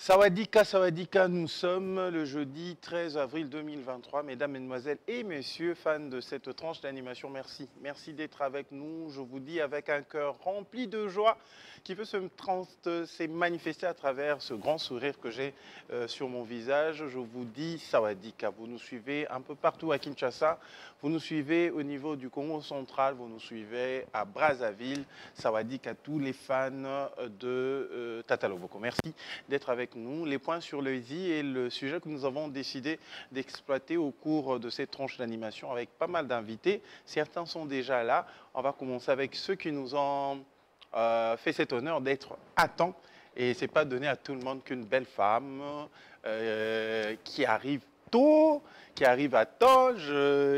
Sawadika, nous sommes le jeudi 13 avril 2023. Mesdames, Mesdemoiselles et Messieurs, fans de cette tranche d'animation, merci. Merci d'être avec nous. Je vous dis avec un cœur rempli de joie qui peut se manifester à travers ce grand sourire que j'ai sur mon visage. Je vous dis Sawadika. Vous nous suivez un peu partout à Kinshasa. Vous nous suivez au niveau du Congo central. Vous nous suivez à Brazzaville. Sawadika à tous les fans de Tata Loboko. Merci d'être avec nous. Les points sur le i et le sujet que nous avons décidé d'exploiter au cours de cette tranche d'animation avec pas mal d'invités. Certains sont déjà là. On va commencer avec ceux qui nous ont fait cet honneur d'être à temps. Et ce n'est pas donné à tout le monde qu'une belle femme qui arrive tôt, qui arrive à temps.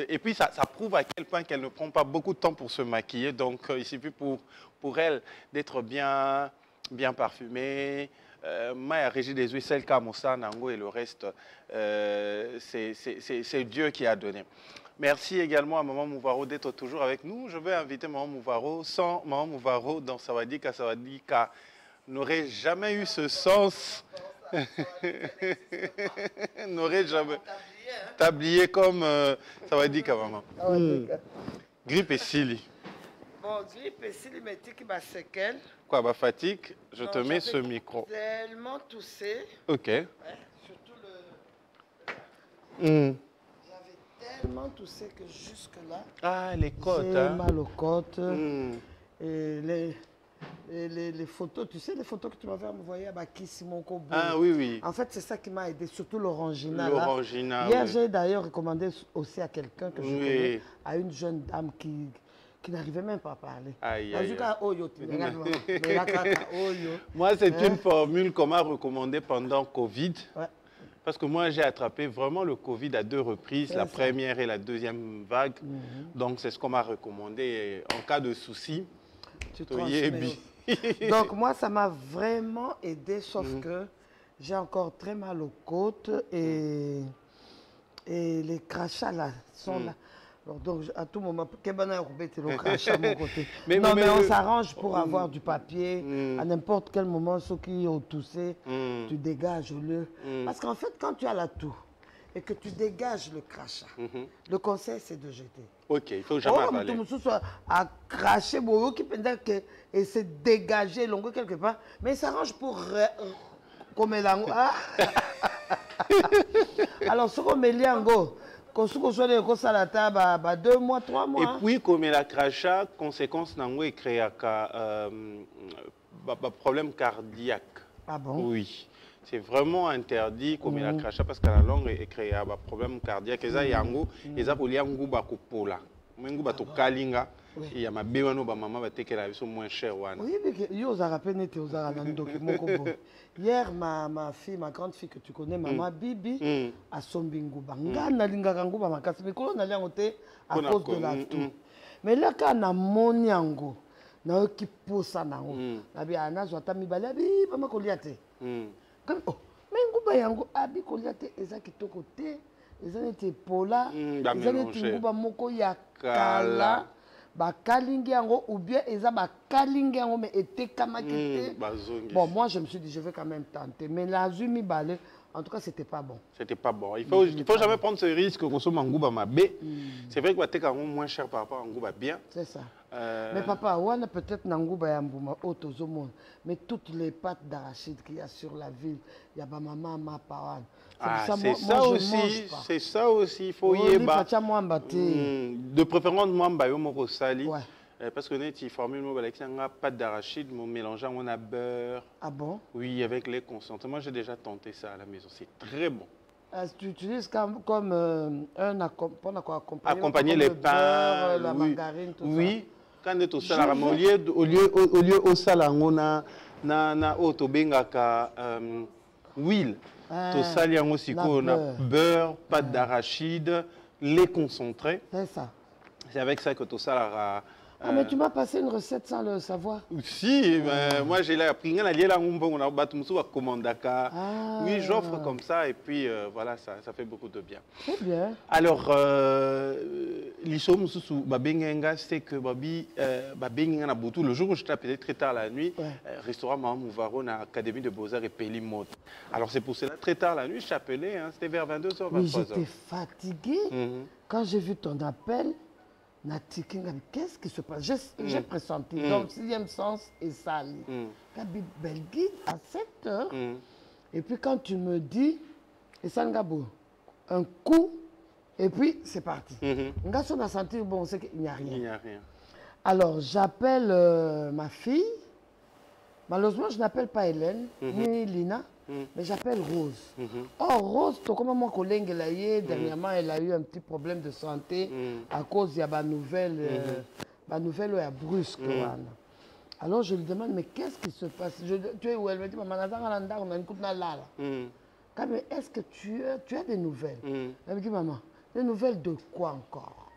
Et puis ça prouve à quel point qu'elle ne prend pas beaucoup de temps pour se maquiller. Donc il suffit pour elle d'être bien parfumée. Maya Régie des Huissel, Kamosa, Nango et le reste, c'est Dieu qui a donné. Merci également à Maman Mouvaro d'être toujours avec nous. Je vais inviter Maman Mouvaro. Sans Maman Mouvaro dans Sawadika, Sawadika n'aurait jamais eu ce sens. N'aurait jamais tablié comme Sawadika, maman. Grippe et Sili. Bon, grippe et Sili, mais tu as séquelles. Quoi, bah fatigue, je te mets ce micro. Tellement toussé. Ok. Ouais, surtout le... J'avais tellement toussé que jusque-là... Ah, les côtes. J'ai mal aux côtes. Et les photos, tu sais, les photos que tu m'avais envoyées à Bakissi, mon Kobo. Ah oui, oui. En fait, c'est ça qui m'a aidé, surtout l'orangina. L'orangina. Hier, oui. J'ai d'ailleurs recommandé aussi à quelqu'un que je connais, à une jeune dame qui n'arrivait même pas à parler. Aïe, aïe, Moi, c'est une formule qu'on m'a recommandée pendant Covid. Ouais. Parce que moi, j'ai attrapé vraiment le Covid à 2 reprises, la première et la deuxième vague. Donc, c'est ce qu'on m'a recommandé. En cas de souci, donc, moi, ça m'a vraiment aidé, sauf que j'ai encore très mal aux côtes et les crachats là sont là. Donc, à tout moment, mais on s'arrange pour avoir du papier. À n'importe quel moment, ceux qui ont toussé, tu dégages-le. Parce qu'en fait, quand tu as la toux et que tu dégages le crachat, le conseil, c'est de jeter. Ok, il faut jamais avaler. À cracher, et se dégager quelque part. Mais il s'arrange pour... comme alors, ce qu'on met l'ango, qu'on soit 2 mois, 3 mois. Et puis, comme la crachat, conséquence nango est créé un problème cardiaque. Ah bon? Oui. C'est vraiment interdit comme la crachat parce que la langue est créée un problème cardiaque. Et ça, il y a un goût, et ça, il y a un goût bakopola. Il y a un kalinga. Et il y a un bébé, maman va te moins cher. Oui, mais hier, ma fille, ma grande fille que tu connais, maman Bibi, a Sombingouba. À cause de la toux. Mais là, quand on a mon yango, on a qui pose ça. On a mis balabi, maman Koliate. Mais nguba yango abi Koliate, eza kitoko te, eza nete pola, eza nete nguba moko ya kala. Bakalingi yango ou bien eza bakalingi yango mais etekamaki te. Bon, moi je me suis dit je vais quand même tenter, mais la zumi balé, en tout cas c'était pas bon. C'était pas bon. Il faut jamais prendre ce risque qu'on consomme en ngouba mabé. C'est vrai que va être moins cher par rapport à ngouba bien. C'est ça. Mais papa, on a peut-être ngouba yambouma autozomon, mais toutes les pâtes d'arachide qu'il y a sur la ville, il y a ba maman ma parole. C'est ça aussi, c'est ça aussi, il faut y aller. De préférence, moi, je sali. Parce que nous formule pâte d'arachide, mélangeant on a beurre. Ah bon? Oui, avec les concentrés. Moi, j'ai déjà tenté ça à la maison. C'est très bon. Tu utilises comme un accompagner les pains, la margarine, tout ça. Oui, quand on est au salarié, au lieu au salarié, on a huile. Tout ça, il y a aussi beurre, pâte d'arachide, lait concentré. C'est ça. C'est avec ça que tout ça Ah, mais tu m'as passé une recette sans le savoir. Si, moi j'ai appris à lire la oui, j'offre comme ça et puis voilà, ça fait beaucoup de bien. C'est bien. Alors, c'est que le jour où j'étais appelé très tard la nuit, restaurant Maman Mouvaro, à l'Académie de Beaux-Arts et Pélimode. Alors c'est pour cela, très tard la nuit, je t'ai appelé, hein, c'était vers 22h, 23h. Oui, j'étais fatiguée. Quand j'ai vu ton appel, qu'est-ce qui se passe? J'ai pressenti. Donc, sixième sens est sali. Belguide à 7h. Et puis, quand tu me dis, et ça, un coup, et puis c'est parti. On a senti, bon, on sait qu'il n'y a rien. Il n'y a rien. Alors, j'appelle ma fille. Malheureusement, je n'appelle pas Hélène, ni Lina. Mais j'appelle Rose. Or, Rose, comme mon collègue dernièrement, elle a eu un petit problème de santé à cause de la nouvelle brusque. Alors, je lui demande, mais qu'est-ce qui se passe? Tu es où? Elle me dit, maman, on a une coupe là. Mais est-ce que tu as des nouvelles? Elle me dit, maman, des nouvelles de quoi encore?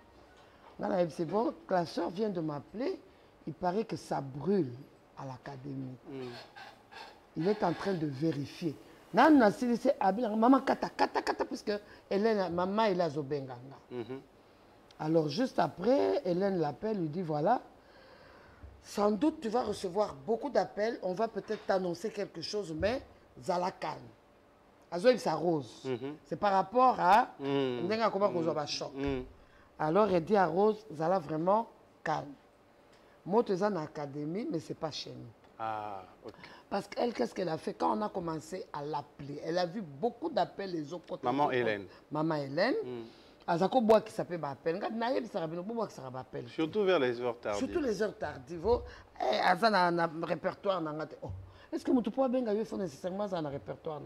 C'est bon, la soeur vient de m'appeler, il paraît que ça brûle à l'académie. Il est en train de vérifier. Maman kata puisque maman est là Zobenganga. Alors juste après, Hélène l'appelle, lui dit voilà, sans doute tu vas recevoir beaucoup d'appels, on va peut-être t'annoncer quelque chose, mais Zala calme. Azoïb sa Rose. C'est par rapport à choc. Alors elle dit à Rose, Zala vraiment calme. Moi tu es en académie, mais c'est pas chez nous. Ah, ok. Parce qu'elle, qu'est-ce qu'elle a fait? Quand on a commencé à l'appeler, elle a vu beaucoup d'appels les autres côtés. Maman Hélène. Maman Hélène. Azako bois qui s'appelle appel. Surtout vers les heures tardives. Surtout les heures tardives. Azana un répertoire. Est-ce que tu peux bien nécessairement un répertoire?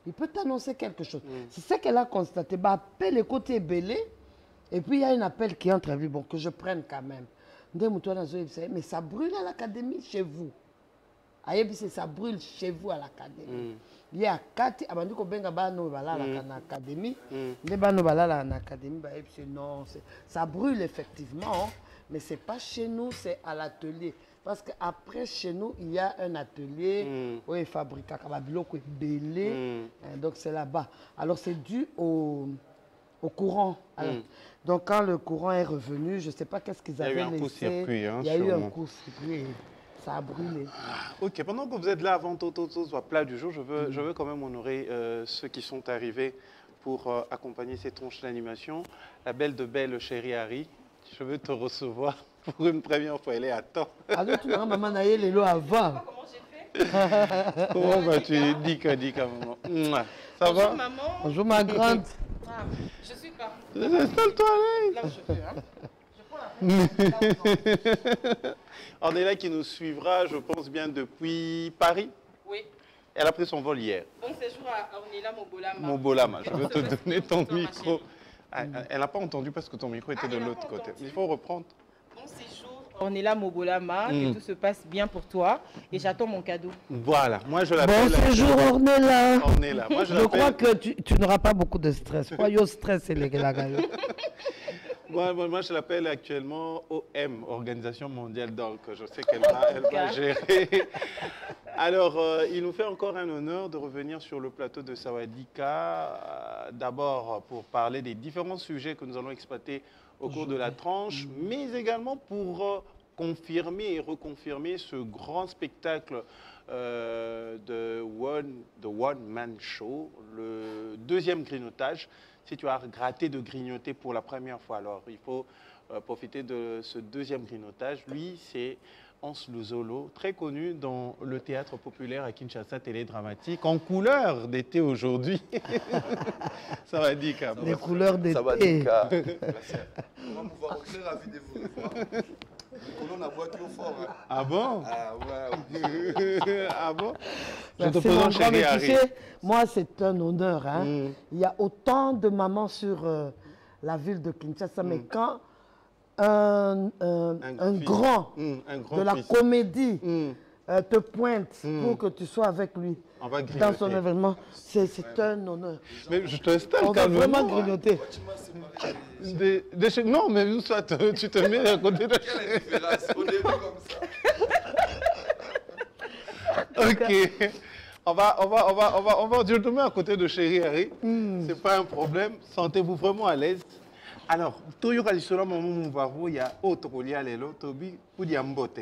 Il peut t'annoncer quelque chose. C'est ça qu'elle a constaté. Appel les côtés belé. Et puis il y a un appel qui entre. Bon, que je prenne quand même. Mais ça brûle à l'académie chez vous. Ça brûle chez vous à l'académie. Il y a 4 abandons benga bano balala en académie. Les bano balala en académie, non, ça brûle effectivement, mais c'est pas chez nous, c'est à l'atelier. Parce qu'après chez nous, il y a un atelier où il fabrique un belé, donc c'est là-bas. Alors c'est dû au courant. Alors, donc quand le courant est revenu, je ne sais pas qu'est-ce qu'ils avaient laissé. Il y a eu un court-circuit. Ça a brûlé. Ok, pendant que vous êtes là, avant tout soit plat du jour, je veux quand même honorer ceux qui sont arrivés pour accompagner ces tronches d'animation. La belle de belle chérie Harry, je veux te recevoir pour une première fois. Elle est à temps. Alors, tu m'as maman naïe les lots avant. Comment j'ai fait? Comment vas-tu? Dika, maman. Ça Bonjour, va? maman. Bonjour, ma grande. Ah, je suis pas. Installe-toi là. Là, je fais, hein. Je prends la Ornella qui nous suivra, je pense bien, depuis Paris. Oui. Elle a pris son vol hier. Bon séjour à Ornella Mobolama. Mobolama, je veux te donner ton micro. Elle n'a pas entendu parce que ton micro était de l'autre côté. Il faut reprendre. Bon séjour, Ornella Mobolama, que tout se passe bien pour toi. Et j'attends mon cadeau. Voilà, moi je l'appelle... Bon séjour, Ornella. Ornella. Moi, je crois que tu n'auras pas beaucoup de stress. Pas yo stress, les gars. Moi, je l'appelle actuellement OM, Organisation Mondiale d'Orgue. Je sais qu'elle va gérer. Alors, il nous fait encore un honneur de revenir sur le plateau de Sawadika. D'abord, pour parler des différents sujets que nous allons exploiter au cours de la tranche, mais également pour confirmer et reconfirmer ce grand spectacle de The One Man Show, le deuxième grignotage. Si tu as gratté de grignoter pour la première fois, alors il faut profiter de ce deuxième grignotage. Lui, c'est Hans Luzolo, très connu dans le théâtre populaire à Kinshasa, télédramatique, en couleur d'été aujourd'hui. Ça va dire quand même. Les couleurs d'été. Ça va dire quand même. On va pouvoir très ravi de vous revoir. On a boit trop fort. Hein. Ah bon? Ah ouais. Ah bon? Je te présente chérie Harry. Moi, c'est un honneur. Hein. Il y a autant de mamans sur la ville de Kinshasa, mais quand un grand de la comédie te pointe pour que tu sois avec lui dans son événement, c'est un honneur. Mais je t'installe On va vraiment grignoter. Non, mais soit tu te mets à côté de Quelle référence? On est comme ça. Ok. On va je te mets à côté de Chéri Harry. C'est pas un problème. Sentez-vous vraiment à l'aise. Alors, il y a autre Tobi pour Diambote.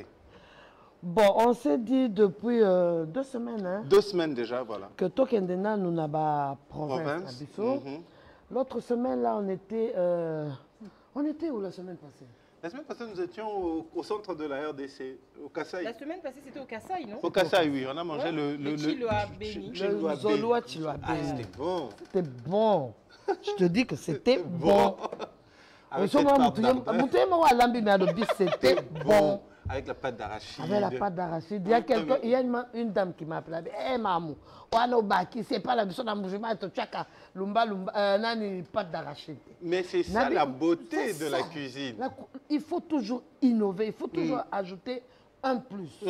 Bon, on s'est dit depuis 2 semaines. Hein, 2 semaines déjà, voilà. que Tokendena nous n'a pas province. L'autre semaine, là, on était où la semaine passée? La semaine passée, nous étions au centre de la RDC, au Kassai. La semaine passée, c'était au Kassai, non? Au Kassai, oui. On a mangé le Chiloa béni. Le Zoloa Chiloa béni. C'était bon. C'était bon. Je te dis que c'était bon. C'était bon. Avec la pâte d'arachide. Avec la pâte d'arachide. Il y a une dame qui m'a appelé. Eh, Mamou, c'est pas la mission d'un mouvement, tu as une pâte d'arachide. Mais c'est ça la beauté de la cuisine. Il faut toujours innover, il faut toujours ajouter un plus.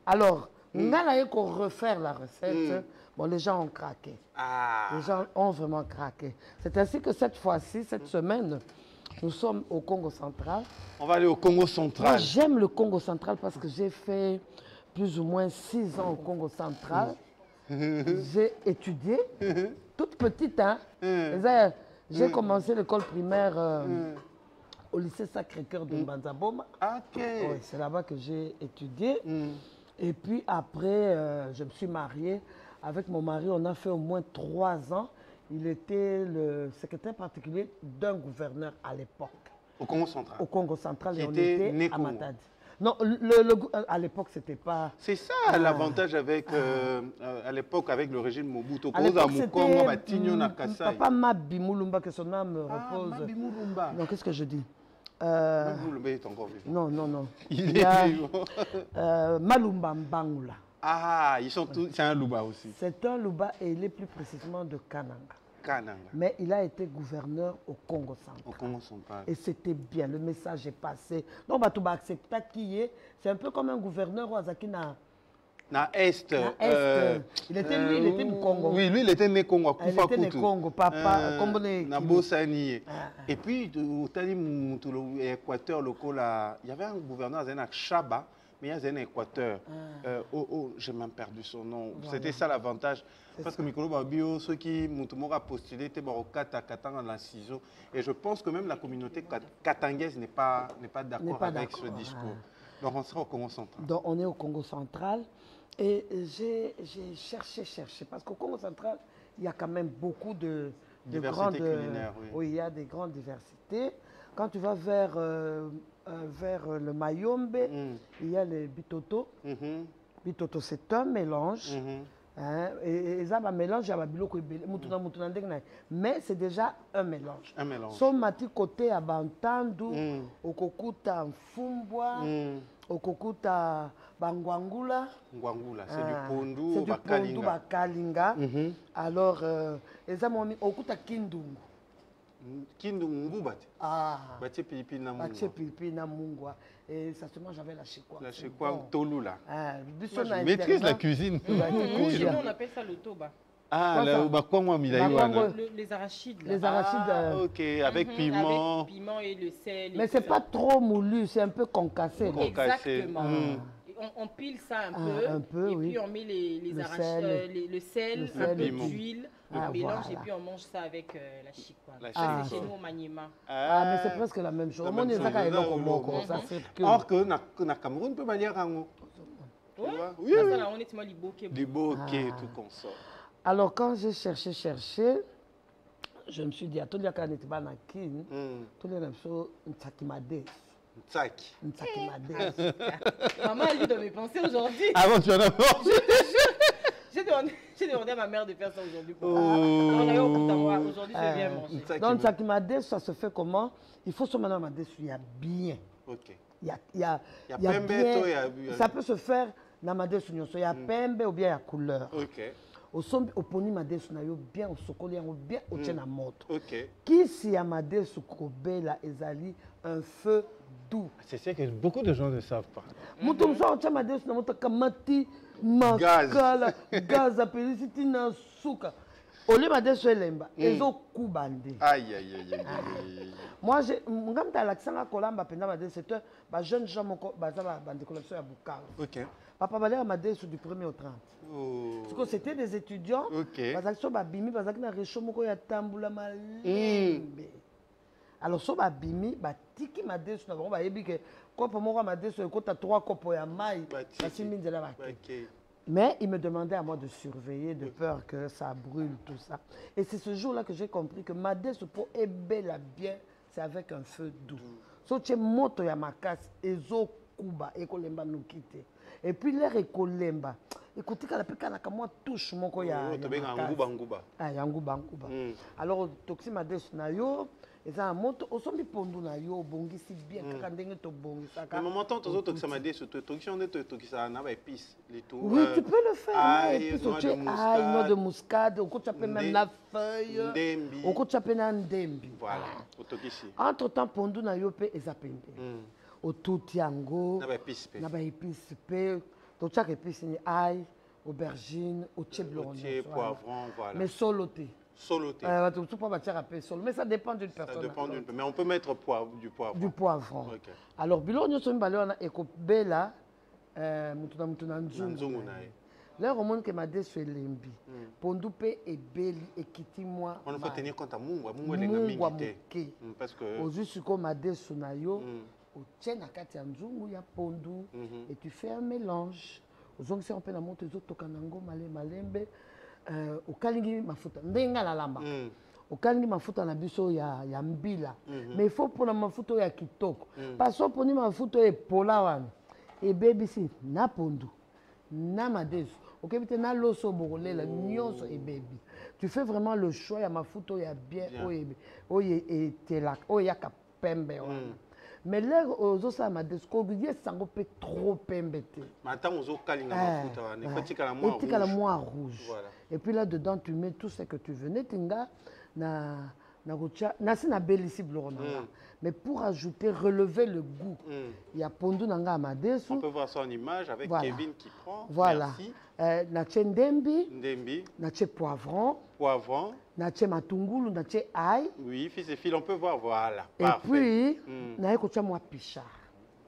Alors, on a qu'on refaire la recette. Bon, les gens ont craqué. Les gens ont vraiment craqué. C'est ainsi que cette fois-ci, cette semaine, nous sommes au Congo central. On va aller au Congo central. Moi, j'aime le Congo central parce que j'ai fait plus ou moins 6 ans au Congo central. J'ai étudié, toute petite. Hein. J'ai commencé l'école primaire au lycée Sacré-Cœur de Mbanzaboma. Ouais, c'est là-bas que j'ai étudié. Et puis après, je me suis mariée. Avec mon mari, on a fait au moins 3 ans. Il était le secrétaire particulier d'un gouverneur à l'époque. Au Congo central. Au Congo central, qui et on était était à Matadi. Non, à l'époque, c'était pas... C'est ça l'avantage avec, à l'époque avec le régime Mobutu. À l'époque, c'était Papa Mabi Moulumba, que son âme repose. Mabi Moulumba. Non, qu'est-ce que je dis Moulumba est encore vivant. Non. Il est vivant. Malumba Mbangula. Ah, c'est un Louba aussi. C'est un Louba et il est plus précisément de Kananga. Mais il a été gouverneur au Congo central. Au Congo central. Et c'était bien, le message est passé. Donc, bah, tu vas accepter qui est. C'est un peu comme un gouverneur Ouazaki na Est. Il était du Congo. Oui, lui, il était né Congo. Il était né Congo, papa. Et puis, au Équateur, il y avait un gouverneur, Chaba. Mais il y a un Équateur. J'ai même perdu son nom. Voilà. C'était ça l'avantage. Parce que Mikolo Babio, ceux qui m'ont postulé, étaient au Katanga dans la ciseau. Et je pense que même la communauté katangaise n'est pas d'accord avec ce discours. Donc on sera au Congo central. Donc on est au Congo central. Et j'ai cherché. Parce qu'au Congo central, il y a quand même beaucoup de grandes... culinaires, oui, il y a des grandes diversités. Quand tu vas vers le Mayombe, il y a les Bitoto. Bitoto, c'est un mélange. Et ça va mélange mais c'est déjà un mélange. Son mati côté à Bantandu, au Kokuta Mfumbwa, au Kokuta Bangwangula. C'est du pondu, c'est du pondu bakalinga. Alors, ça m'a mis au Kokuta Kindungu. Kindungu Batie pilipili na mungwa. Et ça se mange avec la chikwa. La chikwa tolu là. Je maîtrise la cuisine. On appelle ça le toba. Les arachides. Les arachides. Ok, avec piment. Avec piment et le sel. Mais c'est pas trop moulu, c'est un peu concassé. Exactement. On pile ça un peu, et puis on met les arachides, le sel, un peu d'huile, on mélange et puis on mange ça avec la chikwa. C'est chez nous au Maniema. Mais c'est presque la même chose. Or que na Cameroun peut manier rango. Oui, on est liboké. Liboké, tout comme ça. Alors quand j'ai cherché, je me suis dit, tout le monde qui est na kin, tout le monde Ntsakimade. Ntsakimade. Maman a lu dans mes pensées aujourd'hui. Avant tu en as mangé. J'ai demandé à ma mère de faire ça aujourd'hui. Aujourd'hui, je viens manger. Donc Ntsakimade, ça se fait comment? Il faut se mettre à Madé, il y a bien. Ok. Il y a bien. Ça peut se faire dans Madé, il y a pembe ou bien il y a couleur. Ok. Au sombi oponi madesu na yo bien osokoli yango bien otie na moto. Ok. Kisi ya madesu kobela ezali un feu doux. C'est que beaucoup de gens ne savent pas. Mutum so cha madesu na moto kamati makala gaz apeli siti na suka. Ole madesu elemba ezo kubande. Aïe aïe aïe aïe. Moi j'ai ngam ta laksanga kolamba penda madesu c'est ba jeune gens moko baza ba bande collection ya Bukavu. OK. Papa balé madesu du 1er au 30. Oh. Parce que c'était des étudiants. OK. Bazaki ba bimi bazaki na réchaud moko ya tambula malembe. Alors so ba bimi ba tiki madesu na bango ba yebi ke kopo moko madesu ekota 3 kopo ya mai kasi minzela ba. Mais il me demandait à moi de surveiller de peur que ça brûle tout ça. Et c'est ce jour-là que j'ai compris que madesu pour ebela bien c'est avec un feu doux. So che moto ya makasi ezo kuba ekolemba nukite. Et puis l'air ekolemba. Écoutez quand la pekana ka moi touche moko ya nguba. Ah ya nguba. Alors toxi madesu na yo eza moto osombi pondu na yo bongisi bien kaka ndenge to bongisaka. Mais moment tozo toxi madesu toxi on est toxi na ba épices les tout. Oui, tu peux le faire. Épices noix de muscade, on peut même la feuille. Ndembi. On peut na ndembi. Voilà, toxi. Entre temps pondu na yo pe eza pembe. O tout yango. Na ba épices pe. Na ba épices pe. To chaque épice ni ail, aubergine, au blanc, poivron, voilà. Mais soloté. Soloté. Mais ça dépend d'une personne. Ça dépend d'une personne. Mais on peut mettre du poivron. Du poivron. Okay. Alors, bilon nous sommes balé on a ekobela mutuna nzungu. Là on montre que ma déçu lembi. Pondu pe ebeli ekiti moi. On faut tenir compte à mungwa lenga mingi parce que au juste comme ma déçu na yo au tient na kati ya nzungu ya pondu et tu fais un mélange. Ozongi se on peut na monte zo tokanango malembe. Okalingi mafuta ndenga la lamba okalingi mafuta na biso ya mbila mais il faut pour la mafuta ya kitoko parce que pour ni mafuta e pola wana e baby na pondu na madesu okebite na loso bokolela nyonso e baby tu fais vraiment le choix ya mafuta ya bien oye etelaka oya ka pembe wana. Mais là, aux ça m'a découvert ça sango peut trop pembete. Maintenant, aux kalinga mafuta wana, faut la moi rouge. Voilà. Et puis là dedans tu mets tout ce que tu veux. Netinga na rocha na sina belisi blorona. Mais pour ajouter relever le goût. Il y a pondu nanga madesu. On peut voir ça en image avec Kevin qui prend. Voilà. Na ndembi, na poivron, na matungulu, na ail. Oui, fils et filles, on peut voir, voilà. Et puis, na ekocha moi pichard.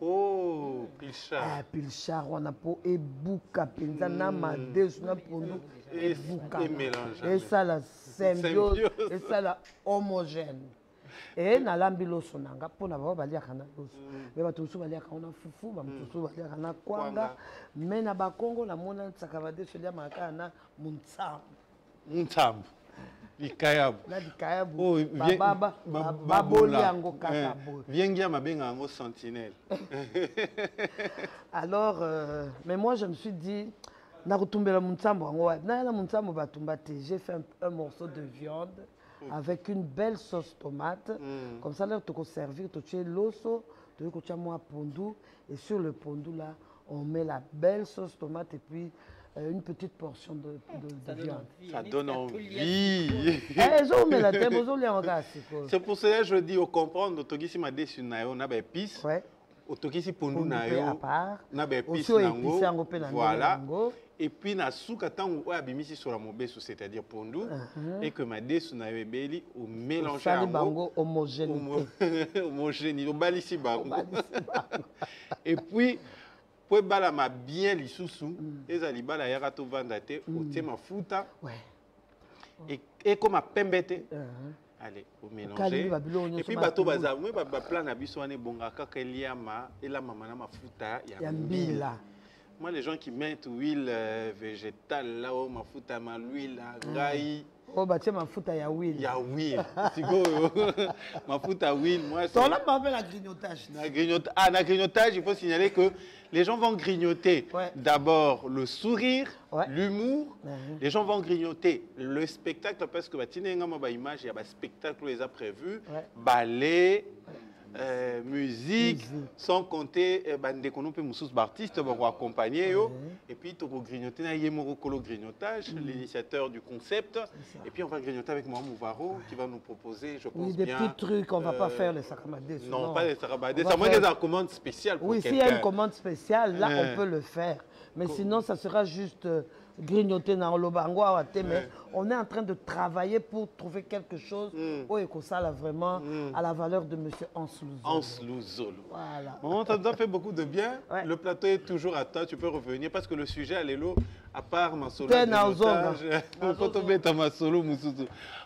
Oh, pilchard. Pilchard, on a pour ebuka penza na madesu na pondu ebuka. Et mélange. Et ça la symbiose, et ça la homogène. Et na lambi loso nanga pona ba balia kana loso. Mais ba tusu balia kana fufu, ba tusu balia kana kwanga. Mais na ba Kongo na mona tsakavade solia maka na muntambu. Likayabu. Na likayabu. Oh, baba baboli yango kaka bo. Viengia mabenga yango sentinelle. Alors mais moi je me suis dit na kutumbela muntambu yango na la muntambu batumbate. J'ai fait un morceau de viande avec une belle sauce tomate. Comme ça, là, tu peux servir, tu as l'osso, tu as moi pondu. Et sur le pondu, là, on met la belle sauce tomate et puis une petite portion de viande. Ça donne envie. C'est pour cela que je dis, au comprendre, si ma déçu on a des épices. Otokisi pondu na yo na ba épices nango voilà et puis na suka tango oya bimisi sur la mobesu c'est-à-dire pondu et que ma desu na yo ebeli au mélanger bango homogène au balisi bango et puis pour bala ma bien lisusu ezali bala yaka to vanda te otie mafuta et comme a pembete. Allez, vous mélangez. Et puis, bateau baza, moi, plan na biso ane bonga kaka eliama, ela mama na mafuta ya mbila. Moi, les gens qui mettent huile végétale là, mafuta ma l'huile, gai. Oh, bah tiens, mafuta ya huile. Ya huile. Sigo, mafuta huile. Moi, c'est. On l'a pas fait la grignotage. Na grignotage, il faut signaler que les gens vont grignoter d'abord le sourire, l'humour. Les gens vont grignoter le spectacle parce que bah, image, il y a un spectacle les a prévu. Ballet, musique, sans compter Bandékono et Moussous Bartiste pour accompagner. Et puis, tu vas grignoter, grignotage, l'initiateur du concept. Et puis, on va grignoter avec Mohamed Mouvaro qui va nous proposer, je pense, des petits trucs, on ne va pas faire les sacramadés. Non, pas les sacramadés. Ça manque des commandes spéciales pour quelqu'un. Oui, s'il y a une commande spéciale, là, on peut le faire. Mais sinon, ça sera juste grignoter dans le bango. Mais on est en train de travailler pour trouver quelque chose où ça a vraiment à la valeur de M. Hans Louzolo. Hans Louzolo. Voilà. On t'a fait beaucoup de bien. Le plateau est toujours à toi. Tu peux revenir parce que le sujet à l'élo, à part ma solo,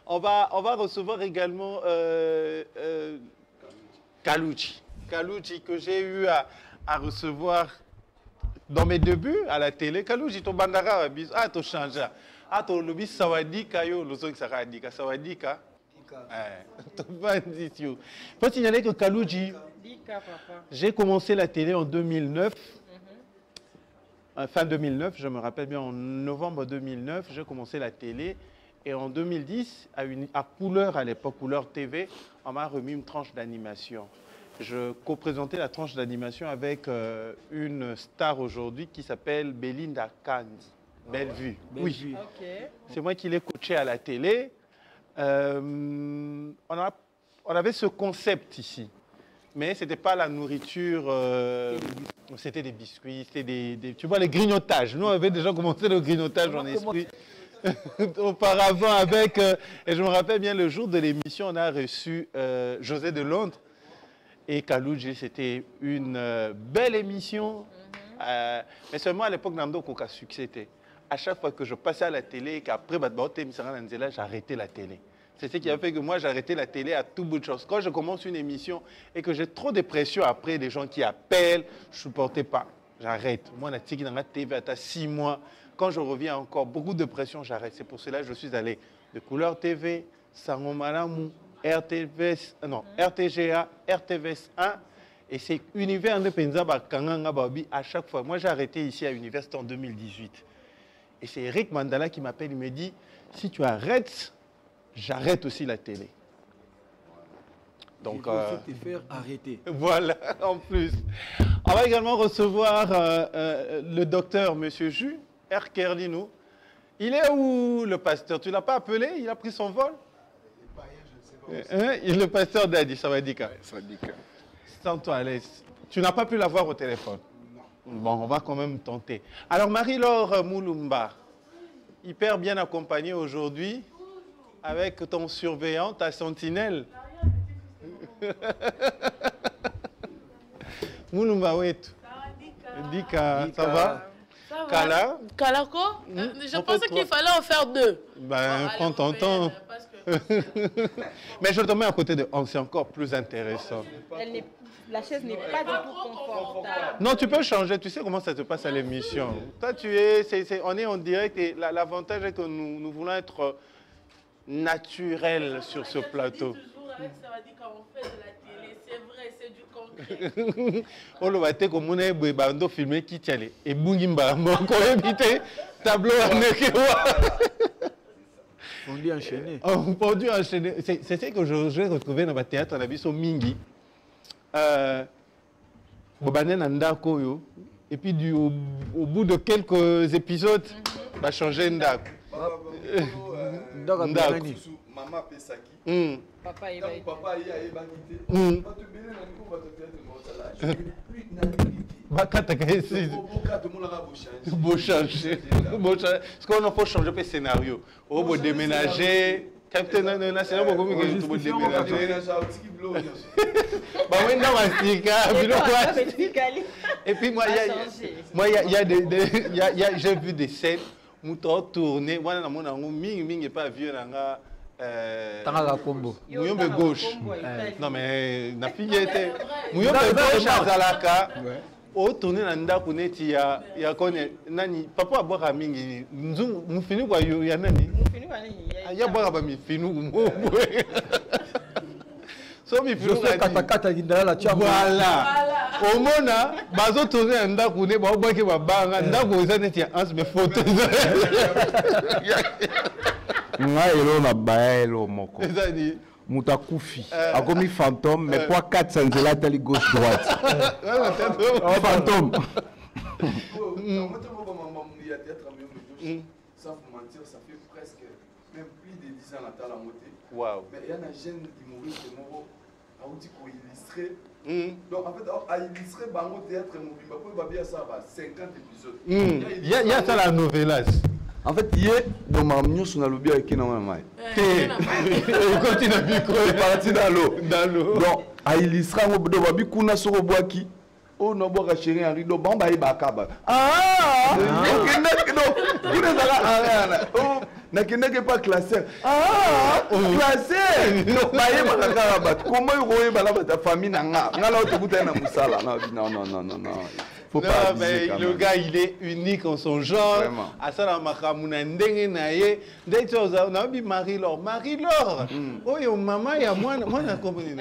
on va recevoir également Kalouchi. Kalouchi que j'ai eu à recevoir dans mes débuts à la télé. Kalouchi, ton bandara, ah, tu changes. Ah, ton lobby, Sawadika, yo, le son qui sera Dika, Sawadika. Ton bandit, yo. Il faut signaler que Kalouchi, j'ai commencé la télé en 2009. Fin 2009, je me rappelle bien, en novembre 2009, j'ai commencé la télé. Et en 2010, à Couleur, à l'époque, Couleur TV, on m'a remis une tranche d'animation. Je co-présentais la tranche d'animation avec une star aujourd'hui qui s'appelle Belinda Kandi. Belle vue. Oui. Okay. C'est moi qui l'ai coachée à la télé. On avait ce concept ici. Mais ce n'était pas la nourriture, c'était des biscuits, c'était tu vois, les grignotages. Nous, on avait déjà commencé le grignotage en esprit. Auparavant, avec... et je me rappelle bien, le jour de l'émission, on a reçu José de Londres. Et Kalouchi, c'était une belle émission. Mais seulement à l'époque, Nando Koka succès. À chaque fois que je passais à la télé et qu'après, j'arrêtais la télé. C'est ce qui a fait que moi, j'arrêtais la télé à tout bout de choses. Quand je commence une émission et que j'ai trop de pression après, des gens qui appellent, je ne supportais pas. J'arrête. Moi, la télé dans la TV, à 6 mois. Quand je reviens encore, beaucoup de pression, j'arrête. C'est pour cela que je suis allé de Couleur TV, Sango Malamu, RTVS, non, RTGA, RTVS 1, et c'est Univers de Penzaba Kanganga Babi à chaque fois. Moi, j'ai arrêté ici à Université en 2018. Et c'est Eric Mandala qui m'appelle, il me dit, si tu arrêtes, j'arrête aussi la télé. Donc, il faut te faire arrêter. Voilà, en plus. On va également recevoir le docteur M. Jus, Erkerlino. Il est où, le pasteur? Tu ne l'as pas appelé? Il a pris son vol? Le pasteur Dadi, ça va dire. Sens-toi à l'aise. Tu n'as pas pu l'avoir au téléphone? Non. Bon, on va quand même tenter. Alors, Marie-Laure Moulumba, hyper bien accompagnée aujourd'hui, avec ton surveillant, ta sentinelle. Moulumba, oui. Dika, ça va? Kala? Kalako? Je pensais qu'il fallait en faire 2. Ben, prends ton temps. Mais je te mets à côté de Hans, c'est encore plus intéressant. La chaise n'est pas du tout confortable. Non, tu peux changer. Tu sais comment ça se passe à l'émission. Toi, on est en direct et l'avantage est que nous voulons être naturels sur ce plateau. Je dis toujours avec ça va dire quand on fait de la télé, c'est vrai, c'est du concret. On le voit comme on est bando filmé qui tient les et bungimba mon éviter tableau amekewa. On dit enchaîner. On dit enchaîner. C'est ce que j'ai retrouvé dans le théâtre à la Bisso Mingi. Bobanen Andako yo. Et puis au bout de quelques épisodes, va changer Ndako. Ndako. Maman Pesaki. Papa il va être. Papa il a évité. Changer. Parce qu'on peut changer le scénario. On peut déménager. Et puis moi, j'ai vu des scènes où tu as tourné. Moi, je n'ai pas vu. Tanga Kombo. Mouyombe gauche. Non mais na fille était. Mouyombe gauche à Zalaka. Au tourner dans ndako neti ya kone nani papa boka mingi nzungu mufini kwa ya nani? Mufini kwa nani? Ya boka ba mifinu mo. So mifinu kata gindala la chama. Voilà. Au mona bazo tourner dans ndako ne ba boka ba banga ndako eza neti ya ans me photo. Nga elo na baelo moko. Ezani Moutakufi. A commis fantôme, mais quoi 400 là, t'as les gauche-droite. Fantôme. Sans vous mentir, ça fait presque même plus de 10 ans à la montée. Waouh. Mais il y a un jeune humoriste qui m'a illustré. Donc en fait, à illustrer Bango théâtre il y a ça 50 épisodes. Il y a ça la novelas. En fait, il y a dans ma mignon sur la lobby avec qui non mais. Quand il a vu quoi, il est parti dans l'eau. Dans l'eau. Donc à illustrer on doit bien kuna sur boaki. Oh non, bon, chérie Henri, donc bon, bah il va kaba. Ah, n'est pas classé. Ah, classé. Comment il va là ta famille n'a non, non, non, non. Non, mais le gars, il est unique en son genre. À ça, on a vu Marie-Laure. Marie-Laure! Oh, maman, il y a moi, on a compris.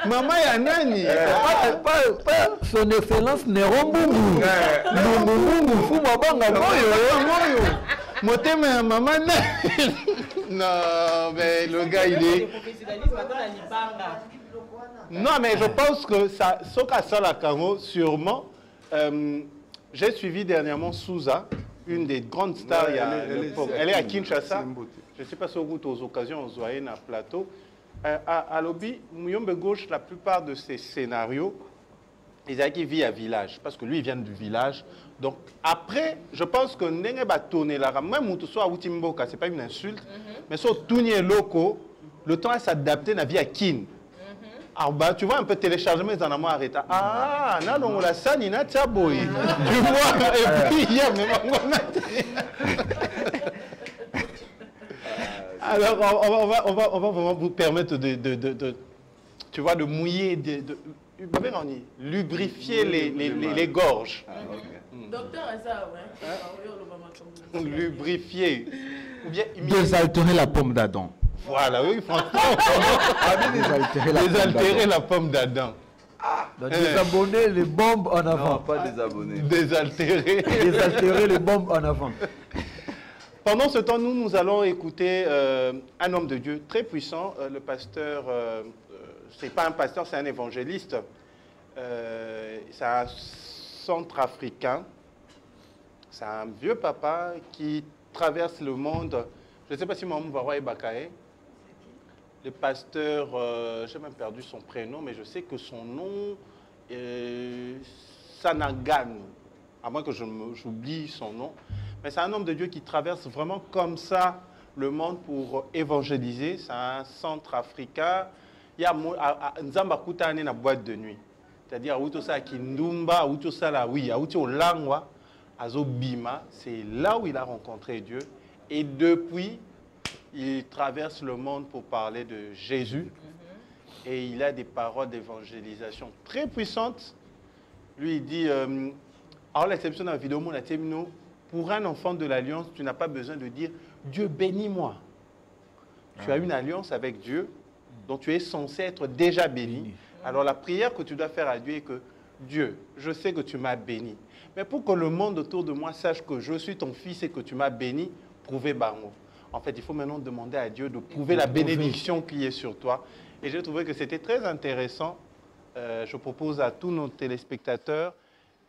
Maman, il y a Nani. Son excellence n'est rombungu. Rombungu, fou, maman, maman, non, mais le gars, il est. Non, mais je pense que ça, Soka la Kango, sûrement. J'ai suivi dernièrement Souza, une des grandes stars. Elle est à Kinshasa. Je ne sais pas si vous avez aux occasions, vous voyez un plateau. À Lobby, Mouyombe Gauche, la plupart de ses scénarios, ils vivent à village, parce que lui, il vient du village. Donc, après, je pense que Nenge va tourner là. Même si tu es à Outimboka, ce n'est pas une insulte, mais si tu es loco, le temps est s'adapter à la vie à Kin. Alors, bah, tu vois un peu téléchargement, ils en ont arrêté. Ah, non, on la scène, il a tchaboui. Tu vois, et puis il y a même alors, on va vraiment vous permettre tu vois, de mouiller, lubrifier les gorges. Docteur, ça, ouais. Lubrifier. Désaltérer la pomme d'Adam. Voilà, oui, franchement. Désaltérer la pomme d'Adam. Désabonner les bombes en avant. Non, pas désabonner. Désaltérer. Désaltérer les bombes en avant. Pendant ce temps, nous allons écouter un homme de Dieu très puissant, le pasteur, c'est pas un pasteur, c'est un évangéliste. C'est un centrafricain. C'est un vieux papa qui traverse le monde. Je ne sais pas si Maman Varwa est Bakaé. Le pasteur, j'ai même perdu son prénom, mais je sais que son nom est Sanagan, à moins que j'oublie son nom. Mais c'est un homme de Dieu qui traverse vraiment comme ça le monde pour évangéliser. C'est un centrafricain. Il y a Nzamba Koutane na boîte de nuit. C'est-à-dire, à Kindumba, à Langwa, à Zobima. C'est là où il a rencontré Dieu. Et depuis, il traverse le monde pour parler de Jésus. Et il a des paroles d'évangélisation très puissantes. Lui, il dit, alors l'exception dans la vidéo, pour un enfant de l'Alliance, tu n'as pas besoin de dire « Dieu bénis-moi ». Tu as une alliance avec Dieu, dont tu es censé être déjà béni. Alors la prière que tu dois faire à Dieu est que « Dieu, je sais que tu m'as béni. Mais pour que le monde autour de moi sache que je suis ton fils et que tu m'as béni, prouvez Bango. » En fait, il faut maintenant demander à Dieu de prouver la bénédiction qui est sur toi. Et j'ai trouvé que c'était très intéressant. Je propose à tous nos téléspectateurs,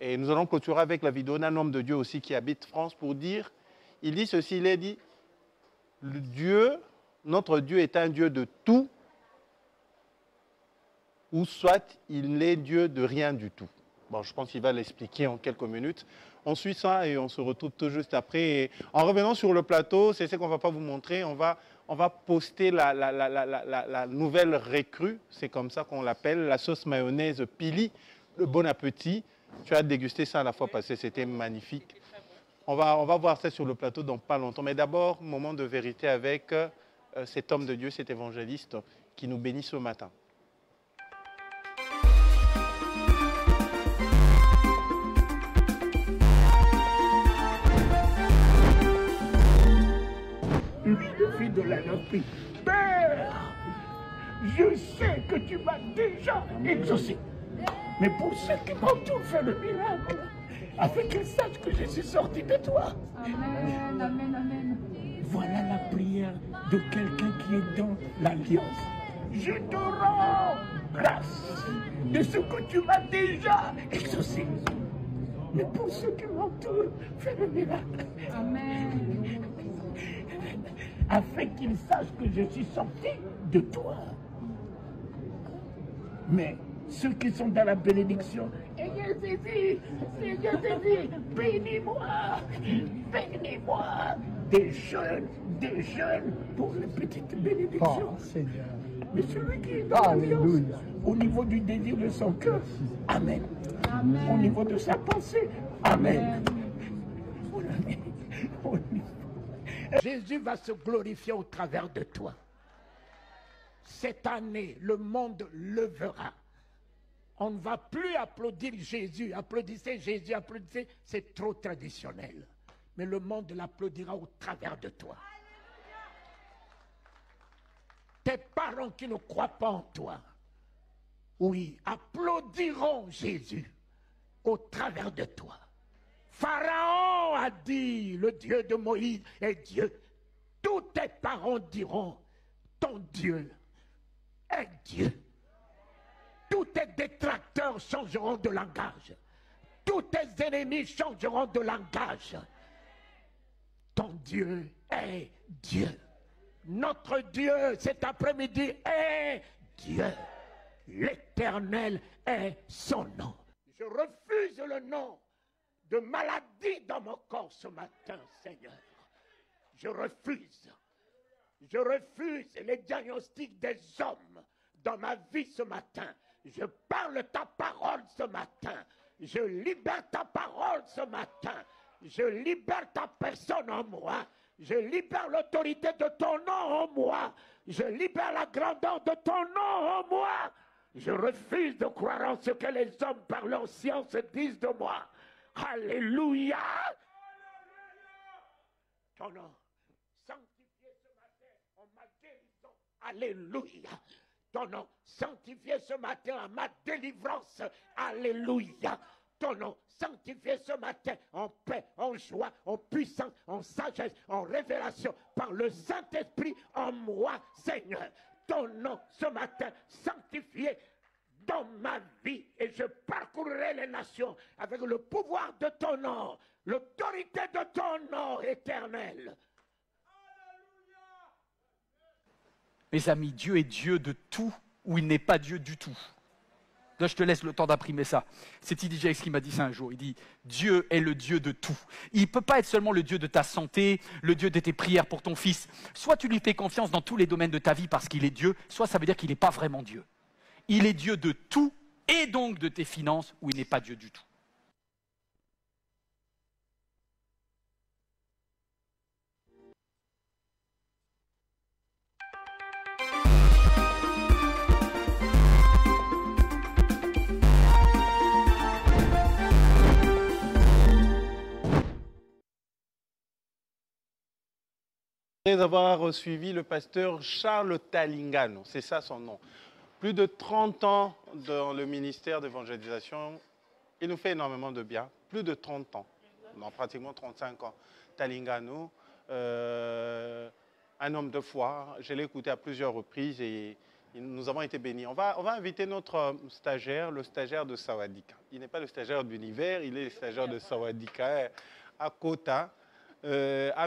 et nous allons clôturer avec la vidéo d'un homme de Dieu aussi qui habite France pour dire, il dit ceci, il a dit, notre Dieu est un Dieu de tout, ou soit il est Dieu de rien du tout. Bon, je pense qu'il va l'expliquer en quelques minutes. On suit ça et on se retrouve tout juste après. Et en revenant sur le plateau, c'est ce qu'on ne va pas vous montrer. On va poster la nouvelle recrue, c'est comme ça qu'on l'appelle, la sauce mayonnaise Pili, le bon appétit. Tu as dégusté ça la fois passée, c'était magnifique. On va voir ça sur le plateau dans pas longtemps. Mais d'abord, moment de vérité avec cet homme de Dieu, cet évangéliste qui nous bénit ce matin. Lui, le fils de la Nopie. Père, je sais que tu m'as déjà exaucé. Mais pour ceux qui m'ont fait le miracle, afin qu'ils sachent que je suis sorti de toi. Amen, amen, amen. Voilà la prière de quelqu'un qui est dans l'alliance. Je te rends grâce de ce que tu m'as déjà exaucé. Mais pour ceux qui m'entourent, fais le miracle. Amen. Afin qu'ils sachent que je suis sorti de toi. Mais ceux qui sont dans la bénédiction, Seigneur Jésus, bénis-moi, bénis-moi. Des jeunes pour les petites bénédictions. Oh, Seigneur. Mais celui qui est dans l'alliance, au niveau du désir de son cœur, Amen. Amen. Au niveau de sa pensée, Amen. Jésus va se glorifier au travers de toi. Cette année, le monde levera. On ne va plus applaudir Jésus. Applaudissez Jésus, applaudissez. C'est trop traditionnel. Mais le monde l'applaudira au travers de toi. Tes parents qui ne croient pas en toi, oui, applaudiront Jésus au travers de toi. Pharaon a dit, le Dieu de Moïse est Dieu. Tous tes parents diront, ton Dieu est Dieu. Tous tes détracteurs changeront de langage. Tous tes ennemis changeront de langage. Ton Dieu est Dieu. Notre Dieu cet après-midi est Dieu. L'Éternel est son nom. Je refuse le nom de maladie dans mon corps ce matin, Seigneur. Je refuse. Je refuse les diagnostics des hommes dans ma vie ce matin. Je parle ta parole ce matin. Je libère ta parole ce matin. Je libère ta personne en moi. Je libère l'autorité de ton nom en moi. Je libère la grandeur de ton nom en moi. Je refuse de croire en ce que les hommes par leur science disent de moi. Alléluia. Ton nom sanctifié ce matin en ma guérison. Alléluia. Ton nom sanctifié ce matin en ma délivrance. Alléluia. Ton nom sanctifié ce matin en paix, en joie, en puissance, en sagesse, en révélation par le Saint-Esprit en moi, Seigneur. Ton nom ce matin sanctifié dans ma vie et je parcourrai les nations avec le pouvoir de ton nom, l'autorité de ton nom éternel. Mes amis, Dieu est Dieu de tout ou il n'est pas Dieu du tout. Là, je te laisse le temps d'imprimer ça. C'est T.D. Jakes qui m'a dit ça un jour. Il dit, Dieu est le Dieu de tout. Il ne peut pas être seulement le Dieu de ta santé, le Dieu de tes prières pour ton fils. Soit tu lui fais confiance dans tous les domaines de ta vie parce qu'il est Dieu, soit ça veut dire qu'il n'est pas vraiment Dieu. Il est Dieu de tout et donc de tes finances ou il n'est pas Dieu du tout. Après avoir suivi le pasteur Charles Talingano, c'est ça son nom. Plus de 30 ans dans le ministère d'évangélisation, il nous fait énormément de bien. Plus de 30 ans, non, pratiquement 35 ans. Talingano, un homme de foi, je l'ai écouté à plusieurs reprises et nous avons été bénis. On va inviter notre stagiaire, le stagiaire de Sawadika. Il n'est pas le stagiaire d'Univers, il est le stagiaire de Sawadika à Kota.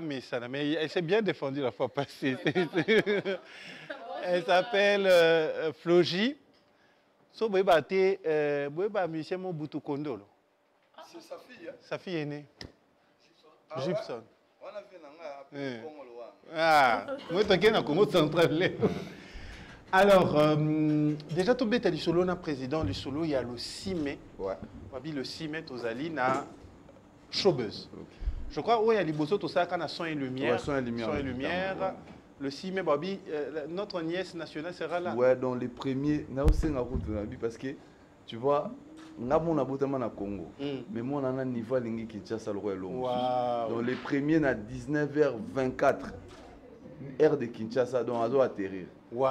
Messana, mais elle s'est bien défendue la fois passée. Elle s'appelle Floji. So, c'est sa fille. Sa fille aînée. Gibson. On a fait moi, je suis Congo central. Alors, déjà, tout le solo, on a président du solo, il y a le 6 mai. Ouais. Le 6 mai, aux Ali, na Showbuzz. Je crois qu'il y a les beaux autres, ça, quand on a son et lumière. Ouais, son et lumière. Le 6 mai, Babi, notre nièce nationale sera là. Ouais, dans les premiers, parce que, tu vois, on a au Congo, mais moi, on a un niveau à Kinshasa, le Royaume. Dans les premiers, à 19h24, heure de Kinshasa, donc on doit atterrir. Wow.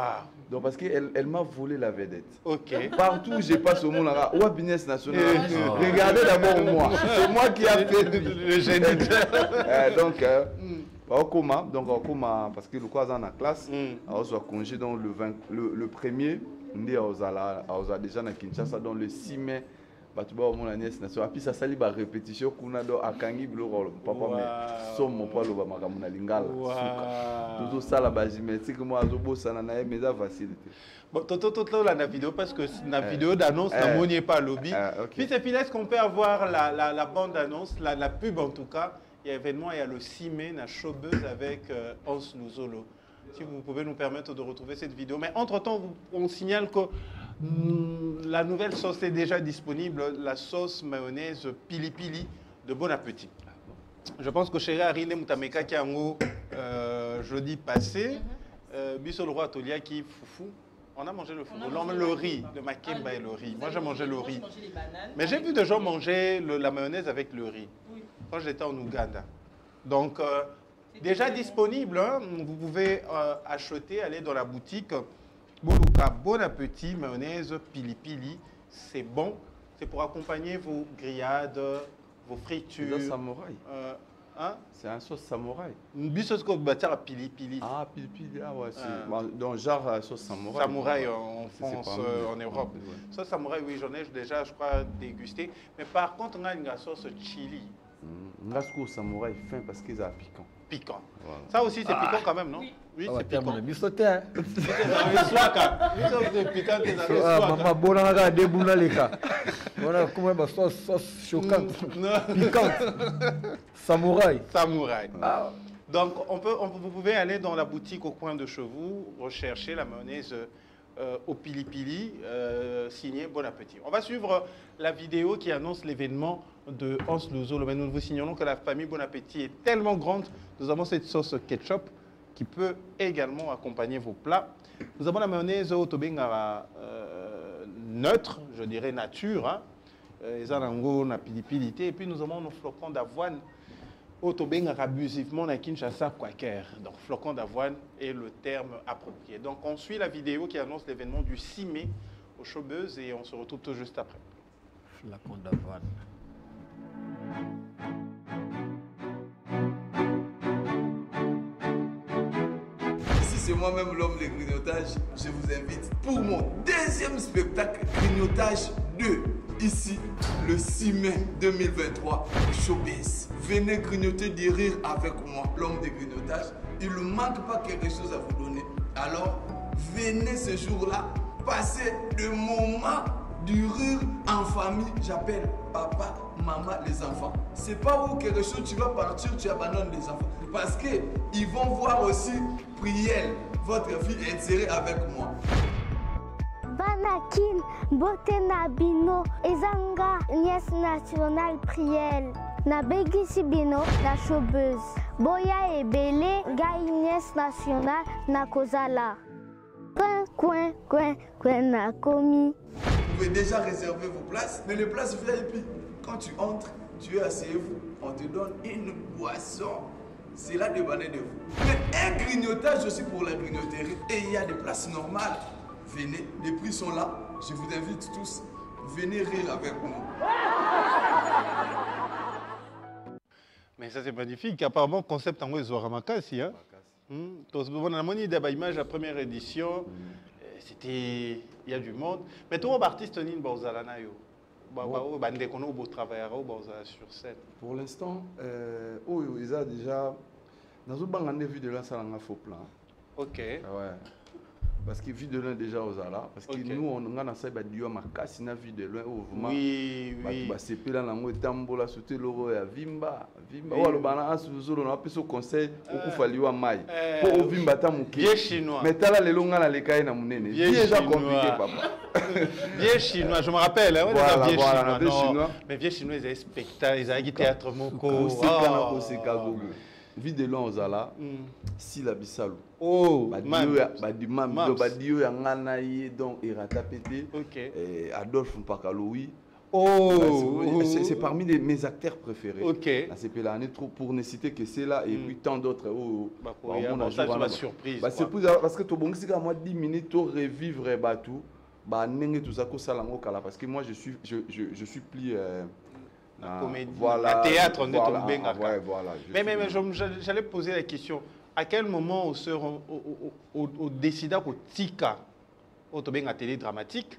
Donc parce qu'elle m'a volé la vedette. Ok. Partout où je passe au monde, au business national. Regardez d'abord moi. C'est moi qui ai fait le génie. Donc, donc parce que le quoi dans la classe, on soit congé donc le premier, on a déjà na Kinshasa dans le 6 mai. Tu vois mon nièce nationale puis ça sali ba répétition kuna do akangi biloko papa mais somo pa lo ba makamuna lingala tout ça la base mais c'est que moi azobosa na mais ça facilité bon toto la vidéo parce que la vidéo d'annonce na monier pas lobby puis c'est est-ce qu'on peut avoir la bande annonce la pub en tout cas il y a événement il y a le 6 mai na Showbuzz avec Hans Luzolo. Si vous pouvez nous permettre de retrouver cette vidéo. Mais entre-temps, on signale que la nouvelle sauce est déjà disponible, la sauce mayonnaise Pili Pili de Bon Appétit. Je pense que chez Harine Moutameka qui a jeudi passé, Bissol Roi Tolia qui foufou. On a mangé le foufou, le riz, le makemba et le riz. Moi j'ai mangé le riz. Mais j'ai vu des gens manger la mayonnaise avec le riz. Quand j'étais en Ouganda. Donc, déjà disponible, hein, vous pouvez acheter, aller dans la boutique Boluka, Bon Appétit, mayonnaise Pili Pili, c'est bon, c'est pour accompagner vos grillades, vos fritures. C'est un samouraï. Hein? C'est un sauce samouraï. Bisous que bâtir à Pili Pili. Ah, Pili Pili, ah ouais, c'est donc genre sauce samouraï. Samouraï en France, en Europe. Sauce samouraï, oui, j'en ai déjà, je crois, dégusté. Mais par contre, on a une sauce chili. On a ce samouraï fin parce qu'ils ont piquant. Piquant. Voilà. Ça aussi, c'est piquant quand même, non? Oui, c'est piquant. Maman, bon, on a des boulons. On a comment une sauce choquante. Piquante. Samouraï. Samouraï. Donc, vous pouvez aller dans la boutique au coin de chez vous, rechercher la mayonnaise au Pili Pili, signé Bon Appétit. On va suivre la vidéo qui annonce l'événement de Hans Luzolo. Mais nous vous signalons que la famille Bon Appétit est tellement grande, nous avons cette sauce ketchup qui peut également accompagner vos plats. Nous avons la mayonnaise au tobengara neutre, je dirais nature, hein. Et puis nous avons nos flocons d'avoine au tobengara abusivement na Kinshasa Quaker. Donc flocons d'avoine est le terme approprié. Donc on suit la vidéo qui annonce l'événement du 6 mai au Showbuzz et on se retrouve tout juste après. Flocons d'avoine. C'est moi-même l'homme des grignotages. Je vous invite pour mon deuxième spectacle Grignotage 2. Ici, le 6 mai 2023, Showbuzz. Venez grignoter du rire avec moi, l'homme des grignotages. Il ne manque pas quelque chose à vous donner. Alors, venez ce jour-là, passer le moment du rire en famille. J'appelle papa, maman, les enfants. C'est pas où quelque chose, tu vas partir, tu abandonnes les enfants. Parce qu'ils vont voir aussi Priel, votre fille insérée avec moi. Banakin, Botena Bino, Ezanga, nièce nationale Priel. Na Begisi Bino, na Showbuzz. Boya et Belé, Gaï nièce nationale, na Kozala. Coin, na Komi. Vous pouvez déjà réserver vos places, mais les places VIP, quand tu entres, tu es asseyez-vous, on te donne une boisson. C'est là dépendant de vous. Mais un grignotage aussi pour la grignoterie. Et il y a des places normales. Venez, les prix sont là. Je vous invite tous. Venez rire avec moi. Mais ça c'est magnifique. Apparemment, concept en Zoramaka ici. Hein? On a montré des images de la première édition. C'était... Il y a du monde. Mais toi, artiste, Nin Bauzalanayo. Sur scène. Pour l'instant, ils ont déjà dans une vu de là ça un faux plan. Ok. Ouais. Parce que vu de loin déjà aux ala parce que nous on a ça badio makasi na vu de loin au mouvement. Oui. Bah c'est pela na ngo tambola sauter l'euro ya vimba. Ou le bana asuzuro na peso conseil au faliwa mai. Pour vimba tamuki. Bien chinois. Mais tala le longa na lekai na munene. Déjà compliqué papa. Bien chinois, je me rappelle hein, voilà, bien chinois. Chinois. Mais bien chinois ils avaient spectacle, ils avaient théâtre moko. Vide loin aux ala, si la bisalo. Oh, badio ya ngana ye donc irata pété. OK. Adolphe Mpakaloui. Oh, c'est parmi mes acteurs préférés. OK. C'est trop pour ne citer que c'est là et puis tant d'autres. Ça c'est ma surprise. Parce que tu bongi moi 10 minutes pour revivre batou. Tout ça parce que moi je suis plus la comédie, voilà, le théâtre, on voilà, est ouais, voilà, mais j'allais poser la question. À quel moment on décida qu'on tika au benga télé dramatique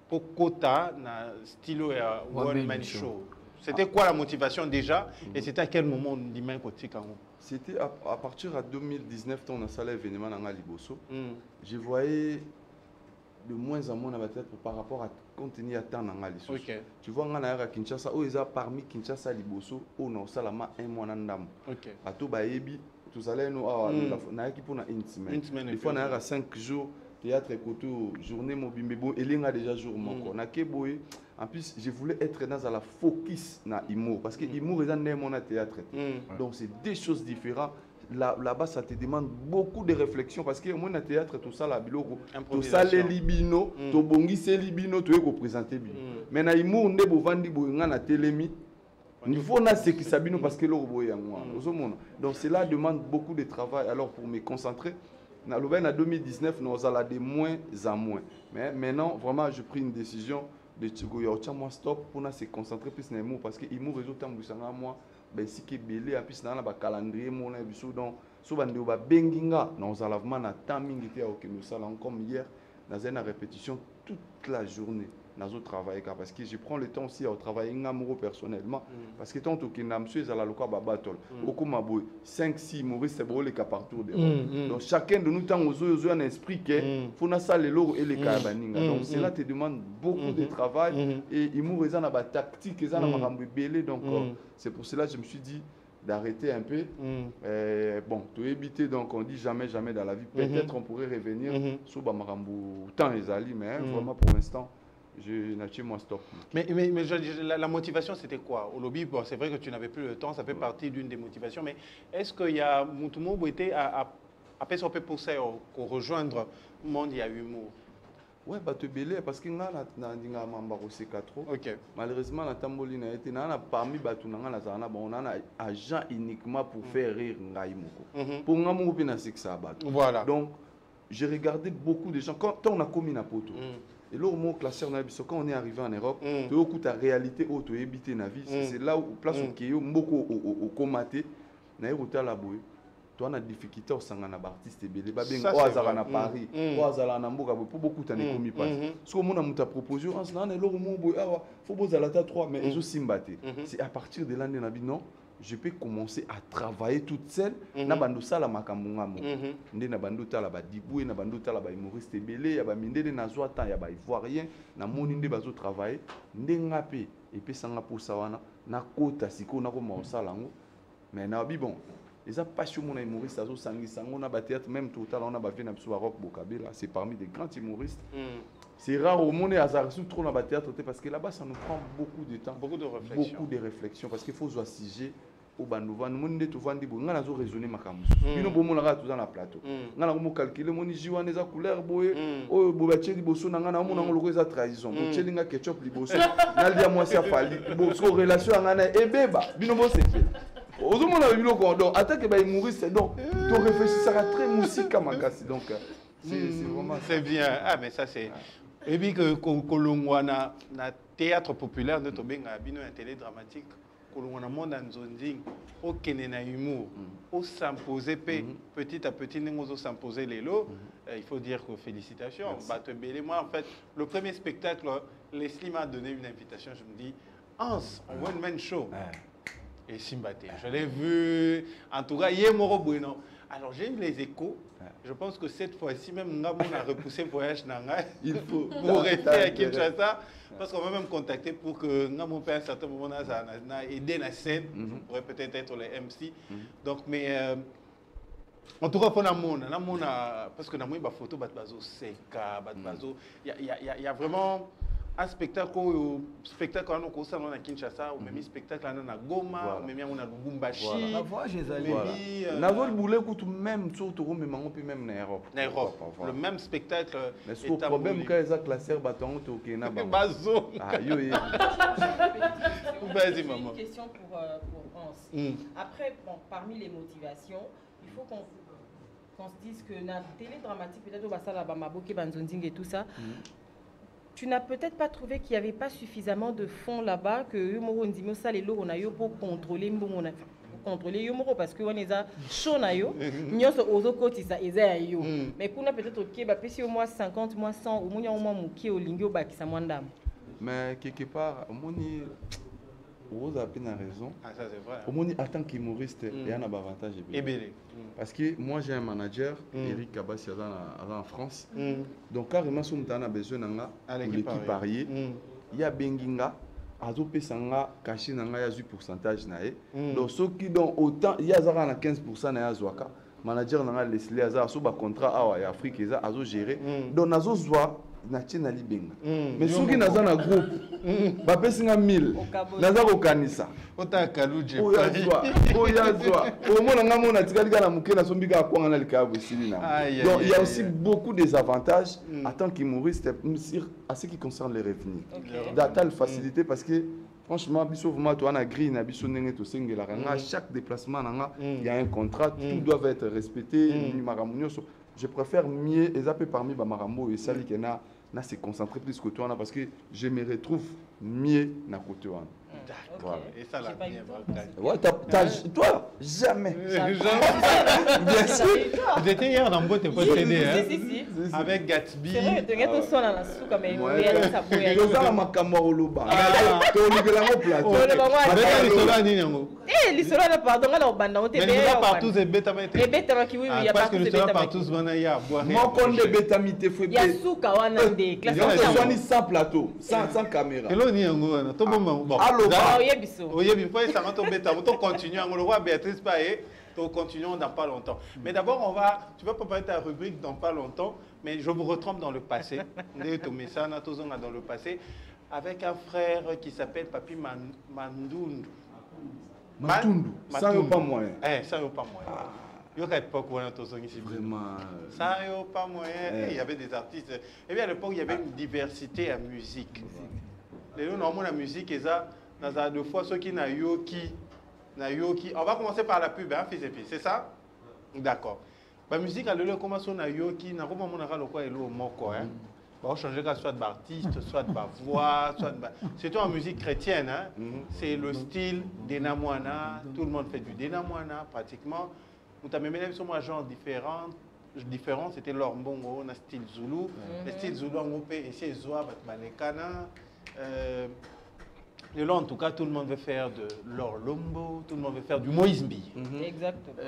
pour quota na stylo one man show? C'était quoi la motivation déjà et c'était à quel moment on dit même qu'on tika? C'était à partir de 2019 quand on a salé événement dans Liboso. Je voyais de moins en moins peut-être par rapport à contenu à temps dans Liboso. Tu vois on a Kinshasa où ils ont parmi Kinshasa Liboso on a salama un mois n'andam. À tout baebi tout allait nous na équipe pour une semaine. Des fois on a 5 jours théâtre écoute journée mobile bon et il a déjà jour mon na keboy. En plus, je voulais être dans la focus na Imo parce que Imo est dans mon théâtre. Donc c'est deux choses différentes. Là-bas, ça te demande beaucoup de réflexion parce que moi, dans le théâtre, tout ça, la biloko, tout ça, les libino, tout bongi, c'est libino, tout est représenté. Mais na Imo, on est bovandi, boyanga na télémi. Il faut na ce qui s'abino parce que l'eau boy donc cela demande beaucoup de travail. Alors pour me concentrer, en 2019, nous allons de moins en moins. Mais maintenant, vraiment, j'ai pris une décision de moi stop pour se concentrer plus sur les mots parce que il m'a résultat moi ben si qui belé et puis dans la calendrier mon émission donc souvent de ba benginga nous allons vraiment na timing était au que nous salons comme hier dans une répétition toute la journée dans au travail parce que je prends le temps aussi à travailler ngamouro personnellement parce que tant que namsue à la loka ba battle beaucoup maboy 5 6 Maurice c'est brûlé ka partout donc chacun de nous temps aux un esprit que faut na ça les logo et les kabaninga donc cela te demande beaucoup de travail et il m'a raison na ba tactique ça na makambo belé donc c'est pour cela que je me suis dit d'arrêter un peu bon to éviter donc on dit jamais dans la vie peut-être on pourrait revenir sur ba makambo temps ezali mais vraiment pour l'instant je n'ai moi stop. Mais la motivation, c'était quoi? Au lobby, bon, c'est vrai que tu n'avais plus le temps, ça fait partie d'une des motivations, mais est-ce qu'il y a Moutoumou Bouété à faire pour ça, pour rejoindre le monde, il y a humour? Oui, bah, tu belé parce que nga na mamba aussi 4. Malheureusement, la tamboli n'a été parmi batu na na on a un agent uniquement pour faire rire ngaimoko. Pour nga mo pina ça batu. Voilà. Donc, j'ai regardé beaucoup de gens quand on a commis na poto. Et là, quand on est arrivé en Europe, tu as ta réalité, tu as habité na vie. C'est là où place où tu es beaucoup au comaté, na la la boue. Tu as une difficulté au sangana artiste belé. Ba ben au hasard na Paris, au hasard na Mboka pour beaucoup t'en est commis pas. Ce que mon a muta proposé, on s'en est là où mon boue, faut poser la ta 3 mais ils ont simbaté. C'est à partir de l'année na vie non. Je peux commencer à travailler toute seule na bando sala makambunga mo ndé na bando tala ba diboué na bando tala ba humoriste belé ya ba mindé na zwa temps ya ba ivoirien na moni ndé bazo travailler ndé ngapé et puis sanga pour sawana na kota siko na ko mo sala ngo mais na bi bon les a passion mon humoriste azo sangi sango na ba théâtre même tout on a ba vie na biso rock bokabela c'est parmi des grands humoristes. C'est rare au monde à Zarzou trop dans le théâtre parce que là-bas ça nous prend beaucoup de temps, beaucoup de réflexion parce qu'il faut jouer sujet au bandouvan nous monde tout vendre bon ngana zo raisonner makambo bino bomo la tout dans la plateau ngana mo calculer moni jiwa neza couleur boye o bobache liboso na ngana mo na ngolo eza trahison bo chelinga ketchup liboso na lia moi ça fali bo so relation ngana ebeba bino bo sepe ozo mona bino ko donc attaque ba humoriste donc to réfléchir ça très musique makasi donc c'est vraiment c'est bien ah mais ça c'est et puis que kolongwana na théâtre populaire de tobenga bino un télé dramatique kolongwana monde nzonding au kenena humour au s'imposer petit à petit nous s'imposer les lots il faut dire que félicitations bato belé moi en fait le premier spectacle Leslie m'a donné une invitation je me dis Hans en one man show et Simbaté je l'ai vu en tout cas hier moro bueno. Alors j'ai eu les échos. Je pense que cette fois-ci même Ngabon a repoussé le voyage Nanga. Il faut pour rester à Kinshasa parce qu'on va même contacter pour que Ngabon à un certain moment n'a aidé la scène. On pourrait peut-être être les MC. Donc mais en tout cas pour la monde parce que dans moi photo batbazo seka batbazo il y a vraiment un spectacle on a ça à Kinshasa ou même spectacle à Goma ou même à Lubumbashi. La voix na vol boulé tout même surtout même en même en Europe. En Europe. Le même spectacle. Mais le problème quand ils a classé bâton au Kenya bazo. Ah yo. Vas-y maman. Une question pour Hans. Après bon parmi les motivations, il faut qu'on se dise que la télé dramatique peut-être au Basala Bamaboke Banzonding et tout ça. tu n'as peut-être pas trouvé qu'il n'y avait pas suffisamment de fonds là-bas, que on a eu pour contrôler parce que on est chaud na yo nyoso ozo kotisa eza yo mais kuna peut-être OK ba pesi au moins 50 moins 100 au moins muki olingi obakisa mwandam. Mais quelque part vous avez bien raison. Ah, ça c'est vrai. Au moins, en tant qu'humoriste, il y a un avantage. Parce que moi, j'ai un manager, Eric Kabassi, en France. Donc, carrément, si on a besoin de l'équipe parier, il y a Benginga, Azo Pesanga, Kashi Nanga, il y a du pourcentage. Donc, ceux qui donnent autant, il y a 15% de Azoaka. Manager Nanga, Leslie Azar, sous le contrat en Afrique, il y a Azo géré. Donc, Azo Zoa. Mais ceux qui sont dans un groupe, ils ont 1000. Ils ont kanisa. Il y a aussi beaucoup de avantages en tant qu'humoriste à ce qui concerne les revenus. Data facilité parce que franchement, chaque déplacement, il y a un contrat, tout doit être respecté. Je préfère mieux, et ça peut parmi Bamarambo et Sali qui n'a se concentrer plus que toi parce que je me retrouve mieux dans le côté. D'accord. Et ça l'a bien. Ouais, toi, jamais. Bien sûr. Vous étiez hier dans Boîte pour t'aider. Avec Gatsby. C'est vrai, tu as son dans la soupe comme il y a ça pour y aller. Ma camoroloba. Tu as le plateau. Eh, l'histoire là pardon, là au banda, on te mais pas partout c'est bétamité. Et bétamité oui, il y a parce que l'histoire partout il y a boire. Moi quand de bétamité faut il y a souka wana de classe. Il y a sans plateau, sans caméra. Et là ni ngo, tout bon. Allô. Oyebi faut ça va tomber ta moto continue on le voit Béatrice Paé. Nous continuons dans pas longtemps. Mais d'abord, tu vas préparer ta rubrique dans pas longtemps, mais je vous retrempe dans le passé. Dans le passé, avec un frère qui s'appelle Papi Mandundu. Matundu. Ça n'est pas moyen. Ça n'est pas moyen. Il y a l'époque où on a vraiment. Ça n'est pas moyen. Il y avait des artistes. Et bien à l'époque, il y avait une diversité en musique. Les gens ont la musique et ça, dans a deux fois ceux qui n'ont yoki. On va commencer par la pub, hein, fils et fils, c'est ça? D'accord. La musique, elle a commencé à yoki, n'a pas le quoi, elle est au moko, hein. On change soit d'artiste, soit de voix, soit de. C'est en musique chrétienne, hein. C'est le style d'Enamwana. Tout le monde fait du Denamwana pratiquement. Nous avons même sur un genre différent. C'était l'Orbongo, le style Zulu. Le style Zulu, on peut essayer de voir Balekana. Et là, en tout cas, tout le monde veut faire de l'Orlombo, tout le monde veut faire du Moïsbi. Exactement.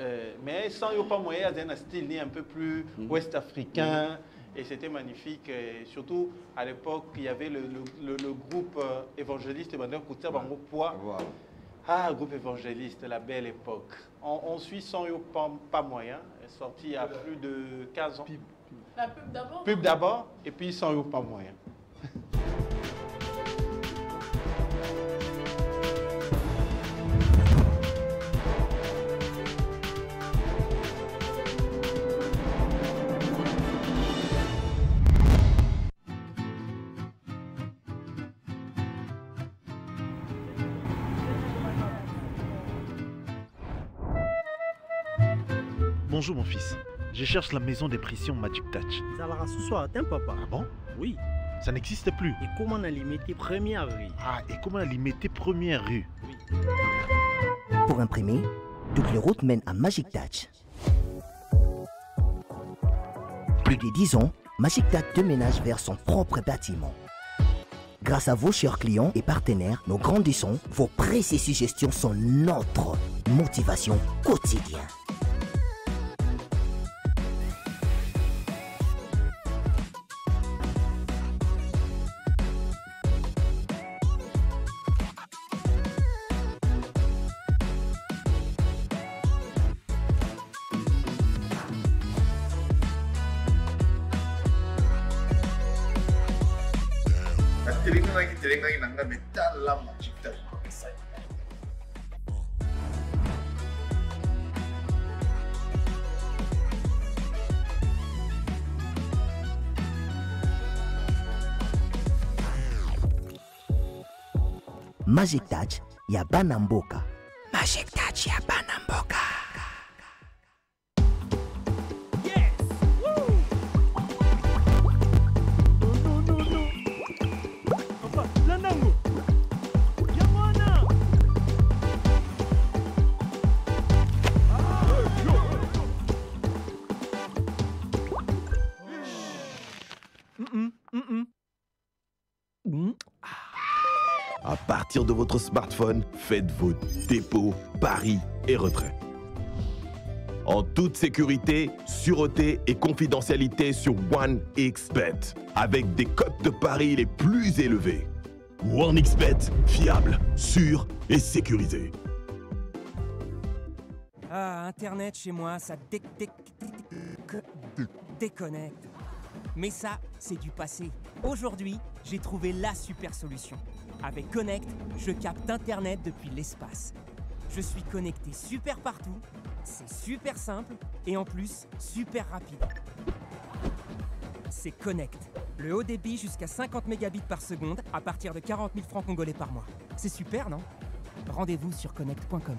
Mais sans y pas moyen, il y a un style un peu plus ouest-africain. Et c'était magnifique. Et surtout, à l'époque, il y avait le groupe évangéliste et Bandeur Koutia Bango Poa. Ah, groupe évangéliste, la belle époque. On suit sans y pas moyen. Elle est sortie il y a plus de 15 ans. La pub d'abord? Pub d'abord, et puis sans y pas moyen. Bonjour mon fils, je cherche la maison des pressions Magic Touch. Ça va ce soir, t'es papa? Ah bon? Oui. Ça n'existe plus. Et comment on a limité première rue? Ah, et comment on a limité première rue? Oui. Pour imprimer, toutes les routes mènent à Magic Touch. Plus de 10 ans, Magic Touch déménage vers son propre bâtiment. Grâce à vos chers clients et partenaires, nous grandissons. Vos précieuses suggestions sont notre motivation quotidienne. Magic Touch ya Banamboka. Magic Touch ya Banamboka. partir de votre smartphone, faites vos dépôts, paris et retraits. En toute sécurité, sûreté et confidentialité sur OneXBet, avec des cotes de paris les plus élevées. OneXBet, fiable, sûr et sécurisé. Ah, Internet chez moi, ça déconnecte. Mais ça, c'est du passé. Aujourd'hui, j'ai trouvé la super solution. Avec Connect, je capte Internet depuis l'espace. Je suis connecté super partout, c'est super simple et en plus, super rapide. C'est Connect. Le haut débit jusqu'à 50 mégabits par seconde à partir de 40 000 francs congolais par mois. C'est super, non? Rendez-vous sur connect.com.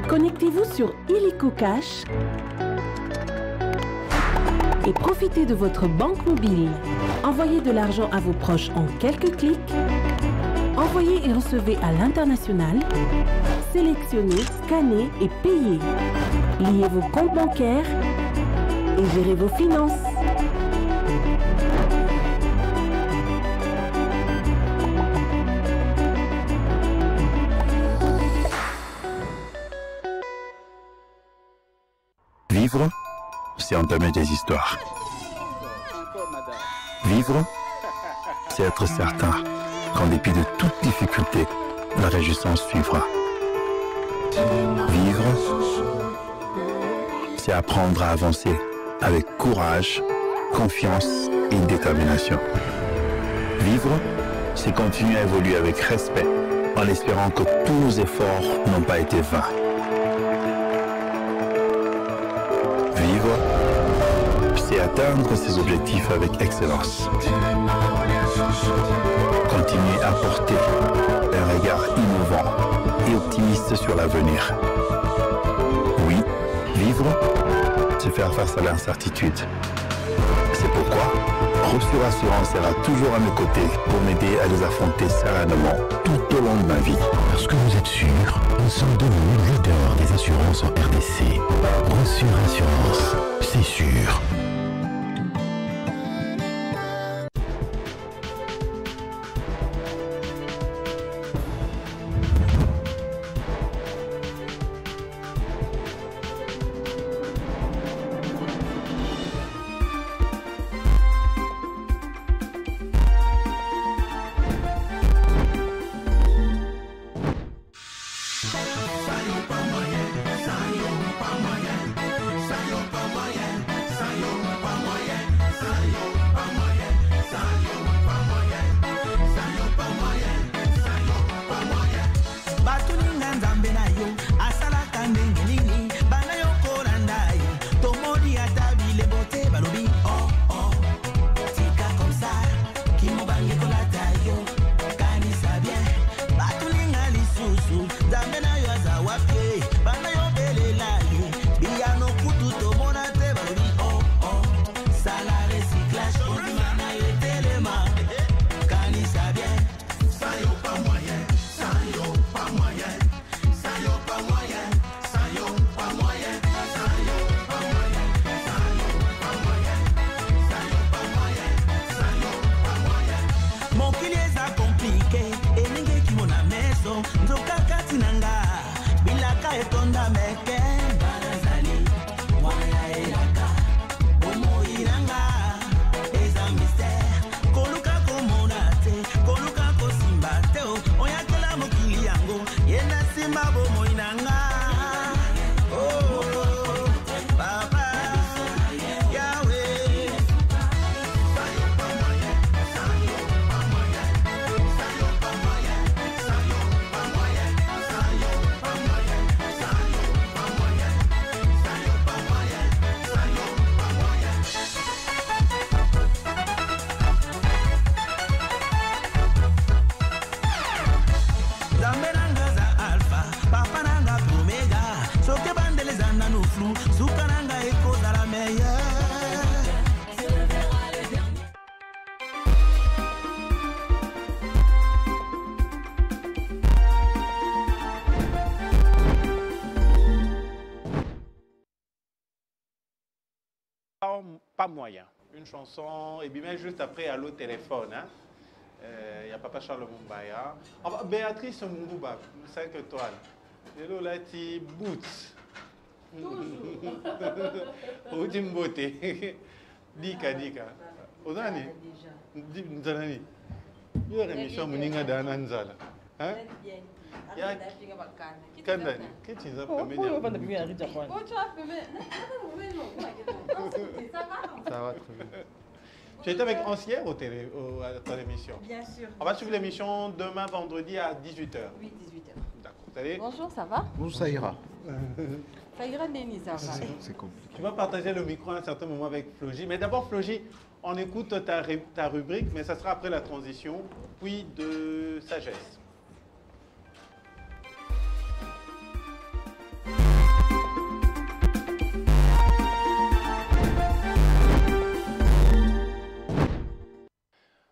Connectez-vous sur Illico Cash et profitez de votre banque mobile. Envoyez de l'argent à vos proches en quelques clics. Envoyez et recevez à l'international. Sélectionnez, scannez et payez. Liez vos comptes bancaires et gérez vos finances. Vivre, c'est entamer des histoires. Vivre, c'est être certain qu'en dépit de toute difficulté, la réjouissance suivra. Vivre, c'est apprendre à avancer avec courage, confiance et détermination. Vivre, c'est continuer à évoluer avec respect, en espérant que tous nos efforts n'ont pas été vains. Vivre, c'est atteindre ses objectifs avec excellence. Continuer à porter un regard innovant et optimiste sur l'avenir. Oui, vivre, c'est faire face à l'incertitude. C'est pourquoi Rossur Assurance sera toujours à mes côtés pour m'aider à les affronter sereinement tout au long de ma vie. Parce que vous êtes sûr, nous sommes devenus leaders des assurances en RDC. Rossur Assurance, c'est sûr. Pas moyen. Une chanson, et bien juste après, Allo Téléphone. Il y a Papa Charles Mumbaya. Béatrice Mungouba, 5 étoiles. Hello Lati Boots. Toujours. Beauté. Dika. Ozani? Nzalani. Il y a une émission Muninga Dananzala. Hein? Kandani, qu'est-ce que tu as Ça va très bien. Tu étais avec Ancière à ton émission? Bien sûr. On va suivre l'émission demain vendredi à 18h. Oui, 18h. D'accord. Bonjour, ça va? Bonjour, ça ira. Ça ira, Denis, ça va. C'est compliqué. Tu vas partager le micro à un certain moment avec Flogie. Mais d'abord, Flogie, on écoute ta rubrique, mais ça sera après la transition, puis de sagesse.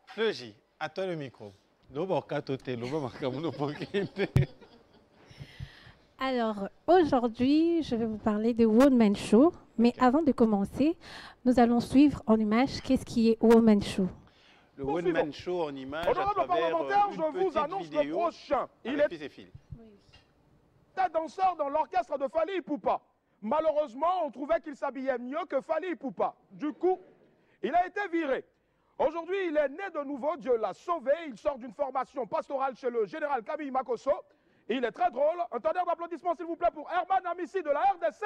Flogie, à toi le micro. Alors, aujourd'hui, je vais vous parler de One Man Show. Mais avant de commencer, nous allons suivre en image qu'est-ce qui est One Man Show. Le One Man Show en image Honorable à travers parlementaire, une je vous petite annonce vidéo le prochain. Il avec Fils et Filles. danseur dans l'orchestre de Fally Ipupa. Malheureusement, on trouvait qu'il s'habillait mieux que Fally Ipupa. Du coup, il a été viré. Aujourd'hui, il est né de nouveau, Dieu l'a sauvé. Il sort d'une formation pastorale chez le général Camille Makosso. Il est très drôle. Un tonnerre d'applaudissements, s'il vous plaît, pour Herman Amissi de la RDC.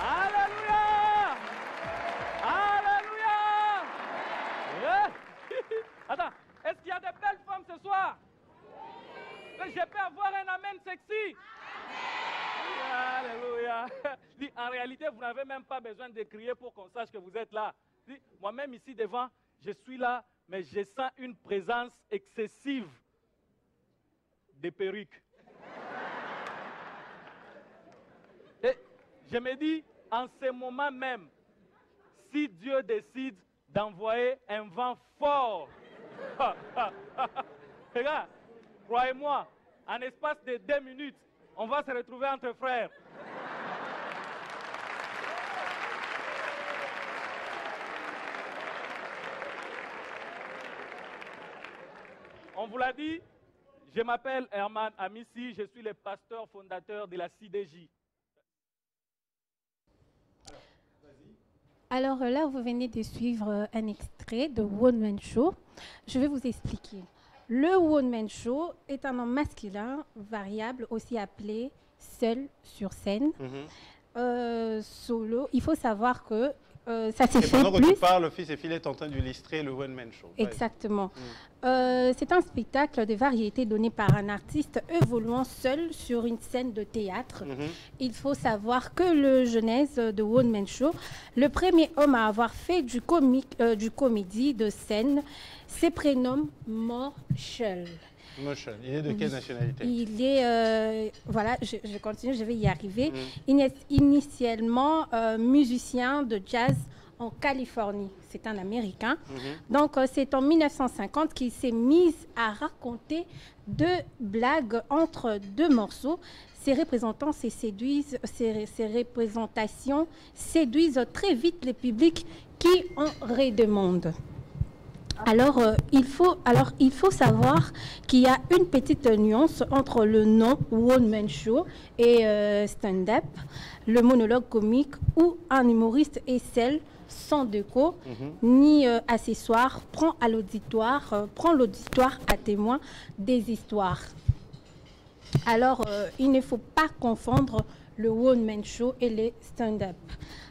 Alléluia! Alléluia! Attends, est-ce qu'il y a des belles femmes ce soir? Je peux avoir un amen sexy? Alléluia. En réalité, vous n'avez même pas besoin de crier pour qu'on sache que vous êtes là. Moi-même ici devant, je suis là, mais je sens une présence excessive de perruques. Et je me dis, en ce moment même, si Dieu décide d'envoyer un vent fort, regarde, croyez-moi, en espace de 2 minutes, on va se retrouver entre frères. On vous l'a dit, je m'appelle Herman Amissi, je suis le pasteur fondateur de la CDJ. Alors là, vous venez de suivre un extrait de One Man Show. Je vais vous expliquer. Le One Man Show est un nom masculin variable, aussi appelé seul sur scène. Solo. Il faut savoir que ça s'est fait pendant que tu parles, le Fils et Filles est en train d'illustrer le One Man Show. Exactement. C'est un spectacle de variété donné par un artiste évoluant seul sur une scène de théâtre. Il faut savoir que le genèse de One Man Show, le premier homme à avoir fait du comédie de scène, se prénomme Marshall. Marshall, il est de quelle nationalité? Il est, voilà, je continue, je vais y arriver. Il est initialement musicien de jazz en Californie. C'est un Américain. Donc, c'est en 1950 qu'il s'est mis à raconter 2 blagues entre 2 morceaux. Ces représentations séduisent très vite le public qui en redemande. Alors, il faut savoir qu'il y a une petite nuance entre le nom One Man Show et stand-up, le monologue comique où un humoriste est seul, sans déco, ni accessoire, prend l'auditoire à témoin des histoires. Alors, il ne faut pas confondre le One Man Show et le stand-up.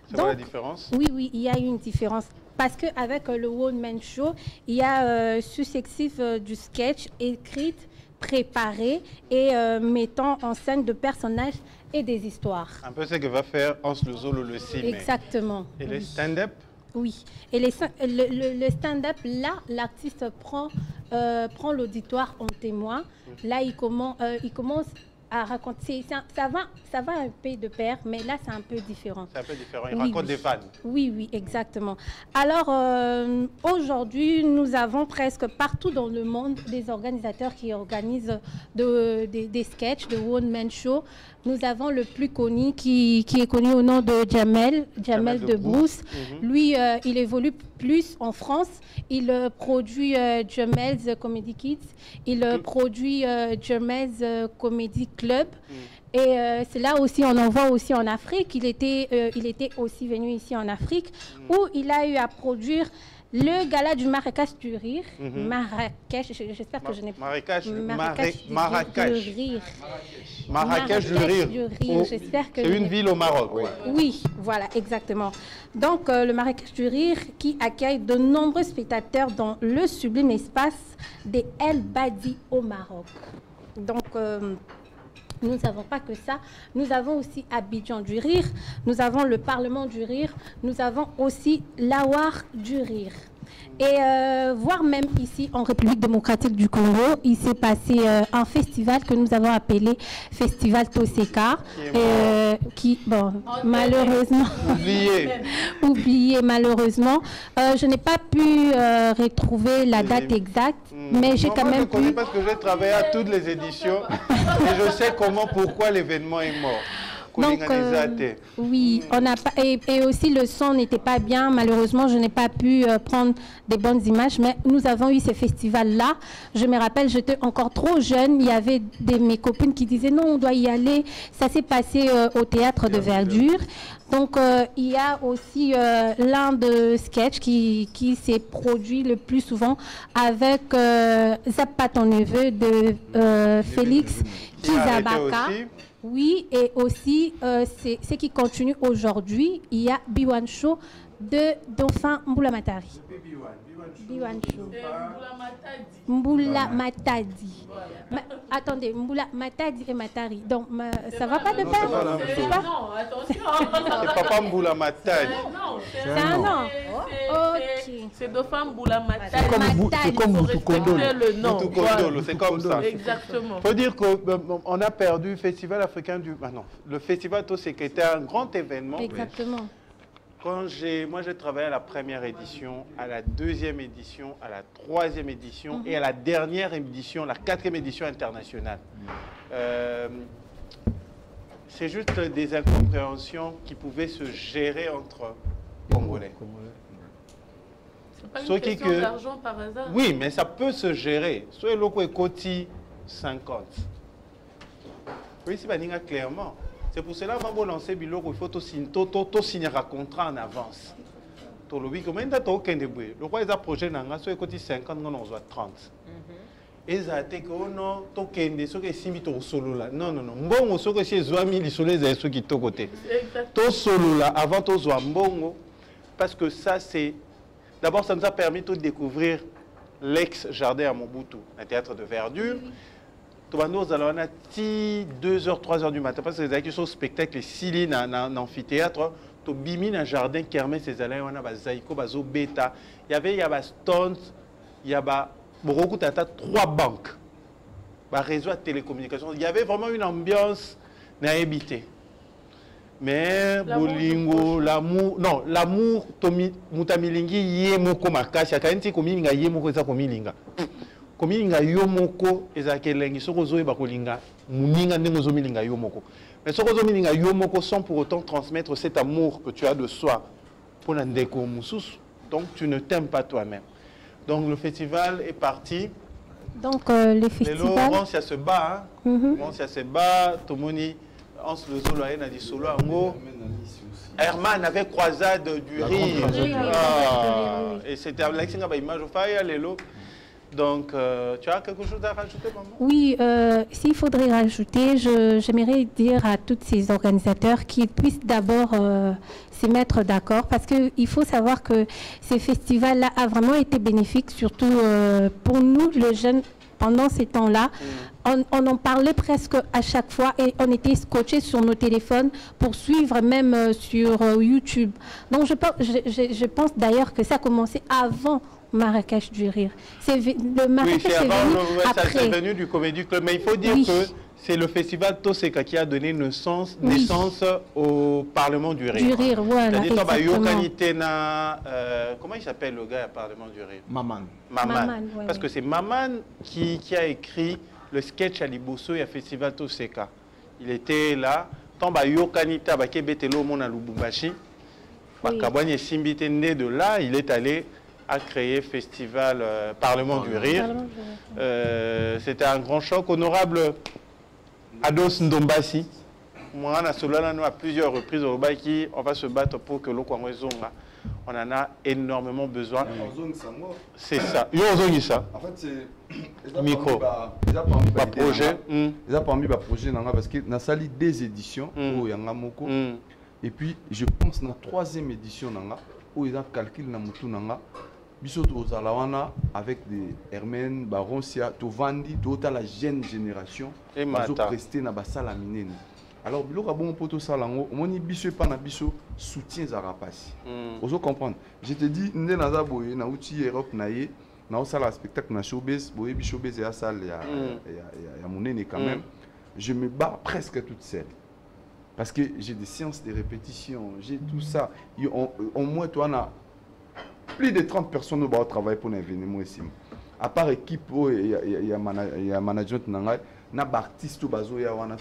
C'est quoi la différence? Oui, il y a une différence. Parce qu'avec le One Man Show, il y a successif du sketch écrit, préparé et mettant en scène de personnages et des histoires. Un peu ce que va faire Hans le Zolo le Cime. Exactement. Et le stand-up? Oui. Et le stand-up, là, l'artiste prend l'auditoire en témoin. Là, il commence à raconter. Ça va un peu de pair, mais là, c'est un peu différent. C'est un peu différent. Il raconte des fans. Oui, oui, exactement. Alors, aujourd'hui, nous avons presque partout dans le monde des organisateurs qui organisent des sketchs, de one-man show. Nous avons le plus connu qui est connu au nom de Jamel Debbouze. Lui, il évolue plus en France. Il produit Jamel's Comedy Kids. Il produit Jamel's Comedy Club. Et c'est là aussi, on en voit aussi en Afrique. Il était aussi venu ici en Afrique où il a eu à produire le gala du Marrakech du Rire. Marrakech, j'espère que je n'ai pas... Marrakech du Rire. J'espère que c'est une ville au Maroc. Oui, voilà, exactement. Donc, le Marrakech du Rire qui accueille de nombreux spectateurs dans le sublime espace des El Badi au Maroc. Donc, nous n'avons pas que ça. Nous avons aussi Abidjan du Rire. Nous avons le Parlement du Rire. Nous avons aussi l'Awar du Rire. Et voire même ici en République démocratique du Congo, il s'est passé un festival que nous avons appelé Festival Toseka, qui, bon, malheureusement, oublié malheureusement. Je n'ai pas pu retrouver la date exacte, mais j'ai quand même pu... Parce que j'ai travaillé à toutes les éditions et je sais pourquoi l'événement est mort. Donc, oui, on n'a pas, et aussi le son n'était pas bien. Malheureusement, je n'ai pas pu prendre des bonnes images, mais nous avons eu ces festivals-là. Je me rappelle, j'étais encore trop jeune. Il y avait mes copines qui disaient non, on doit y aller. Ça s'est passé au théâtre de Verdure. Donc, il y a aussi l'un de sketchs qui s'est produit le plus souvent avec Zappa ton neveu de Félix Kizabaka. Oui, et aussi, ce qui continue aujourd'hui, il y a Biwan Show de Dauphin Mboula Matari. Biwan Show. Mboula Matadi. Attendez, Mboula Matadi et Matari. Donc, ça va pas de pair? Non, attention. C'est Papa Mboula Matadi. C'est un nom. Ok. C'est Dauphin Mboula Matadi. C'est comme Moutoukondolo. C'est comme ça. Exactement. Il faut dire qu'on a perdu le Festival africain du... Ah non, le Festival Toseka était un grand événement. Exactement. Quand moi j'ai travaillé à la première édition, à la deuxième édition, à la troisième édition et à la dernière édition, la quatrième édition internationale. C'est juste des incompréhensions qui pouvaient se gérer entre Congolais. C'est pas une question d'argent par hasard. Oui, mais ça peut se gérer. Soit le loco est coté 50. Oui, c'est pas clairement. C'est pour cela qu'on va lancer Biloko, il faut signer un contrat en avance. Le roi est un projet, soit côté 50, on a 30. Et ça a été que non, tokende, ce qui est simi to solo là. Non. Mbongo, ce qui est zoami, les soleils et ceux qui to côté. To solo là, avant to zoambongo, parce que ça c'est. D'abord, ça nous a permis de découvrir l'ex-jardin à Mobutu, un théâtre de verdure. Nous allons à 2h, 3h du matin, parce que les sont spectacles, les dans l'amphithéâtre, tu bimi dans un jardin qui remet ses allées, on a Zaïko, Bazo Beta, il y avait Stones, il y avait 3 banques, réseau de télécommunications. Il y avait vraiment une ambiance naïbité. Mais bolingo, l'amour, non, l'amour, mutamilingi yemoko makasi, akanti komilinga yemoko eza komilinga. Komilinga yomoko ezakelengi soko zoe bakolinga muninga ndenge zomilinga yomoko. Mais soko zomilinga yomoko sans pour autant transmettre cet amour que tu as de soi pour ndeko mususu. Donc tu ne t'aimes pas toi-même. Donc le festival est parti. Donc le festival. On se bat, on se bat, Tomoni. On se le solo a dit solo ango. Herman avait croisade du rire. Et c'était avec une image au fire lelo. Donc tu as quelque chose à rajouter, maman? Oui, s'il faudrait rajouter, j'aimerais dire à tous ces organisateurs qu'ils puissent d'abord se mettre d'accord, parce qu'il faut savoir que ces festivals-là ont vraiment été bénéfiques, surtout pour nous, les jeunes, pendant ces temps-là. On en parlait presque à chaque fois et on était scotchés sur nos téléphones pour suivre même sur YouTube. Donc je pense d'ailleurs que ça a commencé avant Marrakech du Rire. Le Marrakech est venu après. Ça c'est venu du Comédie Club, mais il faut dire que C'est le festival Toseka qui a donné naissance au Parlement du Rire. Du Rire, voilà, comment il s'appelle le gars au Parlement du Rire? Maman. Ouais, parce que c'est Maman qui a écrit le sketch à Liboso et à Festival Toseka. Il était là. Tamba Yokanita Bakebetelo Mona Lubumbashi. Bakabouanye Simbite né de là, il est allé à créer Festival Parlement du Rire. C'était un grand choc. Honorable Ados Ndombasi, moi, on a plusieurs reprises au Baki, on va se battre pour que l'eau soit on en a énormément besoin. C'est ça. En fait, c'est micro. Projet. Ils ont parmi les projets parce que dans salle des éditions où il y a Moko. Et puis je pense dans la 3e édition où ils ont calculé na mutu nanga. Biso aux Alawana avec des Hermen, Baronsia, Tovandi, toute la jeune génération. Et ils ont presté na basala minene. Alors, biloko bon poto salango, moni biso pa na biso soutien za rapasi. Ozo comprendre. Je te dis ndé naza boye na outil Europe na ye, na osala spectacle na showbiz, boye bi showbiz ya salle ya monene quand même. Je me bats presque toute seule. Parce que j'ai des séances de répétition, j'ai tout ça. Au moins toi na plus de 30 personnes au travail pour un événement ici. À part équipe, il y a management nanga.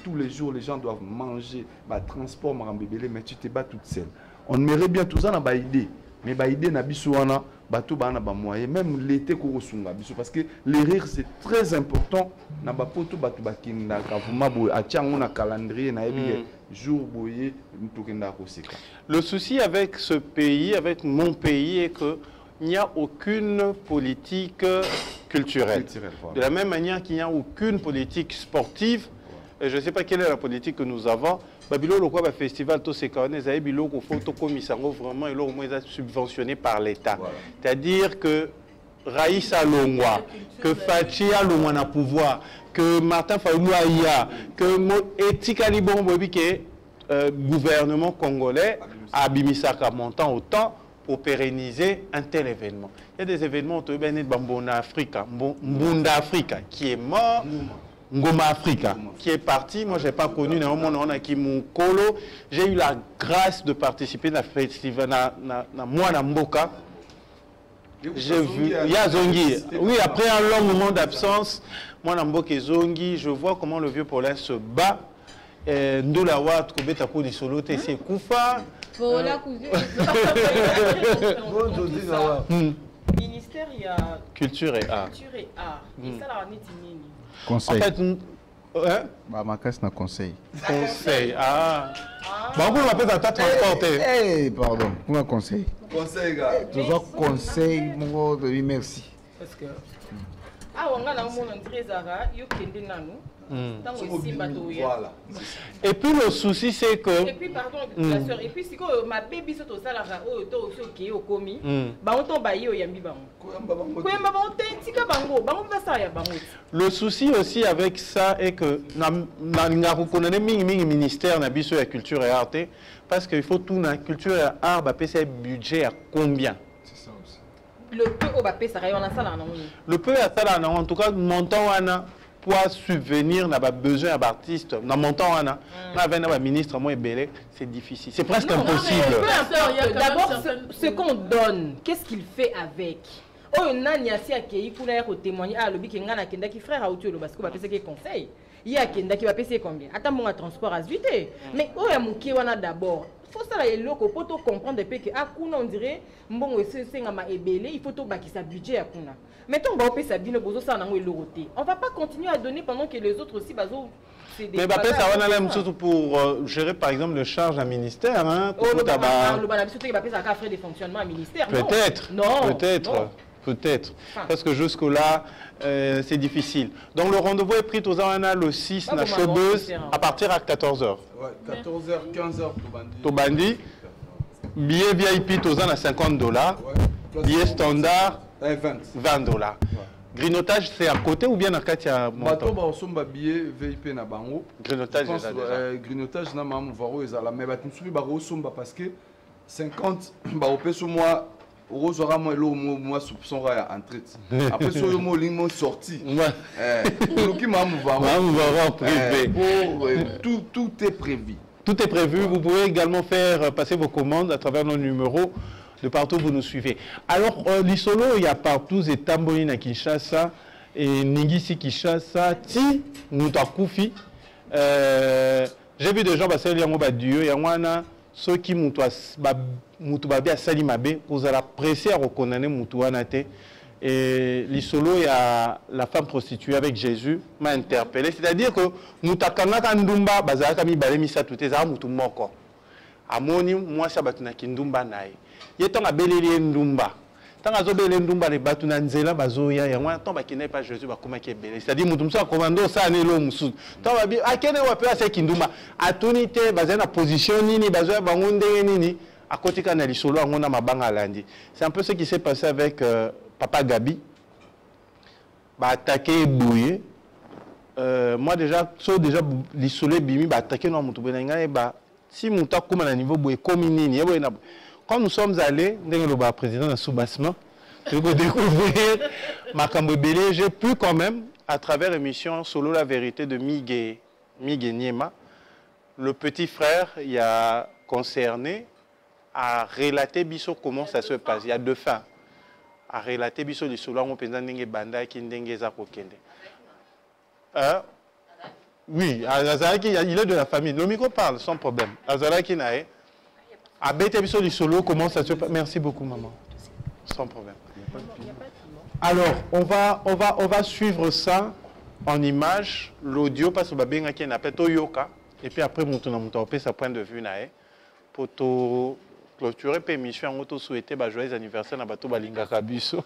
Tous les jours, les gens doivent manger, transport, mais tu te bats toute seule. On aimerait bien tout ça dans idée, mais idée na bisouana, bateau bana ba moyen, même l'été kosunga biso parce que les rires c'est très important. Na ba poto batu bakinda kavuma boy atiango na calendrier na ebi jour boyer mutokenda koseka. Le souci avec ce pays, avec mon pays est que il n'y a aucune politique culturelle. Voilà. De la même manière qu'il n'y a aucune politique sportive, et je ne sais pas quelle est la politique que nous avons, le festival Toseka, vraiment subventionné par l'État. Voilà. C'est-à-dire que Raïssa Longwa, que Fachia Longwa na pouvoir, que Martin Fayulu Aya, que Etika Libon Bobike, gouvernement congolais, Abimisaka montant autant pour pérenniser un tel événement. Il y a des événements au Mbonda Africa, Mbonda Africa, qui est mort, Ngoma Africa, qui est parti. Moi, je n'ai pas connu, j'ai eu la grâce de participer à un festival, à Mboka. J'ai vu, il y a Zongi. Oui, après un long moment d'absence, moi, Mboka et Zongi, je vois comment le vieux Paulin se bat. Ndolawa, Troubeta Kou di Solo, c'est Koufa. Ministère, il y a culture et art. Et ça, là, conseil. En fait, ma caisse n'a conseil. Conseil, Bon, vous m'appelez à ta transporter. Pardon, pour un conseil. Conseil, gars. Toujours conseil, mon gars, oui, merci. Parce que. On a un monde très rare, il y a voilà. Et puis le souci c'est que. Et puis pardon, la soeur, et puis si ma baby saute au salaire au commis, on tombe à yambi le souci aussi avec ça est que na reconnaît ministère na biso ya culture et art parce qu'il faut tout na culture et art c'est budget à combien? Le peu au bapé ça on a ça là le peu à ça là en tout cas montant wana pour subvenir n'a pas besoin d'artistes dans montant wana na ministre moi belé c'est difficile, c'est presque impossible. D'abord ce qu'on donne, qu'est-ce qu'il fait avec? Oh nani asi akei kuna ko témoigner le biki ngana kenda ki frère auto le parce que ba pese que conseil. Il y a kenda qui va payer combien? Attends mon transport à vite. Mais oh ya muki wana d'abord. Il faut ça les locaux pour comprendre que akuna on dirait mbongo c'est ngama ebele, il faut to bakisa budget akuna. Mettons ba opé ça bino bozo ça nango eloroté. On va pas continuer à donner pendant que les autres aussi bazo. Mais bah ça on a même surtout pour gérer par exemple le charge d'un ministère hein. Peut-être. Non. Peut-être. Parce que jusque-là, c'est difficile. Donc le rendez-vous est pris aux Arana le 6 na Showbiz à partir à 14h. Ouais, 14h, 15h Tobandi. Billet VIP aux Arana $50. Billet standard $20. Grignotage, c'est à côté ou bien à Katia Montant? Bah, billet VIP na bango. Grignotage, grignotage na maman varo ezala mais ba tumsubi ba somba parce que 50 ba opé sur moi Rosera moi soupçon en traite. Après ce mot limon sorti. Tout est prévu. Tout est prévu. Vous pouvez également faire passer vos commandes à travers nos numéros de partout où vous nous suivez. Alors, l'Isolo, il y a partout, c'est Tamboni à Kinshasa et Ningisi Kinshasa, Ti, Moutakufi. J'ai vu des gens passer le Yango Dieu, Yangwana, ceux qui Moutoubabi à Salimabe, vous allez pressé à reconnaître Moutouanate. Et l'Isolo, il y a la femme prostituée avec Jésus, m'a interpellé. C'est-à-dire que Moutakanga Kandumba, Bazaka mi Balemisa, tout est à Moutoumoko. Amoni, moi, ça batuna Kindumba nae. Yeton a belé Ndumba. Tant à Zobé Ndumba, les batuna Nzela, Bazoya, et moi, tant qu'il n'est pas Jésus, Bakuma qui est belé. C'est-à-dire, Moutoumsa, commando, ça, Nelo, Moussoud. Tant à bien, à quel est le Kindumba? À Tonité, Bazana position, Nini, Bazoya, Bangunde, Nini, à côté de l'Isolo, on a ma bang à lundi. C'est un peu ce qui s'est passé avec Papa Gabi. Bah, attaqué et bouillé. Moi, déjà, l'Isolo, Bimi, bah, attaqué, non, Moutoubenanga, et bah, si Mouta comme à niveau boué comme nini, quand nous sommes allés, le président de soubassement, pour découvrir Makambo Belé, j'ai pu quand même, à travers l'émission Solo la vérité de Miguel Niema, le petit frère y a concerné à relater biso comment ça se passe. Il y a deux fins. À relater biso les Solo on pense ndenge banda ki ndenge za kokende. Oui, Azaraki, il est de la famille. Le micro parle sans problème. Azaraki Nae. À Bétébiso du Solo, comment ça se passe? Merci beaucoup, maman. Sans problème. Alors, on va suivre ça en image. L'audio passe au Babenga qui appelle Toyoka. Et puis après, on va sa point de vue Nae. Pour clôturer l'émission, on va souhaiter joyeux anniversaire à Bato Balinga Kabiso.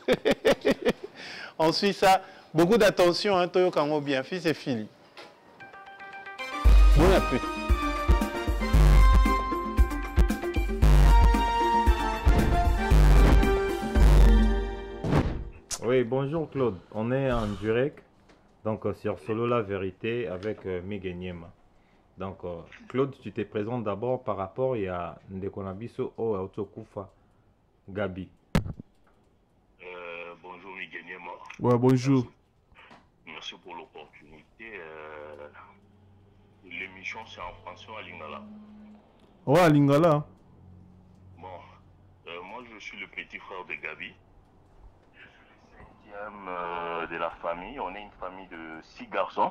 Ensuite, ça, beaucoup d'attention, hein, Toyoka, bien, fils et fille. Bon appétit. Oui, bonjour Claude. On est en direct donc sur Solo la vérité avec Miguel Niema. Donc Claude, tu te présentes d'abord par rapport à Ndekonabiso o Autokufa Gabi. Bonjour Miguel Niema. Ouais, bonjour. Merci pour l'opportunité. L'émission, c'est en français à Lingala. Ouais, à Lingala. Bon, moi je suis le petit frère de Gabi. De la famille. On est une famille de 6 garçons.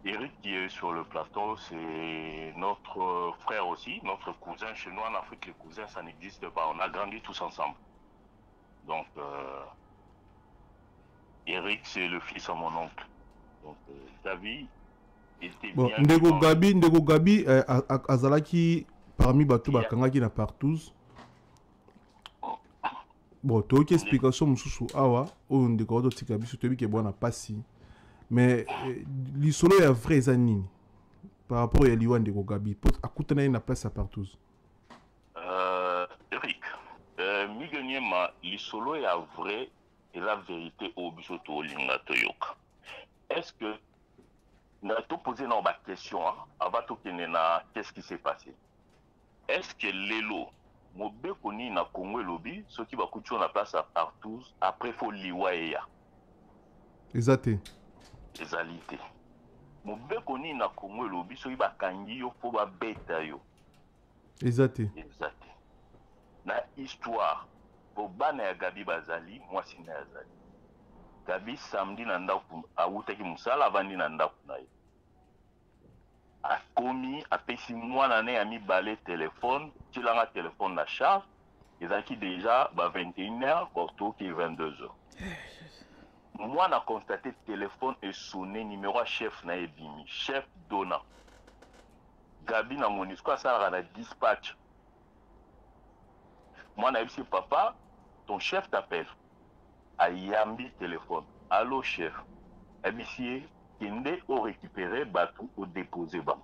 Eric qui est sur le plateau, c'est notre frère aussi, notre cousin. Chez nous en Afrique, les cousins, ça n'existe pas. On a grandi tous ensemble. Donc, Eric, c'est le fils à mon oncle. Donc, Gabi était bien... Ndeko Gabi, Azalaki, parmi Batou Bakangaki na partous. Bon, tu as une explication, Moussou, Awa, ou Ndeko Gabi, tu as dit que bon, n'a pas si. Mais l'Isolo est vrai, Zanini. Par rapport à Liwan Ndeko Gabi, à Koutana, il n'a pas sa partous. Eric, Miguel Niema, l'Isolo est vrai et la vérité au Bisoto Linga Toyoka. Est-ce que, nous avons posé une question, avant tout, qu'est-ce qui s'est passé? Est-ce que l'élo, Mobe koni na Congo lobby, ceux qui va coucher la place à partout, après faut liwaeya. Exacté. Exalité. Mobe koni na Congo lobby, ceux qui va kangi yo faut ba beta yo. Exacté. Exacté. Na histoire, pour bana ya Gabi Bazali, moi c'est na Azali. Gabi samedi na ndaku awutaki musala avandi na ndaku na ye. A commis, a payé moi l'année à mi balai téléphone, tu l'as un téléphone à charge, ils ont qui déjà 21h, pour qui 22h. Moi, on a constaté le téléphone est sonné, numéro chef na ebimi, chef Dona. Gabi na mon histoire, ça a dispatch. Moi, on a dit papa, ton chef t'appelle. A yambi téléphone. Allô chef. Abisier. Kende au récupérer bateau au déposer bas.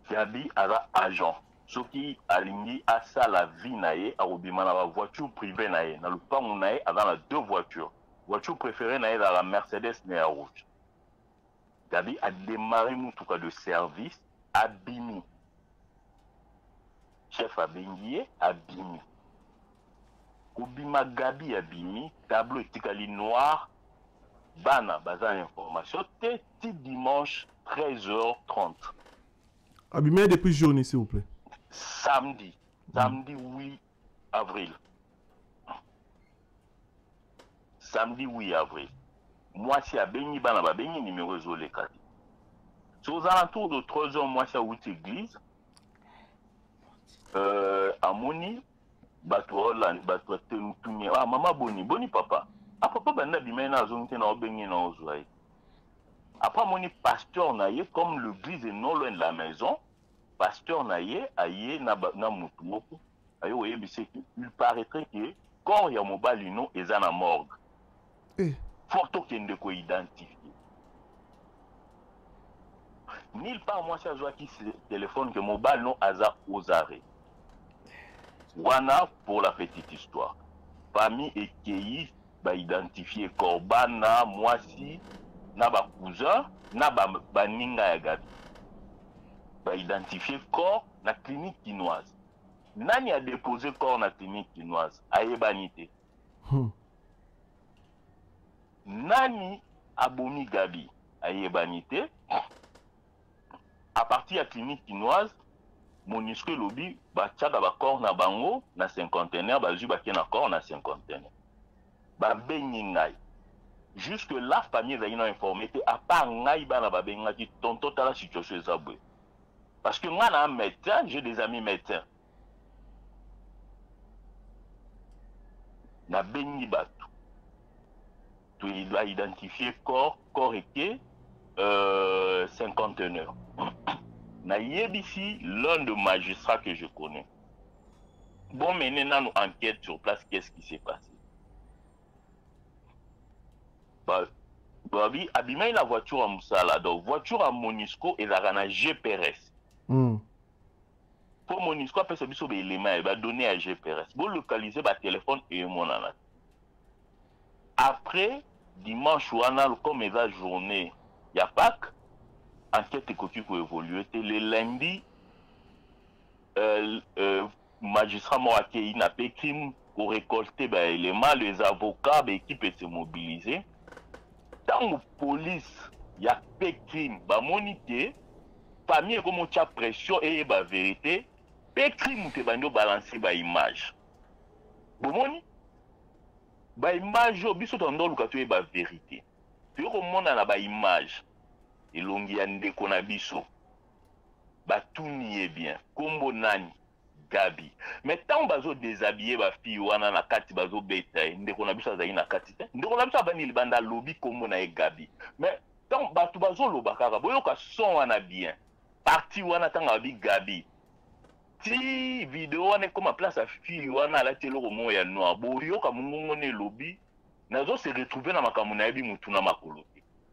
Gabi a la agent. Ce qui a ligné à ça la vie naïe à Obima la voiture privée naïe. Dans le pas mon naïe avant la 2 voitures. Voiture préférée naïe dans la Mercedes naïe à rouge. Gabi a démarré mon tout cas de service à Bimi. chef abengi abimi. Kobima Gabi abimi, tableau etikali noir, bana baza information, ti dimanche 13h30. Abimi depuis journée, s'il vous plaît. Samedi 8 avril. Samedi 8 avril. Moi, si abengi bana babengi numéro zolé kati. Sur aux alentours de 3h, moi, si à Wout église, à Moni, ah, maman Boni papa. Ah, papa, banda bimena zonte na obengi na ozwai. Après, Moni pasteur naye, comme l'église est non loin de la maison, pasteur naye, aye na mutuoko, aye oye bise, il paraîtrait que quand il y a mobile non, ils en a morgue. Photo qui ne ko identifier. Nil part moi ça joie qui téléphone que mobile non hasard aux arrêts. Wana pour la petite histoire. Famille et Kei ba identifier Corbana, moi si na ba cousin, na ba baninga ya Gabi. Ba identifier corps na clinique chinoise. Nani a déposé corps na clinique chinoise? Ayebanité. Nani abomi Gabi? Ayebanité. À partir de la clinique chinoise, MONUSCO lobby, bachaka ba corps na bango na cinquantenaire, bazu ba na corps na cinquantenaire. Ba benyi ngai. Jusque la famille va informé que à part ngai ba na ba benga ki tonto ta la situation ezabwe. Parce que moi na un médecin, j'ai des amis médecins. Na benyi batu. Tu dois identifier corps et cinquantenaire. Na yebisi l'un de magistrats que je connais. Bon, maintenant, nous enquête sur place, qu'est-ce qui s'est passé. Oui, abîmer la voiture à Moussala, donc voiture à MONUSCO et la rana GPRS. Pour MONUSCO, après ce biso élément, il va donner à GPRS. Pour localiser le téléphone et mon anat. Après, dimanche, comme il la journée, il n'y a pas que enquête économique pour évoluer. Le lundi, magistrat Moakei n'a pas crime pour récolter les éléments, les avocats, l'équipe est se mobiliser. Dans la police, il y a pas crime, bah monité, famille comme on tient pression et la vérité, pas crime te bando balancer ba image. Bon ba image biso tondo lukato e ba vérité. Tu remonte na ba image. Elongi ya ndeko na biso batuni est bien kombo nani Gabi mais tant bazo déshabiller ba fille wana na kati bazo beta ndeko na biso azali na kati te ndeko na biso abani libanda lobby kombo na Gabi mais tant batu bazo loba kaka boyoka son wana bien parti wana tanga bi Gabi ti vidéo wana comme place à fille wana la telo romo ya noir boyoka mungongo ne lobby nazo se retrouver na makamuna yebi mutu na makolo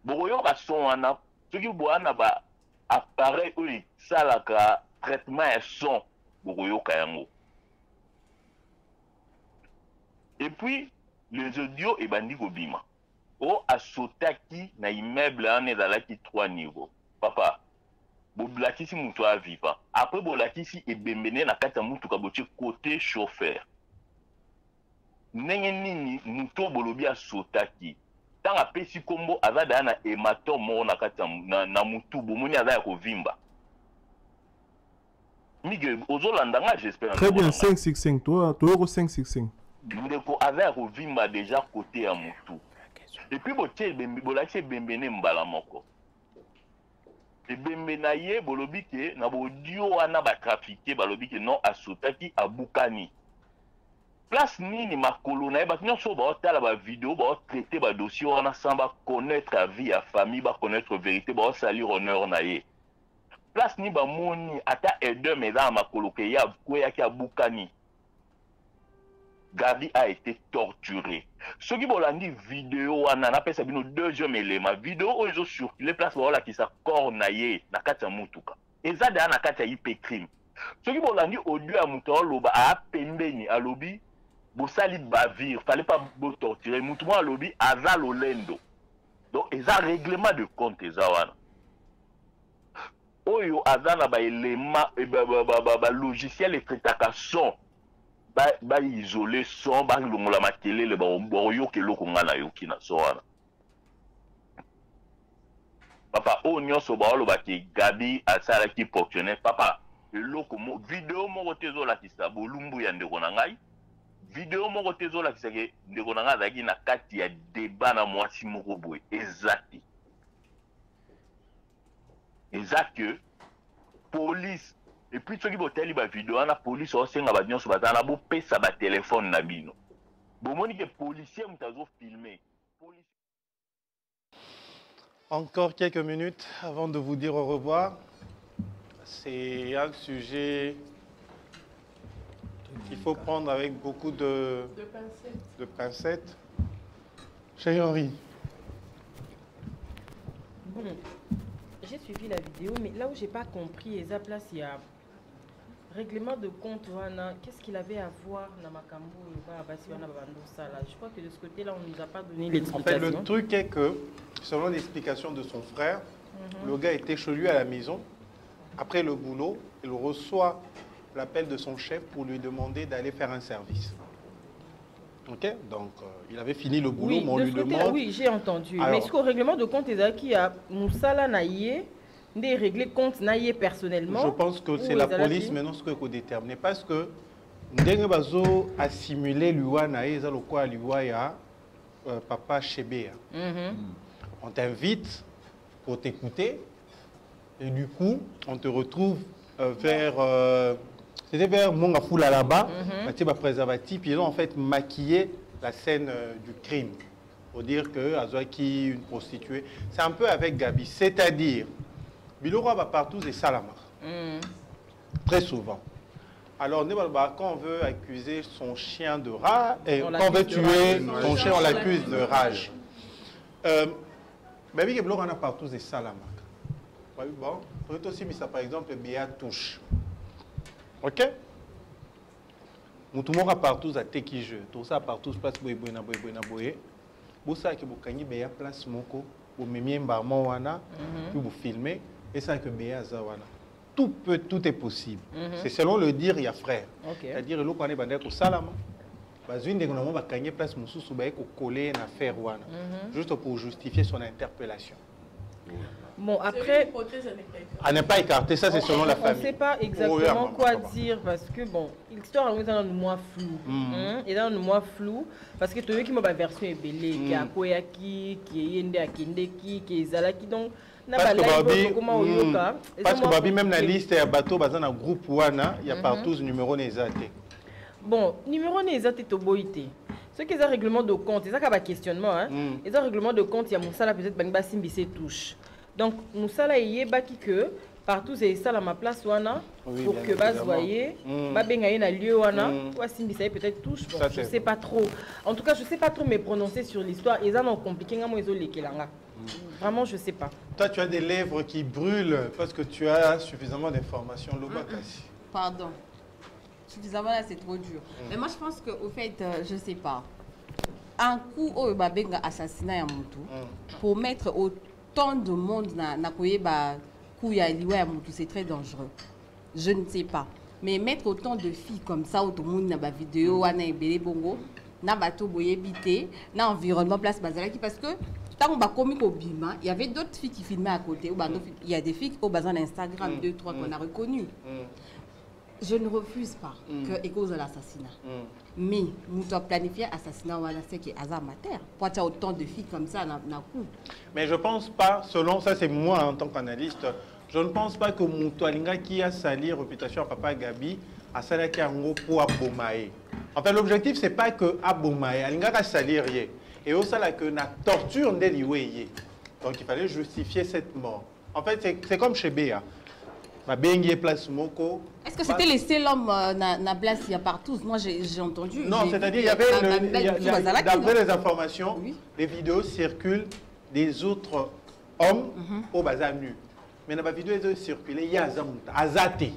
boyoka son wana ce qui boit ba appareil où ça la traitement et son et puis les audios et bandi gobima o asotaki na immeuble en ezalaki 3 niveaux papa boblaki si mutu a vivant après bolaki si ebembene na kati ya mutu ka botie côté chauffeur ndenge nini mutu bolobi asotaki tant à pesi kombo azada na hématome na kati na mutu bomoni azaya ko vimba Miguel ozolanda nga j'espère très bien 565 toi 565 ndeko azaya ko vimba déjà côté ya mutu et puis botie bolaki bembene mbala moko et bembena ye bolobi ke na bodio wana ba trafiquer balobi ke non asotaki abukani place nini makolo na ba nyonso ba otala ba vidéo ba traiter ba dossier wana sans ba connaître la vie à famille ba connaître vérité ba salir honneur na ye place ni ba moni ata edem meza makolo ke ya kweya ki abukani Gabi a été torturé ce qui bolandi vidéo wana na pesa bino deuxième élément vidéo ozo sur les places ba ki sa corps na ye na kati ya mutuka ezada na kati ya IP crime ce qui bolandi audio ya muto loba a pembeni alobi bosali bavir fallait pas bo torturer mutu mo alobi aza lolendo donc eza règlement de compte eza wana oyo azana ba élément ba logiciel etretaka son ba isoler son ba longola makelele ba oyo keloko ngana yoki na so wana papa o nyonso ba oloba ki Gabi asala ki fonctionner papa eloko vidéo moko tezola kisa bolumbu ya ndeko na ngai vidéo moko tezola kisa ke ndeko na ngai azaki na kati ya débat na mwasi moko boye exact que police et puis ceux qui boteli ba vidéo na police o senga ba nyonso batana bo pesa ba téléphone na bino bomoni que policier mutazo filmer. Encore quelques minutes avant de vous dire au revoir. C'est un sujet qu'il faut prendre avec beaucoup de pincettes. Chérie Henri. Bon, j'ai suivi la vidéo, mais là où j'ai pas compris, et place, il y a règlement de compte, qu'est-ce qu'il avait à voir dans Makambo? Je crois que de ce côté-là, on ne nous a pas donné l'explication. En fait, le truc est que, selon l'explication de son frère, le gars était chez lui à la maison. Après le boulot, il reçoit l'appel de son chef pour lui demander d'aller faire un service. Ok, donc il avait fini le boulot, oui, mais on lui demande... Oui, j'ai entendu. Alors, mais est-ce qu'au règlement de compte, il y a Moussala Naïe, des réglés compte Naïe personnellement? Je pense que c'est la police maintenant ce qu'il faut déterminer. Parce que Ndenge Bazo a simulé l'UA Naïe, c'est le quoi l'UA ya Papa Chébé. On t'invite pour t'écouter. Et du coup, on te retrouve vers... C'était vers Mongafoula là-bas, préservatif. Ils ont en fait maquillé la scène du crime. Pour dire que Azouaki, une prostituée. C'est un peu avec Gabi. C'est-à-dire, Bilora va partout et Salamar. Très souvent. Alors, quand on veut accuser son chien de rage, quand on veut tuer son chien, on l'accuse de rage. Baby Bilora a partout et Salamar. Bon, peut aussi mis ça par exemple Béa touche. Ok? Nous tout le monde partout à teki jeu. Tout ça partout place boy boy na boy. Vous savez que vous gagnez Béa place moko, vous mettez un barman wana, puis vous filmez et ça que Béa zawana. Tout est possible. C'est selon le dire il y a frère. C'est-à-dire le qu'on est bandé pour salama. Parce une des gens va gagner place moussou sous baïk au coller une affaire wana, juste pour justifier son interpellation. Bon, après, à ne pas écarter, ça c'est selon la famille. On ne sait pas exactement quoi dire parce que, bon, l'histoire est dans le mois flou. Et dans le mois flou, parce que tu vois qu'il m'a version est belle, qui a Koyaki, qui est Yende Akindeki, qui est Zalaki, donc. Parce que Babi, même la liste est bateau, dans un groupe Wana, il y a partout ce numéro Nézate. Bon, numéro Nézate Toboïté. Ce qui est un règlement de compte, c'est ça qui a un questionnement. Et un règlement de compte, il y a Moussala peut-être Bangba Simbissé touche. Donc, Moussala y est baki que partout c'est ça à ma place wana pour que bas voyez ba bengaye na lieu wana ou Simbissé peut-être touche. Bon, je sais pas trop. En tout cas, je sais pas trop me prononcer sur l'histoire. Ils ont compliqué ngamo ezo lekelanga. Vraiment, je sais pas. Toi, tu as des lèvres qui brûlent parce que tu as suffisamment d'informations. Pardon. Suffisamment là, c'est trop dur. Mais moi, je pense qu'au fait, je sais pas. Un coup, au babenga assassinat ya mutu pour mettre autant de monde na koyeba coup ya liwa ya mutu, c'est très dangereux. Je ne sais pas. Mais mettre autant de filles comme ça, tout le monde na ba vidéo wana ebele bongo, na bato boyebité, na environnement place bazalaki parce que tant que comique au Bima, il y avait d'autres filles qui filmaient à côté. Il y a des filles au bazar d'Instagram, 2, 3 qu'on a reconnues. Je ne refuse pas que cause de l'assassinat. Mais nous devons planifier l'assassinat ou c'est qui est amateur. Pourquoi tu as autant de filles comme ça dans le coup? Mais je ne pense pas, selon ça, c'est moi en tant qu'analyste, je ne pense pas que Moutoualinga qui a sali la réputation à Papa Gabi a sali pour Abomae. En fait, l'objectif, ce n'est pas que Abomae, Alinga a sali rien. Et aussi, que la torture n'est liée. Donc, il fallait justifier cette mort. En fait, c'est comme chez Béa. Est-ce que c'était laisser l'homme na place il y a partout? Moi, j'ai entendu. Non, c'est-à-dire il y avait, d'après les informations, les vidéos circulent des autres hommes au bazar nu. Mais dans la vidéo, ils ont circulé, il y a Azate. Tu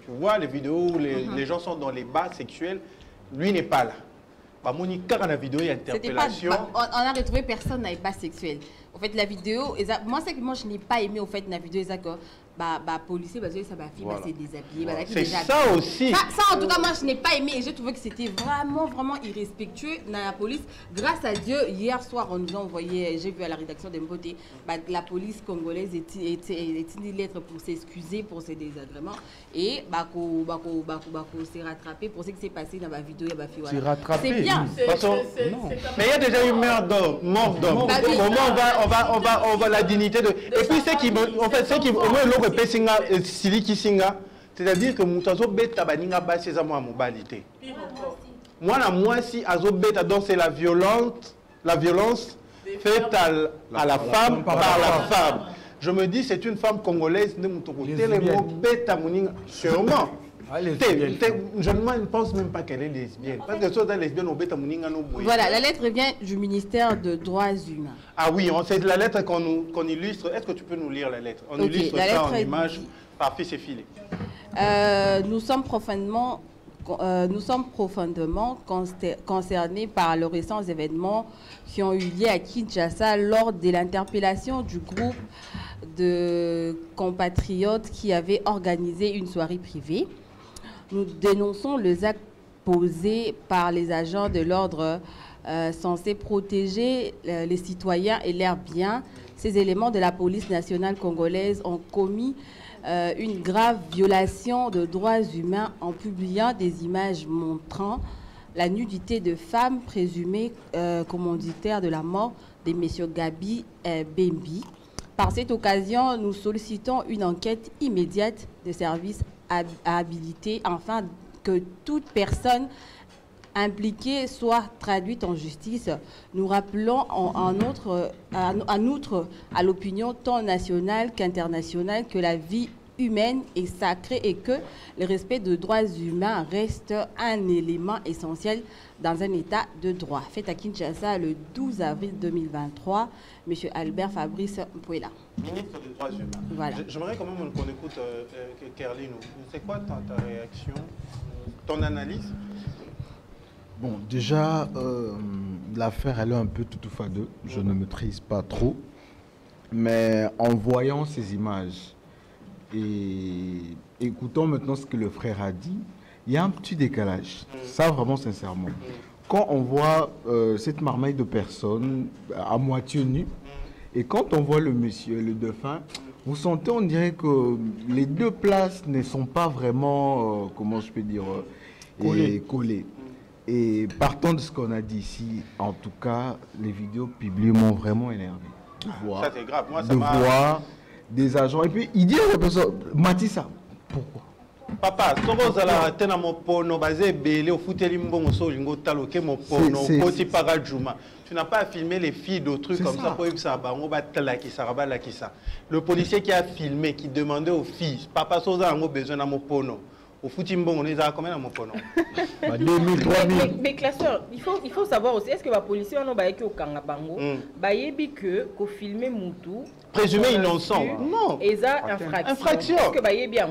vois, les vidéos où les gens sont dans les bas sexuels, lui n'est pas là. Monica, dans la vidéo, il y a interpellation. On a retrouvé personne dans les bas sexuels. En fait, la vidéo, moi, c'est que moi, je n'ai pas aimé, en fait, la vidéo, c'est que policier, ça va filmer, c'est déshabillé. C'est ça aussi. Ça, en tout cas, moi, je n'ai pas aimé et j'ai trouvé que c'était vraiment, vraiment irrespectueux dans la police. Grâce à Dieu, hier soir, on nous a envoyé, j'ai vu à la rédaction d'Mboté, la police congolaise est une lettre pour s'excuser pour ces désagréments et s'est rattrapé pour ce qui s'est passé dans ma vidéo. C'est bien. Mais il y a déjà eu mort d'homme. On va la dignité de. Et puis, ceux qui c'est-à-dire que Moutazo beta baninga basi za moi mobilité. Moi si azo beta donc c'est la violence faite à la femme par la femme. Je me dis c'est une femme congolaise de Moutoko telemo beta moninga sûrement. Je ne pense même pas qu'elle est lesbienne. Parce que soit lesbienne au beta moninga no boy. Voilà, la lettre vient du ministère des Droits Humains. Ah oui, c'est la lettre qu'on illustre. Est-ce que tu peux nous lire la lettre? On illustre ça en image par fils et filé. Nous sommes profondément concernés par les récents événements qui ont eu lieu à Kinshasa lors de l'interpellation du groupe de compatriotes qui avait organisé une soirée privée. Nous dénonçons les actes posés par les agents de l'ordre censés protéger les citoyens et leurs biens. Ces éléments de la police nationale congolaise ont commis une grave violation de droits humains en publiant des images montrant la nudité de femmes présumées commanditaires de la mort de M. Gabi Bembi. Par cette occasion, nous sollicitons une enquête immédiate des services habilités afin que toute personne impliquée soit traduite en justice. Nous rappelons en outre à l'opinion tant nationale qu'internationale que la vie humaine est sacrée et que le respect des droits humains reste un élément essentiel dans un état de droit. Fait à Kinshasa le 12 avril 2023, M. Albert Fabrice Mpouela. Ministre des Droits humains. Voilà. J'aimerais quand même qu'on écoute Kerlino. C'est quoi ta réaction, ton analyse? Bon, déjà, l'affaire, elle est un peu toutoufadeux. Je ne maîtrise pas trop. Mais en voyant ces images et écoutons maintenant ce que le frère a dit, il y a un petit décalage. Ça, vraiment, sincèrement. Quand on voit cette marmaille de personnes à moitié nues, et quand on voit le monsieur, le défunt, vous sentez, on dirait que les deux places ne sont pas vraiment, comment je peux dire, collées. Et partant de ce qu'on a dit ici, en tout cas, les vidéos publiées m'ont vraiment énervé. Ça, c'est grave. Moi, de voir des agents. Et puis, il dit à la personne, Matissa, pourquoi? Papa, tu n'as pas à filmer les filles d'autrui comme ça pour que ça le policier qui a filmé, qui demandait aux filles, papa, si vous avez besoin de mon pono. Au football, on est à combien mon pono? 2000, 3000. Mais classeur, il faut savoir aussi, est-ce que la police a au Kangabango, que filmer Moutou, présumé innocent? Non. Et ça, infraction. Est-ce que bien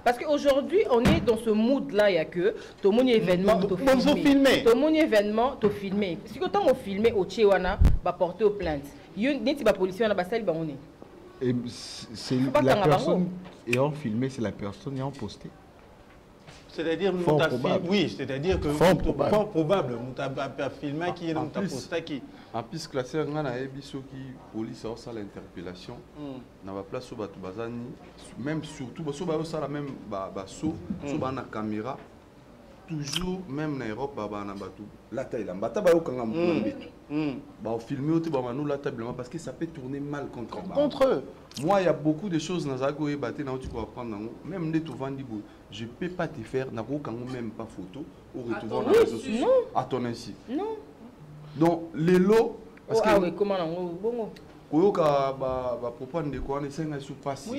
parce qu'aujourd'hui, on est dans ce mood-là, il n'y a que tout le monde événement, tout filmé. Tout le monde événement, tout filmé. Si autant on filmé au Tchéwana, va porter aux plaintes. Il y a une police, on a passé le Et c'est la personne ayant filmé, c'est la personne ayant posté. C'est-à-dire, oui, c'est-à-dire que fort probable, filmé qui est dans ta posté qui. En plus, classé, on a qui police a ça l'interpellation. On va place sur Batubazani, même surtout, parce que ça la même sur la caméra. Toujours, même en Europe, la taille, la bataille, on filme au Tibamano la table parce que ça peut tourner mal contre eux. Moi, il y a beaucoup de choses dans Zago et Baté, tu peux apprendre. Même les Touvandibou, je ne peux pas te faire, même pas photo, ou retrouver dans les réseaux sociaux. À ton ainsi. Non. Donc, les lots. Ah oui, comment on Oui,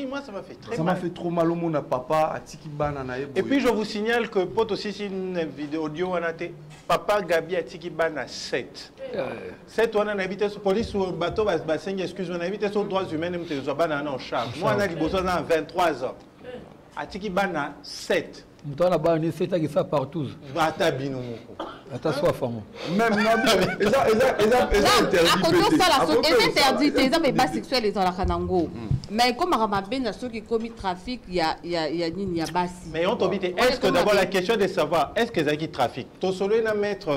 moi ça m'a fait très mal. Ça m'a fait trop mal au monde à papa, à Tiki Banana. Et puis je vous signale que Pot aussi, c'est une vidéo audio, on a été papa Gabi à Tiki Banana 7. 7, on a habité sur police, sur le bateau, excuse, on a habité sur droits humains, on a en charge. Moi, on a dit, on a 23 ans. À Tiki Banana 7. Mouton là-bas, on essaie de ça partout. Attends, soit femme. Même non, ils interdit, les hommes pas sexuels, ils ont la canango. Mais comme à ceux qui commettent trafic, il y a Bassi. Mais on t'oblige, est-ce que d'abord la question de savoir, est-ce qu'ils ont trafic? Ton solo est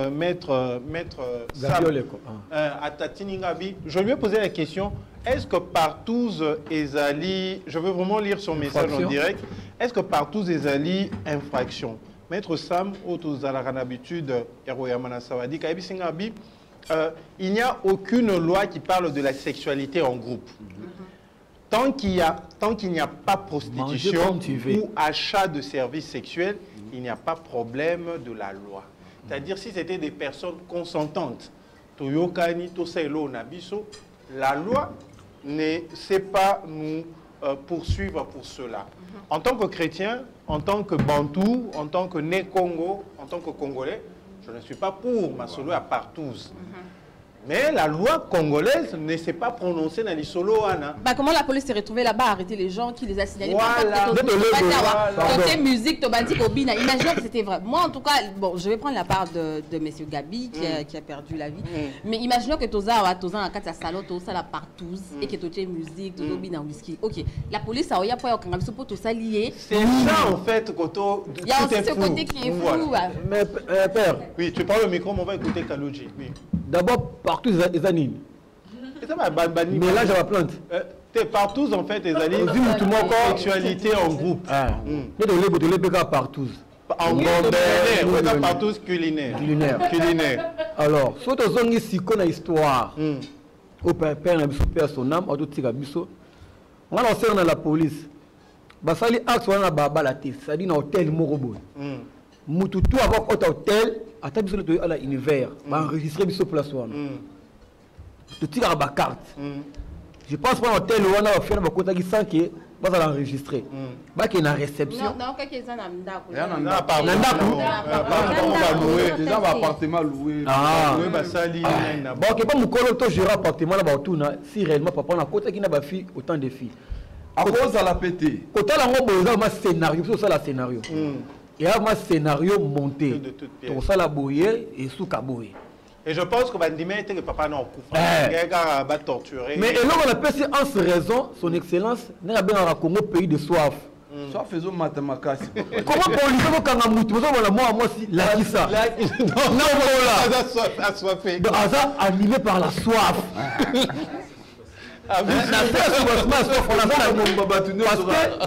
maître à Tatiningabi. Je lui ai posé la question, est-ce que partout Ezali, je veux vraiment lire son message en direct, est-ce que partout Ezali infraction? Maître Sam, autour à la habitude, il n'y a aucune loi qui parle de la sexualité en groupe. Tant qu'il n'y a pas prostitution ou achat de services sexuels, il n'y a pas problème de la loi. C'est-à-dire si c'était des personnes consentantes, la loi ne sait pas nous poursuivre pour cela. En tant que chrétien, en tant que Bantou, en tant que Né Congo, en tant que Congolais, je ne suis pas pour ma solo à partouze. Mais la loi congolaise ne s'est pas prononcée dans les solos. Bah, comment la police s'est retrouvée là-bas à arrêter les gens qui les a signalés? Voilà. Côté musique, Tobandi Kobina. Imaginons que c'était vrai. Moi, en tout cas, bon, je vais prendre la part de M. Gabi qui a perdu la vie. Mais imaginons que Toza a un salon, Toza la partouze et que Toza musique, Toza Bina whisky. Ok. La police a eu pour tout ça lié. C'est ça en fait, Koto. Il y a aussi ce côté qui est fou. Mais père. Oui, tu parles au micro, mais on va écouter Kalouji. Oui. D'abord, partout, les animes. Mais là, j'ai la plainte. Partout, en fait, les animes. Sexualité en groupe. Mais de l'ébéga partout. En culinaire. Partout culinaire. Culinaire. Alors, si tu as ici une histoire, au père, son âme, on a lancé dans la police. Basali axe on a baba la tête, ça dit dans hôtel Morobo. Mututu avoir autre hôtel, à ta biso à la univers, va enregistrer biso place wana. Tu tires à carte. Je pense pas hôtel on a fait na bakota ki sans que va l'enregistrer. Ba ki na réception. Non, quelques ans ndako. Déjà va appartement loué. Loué basali na. Bon, que pas mukolo to gérer appartement là ba tuna si réellement papa na kota ki na ba fille autant de filles. À cause à la pété. Quand on a un scénario, c'est ça le scénario. Il y a un scénario monté. Pour ça la bouillée et sous caboué. Et je pense que Bandimé était le papa non coupable. Va torturer. Mais là on appelle c'est en raison son excellence n'a bien un Congo pays de soif. Soif faisons mathématiques. Comment pour lui faire quand on moutou moi si la qui ça. Non là. Assoiffé. Donc hasard animé par la soif. Parce que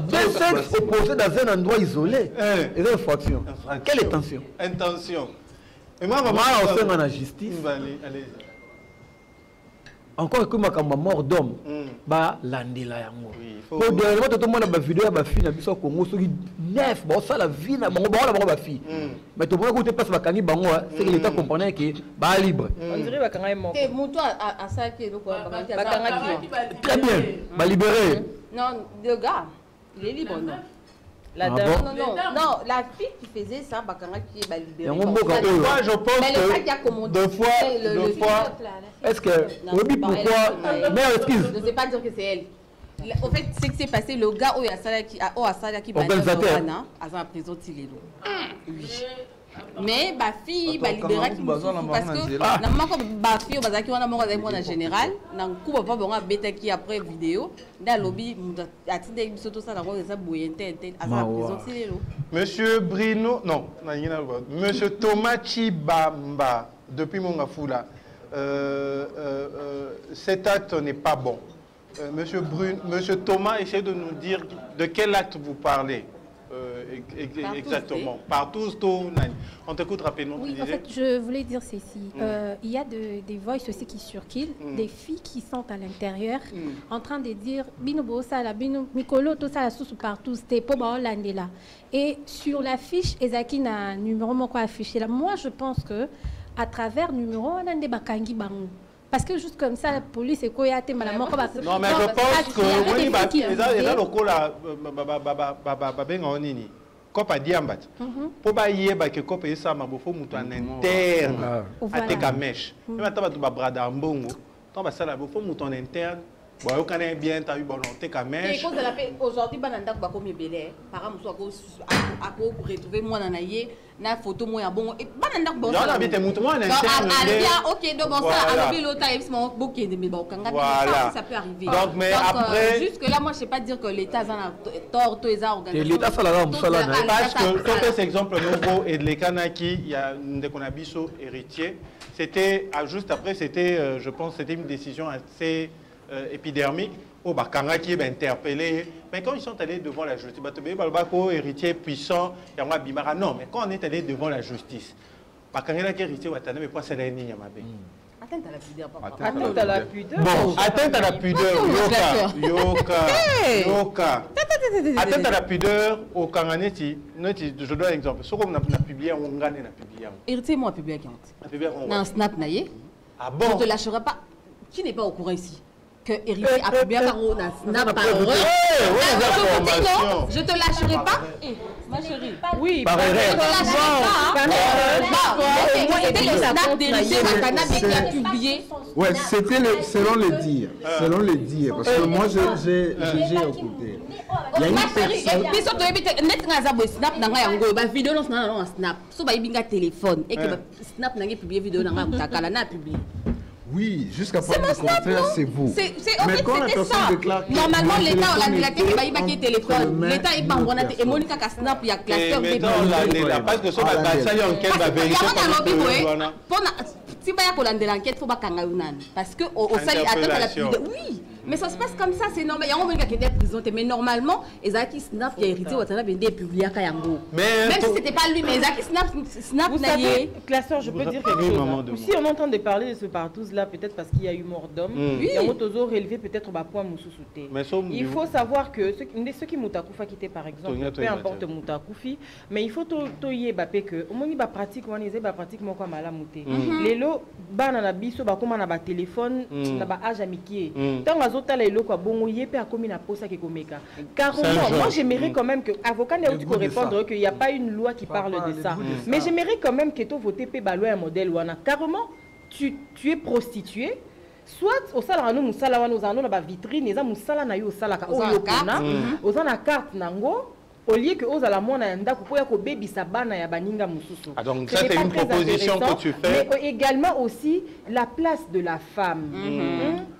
deux sexes opposés dans un endroit isolé, c'est une infraction. Quelle intention? Intention. Et moi, maman, on fait la justice. Encore que ma mort d'homme, bah l'andela yango. Pour dernièrement tout le monde a ba vidéo ba fille na biso Congo soki neuf ba ça la vie na bango ba fille. Mais tout le monde côté passe ba kangi bango c'est que l'état comprenait que ba libre. On dirait ba kanga mo. Et muto à ça que le quoi ba kanga qui. Très bien. Ba libéré. Non, le gars, il est libre non. La dame. Non, la fille qui faisait ça, Bakanga qui est libérée. Moi, je pense que deux fois. Est-ce que. Oui, pourquoi. Mais excuse. Je ne sais pas dire que c'est elle. En fait, ce qui s'est passé, le gars où il y a Asala qui organisateur. à la prison Tilelo. Oui. Mais ma fille va libérer qui parce que ma fille va qui on a mangé en général dans coup papa bon bêta qui après vidéo dans lobby a tindé surtout ça dans ça boyente à la prison Tilelo. Monsieur Bruno non Monsieur Thomas Chibamba depuis Mongafula cet acte n'est pas bon. Monsieur Thomas essaie de nous dire de quel acte vous parlez. Exactement. Partout, on t'écoute rapidement. Oui, en fait, je voulais dire ceci. Il y a des voices aussi qui circulent, des filles qui sont à l'intérieur en train de dire Binobo Sala, Bino Mikolo, tout ça, sous partout, c'était pas là. Et sur la fiche, Ezaki n'a numéro quoi affiché là. Moi, je pense que à travers numéro, on a des bakangi bango. Parce que juste comme ça, la police est quoi? Non, mais je pense que oui, les locaux là, Kopa Diambat. Pour bailler, que Kopa et ça, ma beau mouton en interne. À te camèche. Mais maintenant, tu vas brada en bongo. Tu vas ça là, beau mouton en interne. Bon, on connaît bien, tu as eu volonté quand même. Et cause de la paix, aujourd'hui, bananda ba comme belé. Par exemple, à retrouver moi dans na photo moi bon et bananda bon. Non, la vie te montre moi en interne. OK, donc bon ça alors l'autre est mon bouquet de mes bon quand ça peut arriver. Donc mais après jusque là moi je sais pas dire que l'état a tort tous les organismes. L'état ça là parce que quand cet exemple nouveau et de l'écanaki, il y a des conabiso héritier, c'était juste après c'était je pense c'était une décision assez épidermique. Oh, bah, Kangaki est interpellé. Mais quand ils sont allés devant la justice, héritier puissant, il y a un bimara. Non, mais quand on est allé devant la justice, Kangaki héritier, mais pas c'est la ligne. Atteinte à la pudeur, papa. Atteinte à la pudeur. Bon, atteinte à la pudeur, Yoka. Atteinte à la pudeur, au Kanganeti, je donne un exemple. Ce qu'on a publié, on gagne la publié. Héritier, moi, publié dans un snap naïe. Ah bon? Je ne te lâcherai pas. Qui n'est pas au courant ici? Que héritier a publié par snap par erreur. Je te lâcherai pas. Ma chérie. Oui, par erreur. Je te lâcherai pas. C'était le snap d'héritier Makana qui a publié. Ouais, c'était selon les dires. Selon les dires. Parce que moi, j'ai écouté. Il y a une personne. Puis surtout, net ngaza snap nanga yango ba vidéo non snap. So ba ibinga téléphone et que snap nanga publié vidéo nanga mutakala na publié. Oui, jusqu'à preuve du contraire, c'est vous. Mais quand la personne déclare que normalement, l'État a la qui téléphone. L'État est pas en et Monica Snap, il y a classeur. Parce que ça va enquête va vérifier. Si vous avez l'enquête, il faut pas parce que au sali attend à la pudeur. Oui, mais ça se passe comme ça, c'est normal. Il y a un moment qui était présenté, mais normalement, Ezaki Snap qui a hérité Watanabe Bende publié à Kayango. Même si c'était pas lui, mais Ezaki Snap vous savez, classeur, je peux dire quelque chose. Si on entend parler de ce partouze là, peut-être parce qu'il y a eu mort d'homme, il y a un autre relevé peut-être au point Moussoussouté. Il faut savoir que ceux qui Moutakufa quitté par exemple, peu importe Moutakufi, mais il faut toyer Bappé que au moins il va pratique, on est pratique mon comme à la mouté. Les lots, ban na biso ba comme na ba téléphone, na ba âge amitié. Tant azota les lots quoi bon yé a commis na posa qui komeka. Car moi j'aimerais quand même que avocat ne peut répondre qu'il n'y a pas une loi qui parle de ça. Mais j'aimerais quand même que tu votes pe ba loi un modèle ou carrément tu es prostituée. Soit au salon nous musala wana nous na ba vitrine eza musala na yo sala ka oyo kona ozana carte nango au lieu que aux alamona ndako po ya ko bebisa bana ya baninga mususu. Donc ça c'est une proposition que tu fais. Mais également aussi la place de la femme.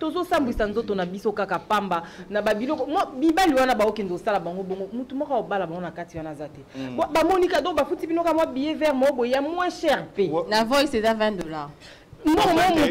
Tozo sambwisa nzoto na biso kaka pamba na babilo moi bibali wana ba okendo sala bango bongo mutu moko obala bango na kati wana zate. Ba Monica do ba futi binoka moi billet vert mo boya moins cher pay. La voice c'est à $20. Non,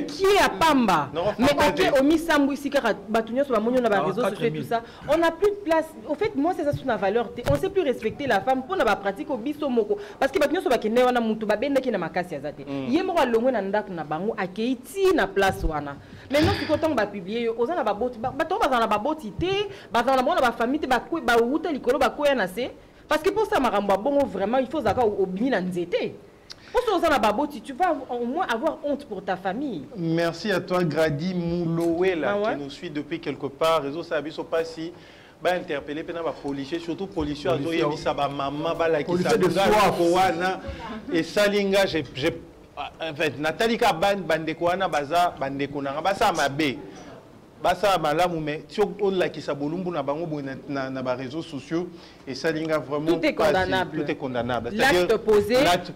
qui est à Pamba. Mais ok, au Missambu ici, car Batunio sur la monnaie, on a les réseaux sociaux et tout ça. On n'a plus de place. Au fait, moi, c'est ça sous la valeur. On ne sait plus respecter la femme pour la pratique au bisomoko. Parce que Batunio sur la kene, on a moutou babé, qui n'a ma casse yazate. Yemo a l'omwe nandak na bango, a keiti na place wana. Maintenant, si quand on va publier, aux gens na baboti, baton bazan na baboti té, bazan na bon na ba famille, ba kwe, ba outa likolo, ba kwe na se. Parce que pour ça, maramba bongo vraiment, il faut zaka au bini na nzete. Tu vas au moins avoir honte pour ta famille. Merci à toi, Grady Moulouela, qui nous suit depuis quelque part. Réseau Sabiso Passi, interpellé par les policiers, surtout les policiers, maman, et Salinga, en fait, Nathalie Kaban, Bandekouana, Baza, Bandekouana, Basa Mabé. Basa malamu mais sur la qui sabolumbu na bango na ba réseaux sociaux et ça linga vraiment tout est condamnable. Tout est condamnable. L'acte posé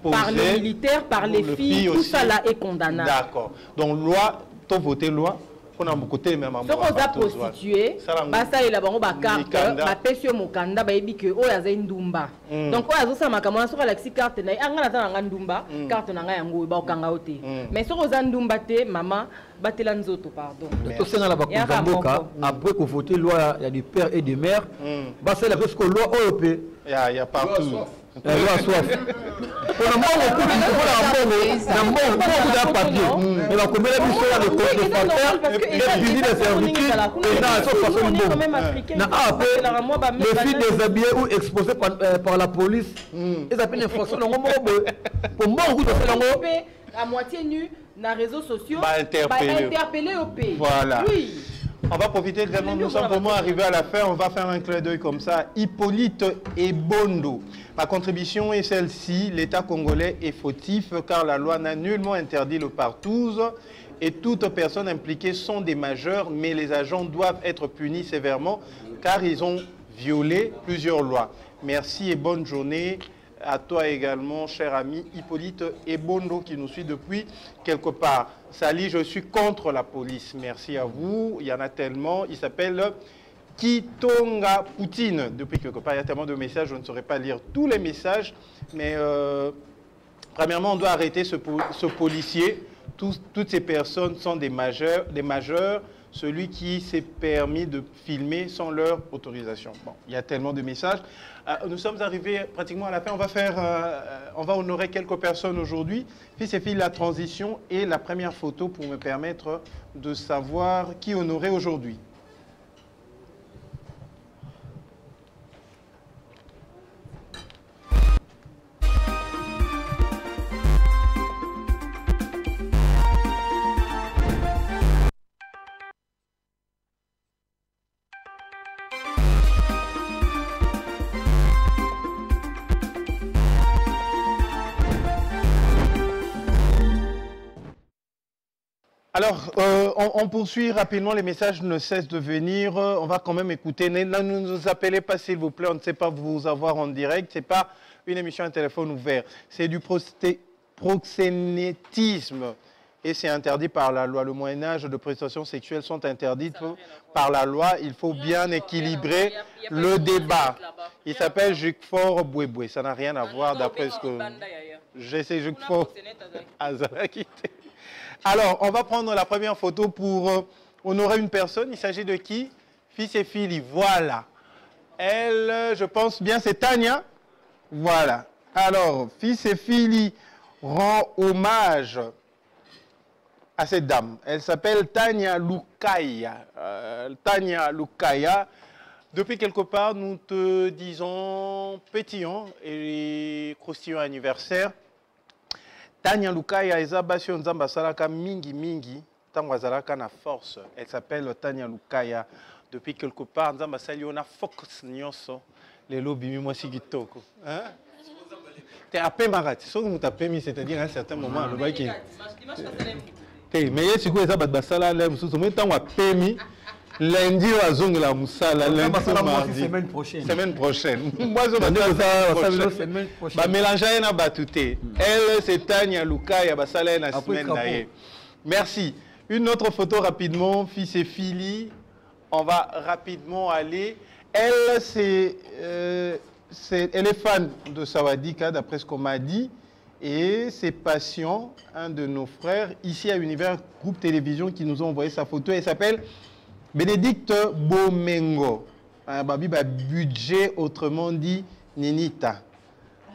par les militaires, par les filles, tout ça là est condamnable. D'accord. Donc loi, to voter loi on a beaucoup côté même amour. Ce qu'on a prostitué, basa et la bango ba carte, ba pesio mokanda ba ebi que o ya za ndumba. Donc o ya zo sa makamana sur la carte na anga na nga ndumba, carte na nga yango ba okanga ote. Mais sur o za ndumba te mama batela nzoto pardon. Tout ça na la bakumboka après qu'on voter loi il y a des pères et des mères, basa la parce que loi OEP il y a partout. La loi soif. On a beaucoup de papier. On va combien de mission de et fini de servitude et dans cette façon de les filles déshabillées ou exposées par la police, ils appellent une fonction pour moi à moitié nu dans les réseaux sociaux, interpeller au pays. Voilà. Oui. On va profiter également, nous sommes vraiment arrivés à la fin, on va faire un clin d'œil comme ça. Hippolyte Ebondo. Ma contribution est celle-ci, l'État congolais est fautif car la loi n'a nullement interdit le partouze et toute personne impliquée sont des majeurs, mais les agents doivent être punis sévèrement car ils ont violé plusieurs lois. Merci et bonne journée à toi également, cher ami Hippolyte Ebondo qui nous suit depuis quelque part. Sali, je suis contre la police. Merci à vous. Il y en a tellement. Il s'appelle Kitonga Poutine. Depuis quelque part, il y a tellement de messages, je ne saurais pas lire tous les messages. Mais premièrement, on doit arrêter ce policier. Toutes ces personnes sont des majeurs. Celui qui s'est permis de filmer sans leur autorisation. Bon, il y a tellement de messages. Nous sommes arrivés pratiquement à la fin. On va honorer quelques personnes aujourd'hui. Fils et filles, la transition et la première photo pour me permettre de savoir qui honorer aujourd'hui. Alors, on poursuit rapidement, les messages ne cessent de venir. On va quand même écouter. Ne nous appelez pas, s'il vous plaît, on ne sait pas vous avoir en direct. Ce n'est pas une émission à téléphone ouvert. C'est du proxénétisme. Et c'est interdit par la loi. Le Moyen-Âge de prestations sexuelles sont interdites par la loi. Il faut bien équilibrer le débat. Il s'appelle Jukfort Bouéboué. Ça n'a rien à voir d'après ce que... J'essaie Jukfort Azalakité. Alors, on va prendre la première photo pour honorer une personne. Il s'agit de qui? Fils et filles. Voilà. Elle, je pense bien, c'est Tania. Voilà. Alors, Fils et filles rend hommage à cette dame. Elle s'appelle Tania Lukaya. Tania Lukaya. Depuis quelque part, nous te disons pétillant et croustillant anniversaire. Tania Lukaya ezabasio nzamba salaka mingi tango azalaka na force. Elle s'appelle Tania Lukaya. Depuis quelque part nzamba saliona focus nyonso lelo bimi mwasi kitoko. Hein? T'es à peine marati. So que mutapemi, c'est-à-dire à un certain moment le baki. T'es mais yesi ko ezabat basala le mususu mais tango apemi lundi à zongla musala lundi mardi semaine prochaine. Moi je semaine prochaine. Ba mélanger na batouté. Elle c'est Tania Lukaya basala na semaine d'ailleurs. Merci. Une autre photo rapidement, Fils et filles. On va rapidement aller. Elle elle est fan de Sawadika d'après ce qu'on m'a dit. Et c'est Patient, un de nos frères, ici à Univers Groupe Télévision, qui nous a envoyé sa photo. Elle s'appelle Bénédicte Bomengo. Babi budget, autrement dit Ninita.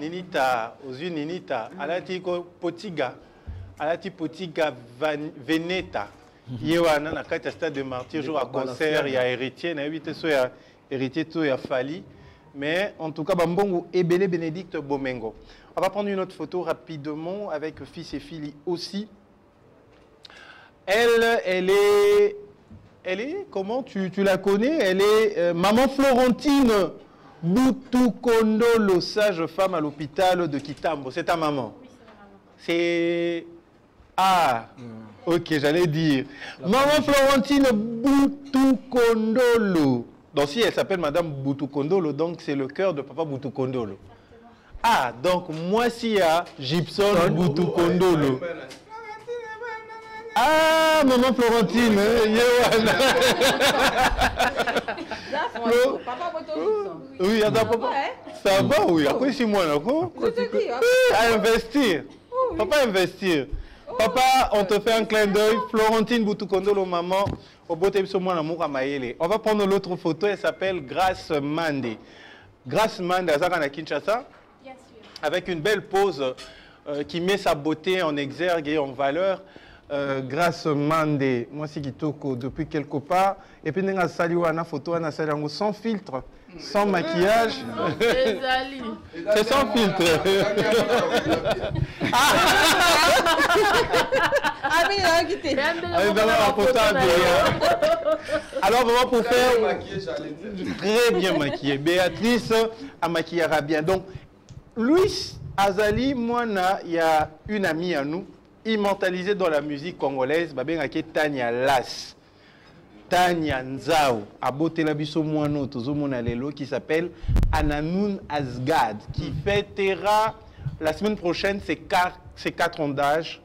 Ninita, aux yeux Ninita, alati Potiga, alati Potiga Veneta. Yewana na kati stade de martyr jour à concert, il y a héritier, na évité so ya héritier to ya Fali. Mais en tout cas, Bambongo et Bénédicte Bomengo. On va prendre une autre photo rapidement avec Fils et filles aussi. Elle est, comment tu la connais? Elle est maman Florentine Boutoukondolo, sage femme à l'hôpital de Kitambo. C'est ta maman? Oui, c'est ma maman. C'est... Ah, ok, j'allais dire. Maman Florentine Boutoukondolo. Donc si elle s'appelle Madame Boutoukondolo, donc c'est le cœur de Papa Boutoukondolo. Ah, donc moi si à Gibson Boutoukondolo. Ah, maman Florentine, oui, papa. Ça va, oui. À quoi ici moi là? À investir. Papa investir. Papa, on te fait un clin d'œil. Florentine Boutoukondolo, maman. On va prendre l'autre photo. Elle s'appelle Grace Mande. Grace Mande, à Kinshasa. Avec une belle pose qui met sa beauté en exergue et en valeur. Grace Mande, moi c'est Kitoko depuis quelque part. Et puis, on a une photo sans filtre, sans maquillage. C'est sans filtre. Alors, vraiment pour faire très bien maquillée. Béatrice a maquillé bien. Donc, Louis Azali, moi, il y a une amie à nous. immortalisée dans la musique congolaise, babengaki Tania Lass. Tania Nzao, abotela biso moano tozomona lelo, qui s'appelle Ananoun Asgad, qui fêtera la semaine prochaine ses 4 ans d'âge.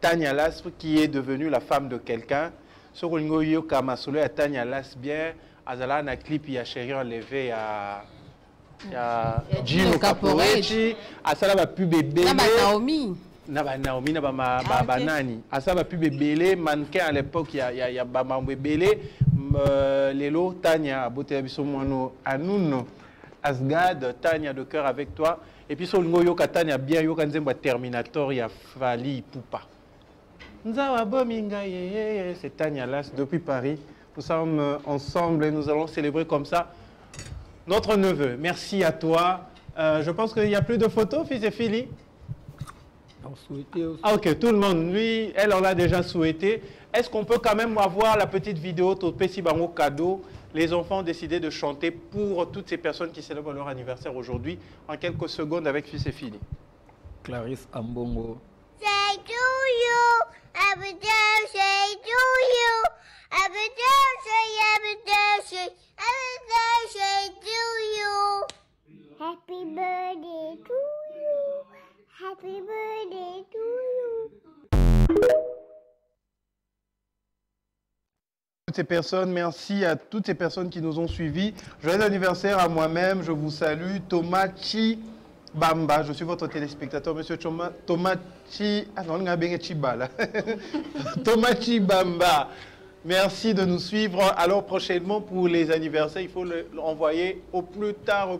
Tania Lass, qui est devenue la femme de quelqu'un. Ce que yo kamasolo à Tania Lass bien, azala na clip ya chéri enlevé à Gino Caporetti, asala ba pub bébé. Na Naomi. Naomi, Nani. Asala ba pub bébé, mannequin à l'époque il y a ba mambo bébé. Lelo Tania aboté biso mono Anoun Asgad, Tania de cœur avec toi. Et puis sur le yo Tania bien yo kanzemba Terminator ya Fali Ipupa. C'est Tania Lass depuis Paris. Nous sommes ensemble et nous allons célébrer comme ça notre neveu. Merci à toi. Je pense qu'il n'y a plus de photos, fils et filles. Ah ok, tout le monde, lui, elle en a déjà souhaité. Est-ce qu'on peut quand même avoir la petite vidéo Topesi Bango cadeau? Les enfants ont décidé de chanter pour toutes ces personnes qui célèbrent leur anniversaire aujourd'hui en quelques secondes avec fils et filles. Clarisse Ambongo. Say to you, happy birthday to you, happy birthday to you, happy birthday to you, happy birthday to you. Toutes ces personnes, merci à toutes ces personnes qui nous ont suivis. Joyeux anniversaire à moi-même, je vous salue, Tomachi Bamba, je suis votre téléspectateur, monsieur Tomachi, ah non, Tomachi Bamba. Merci de nous suivre. Alors prochainement pour les anniversaires, il faut l'envoyer au plus tard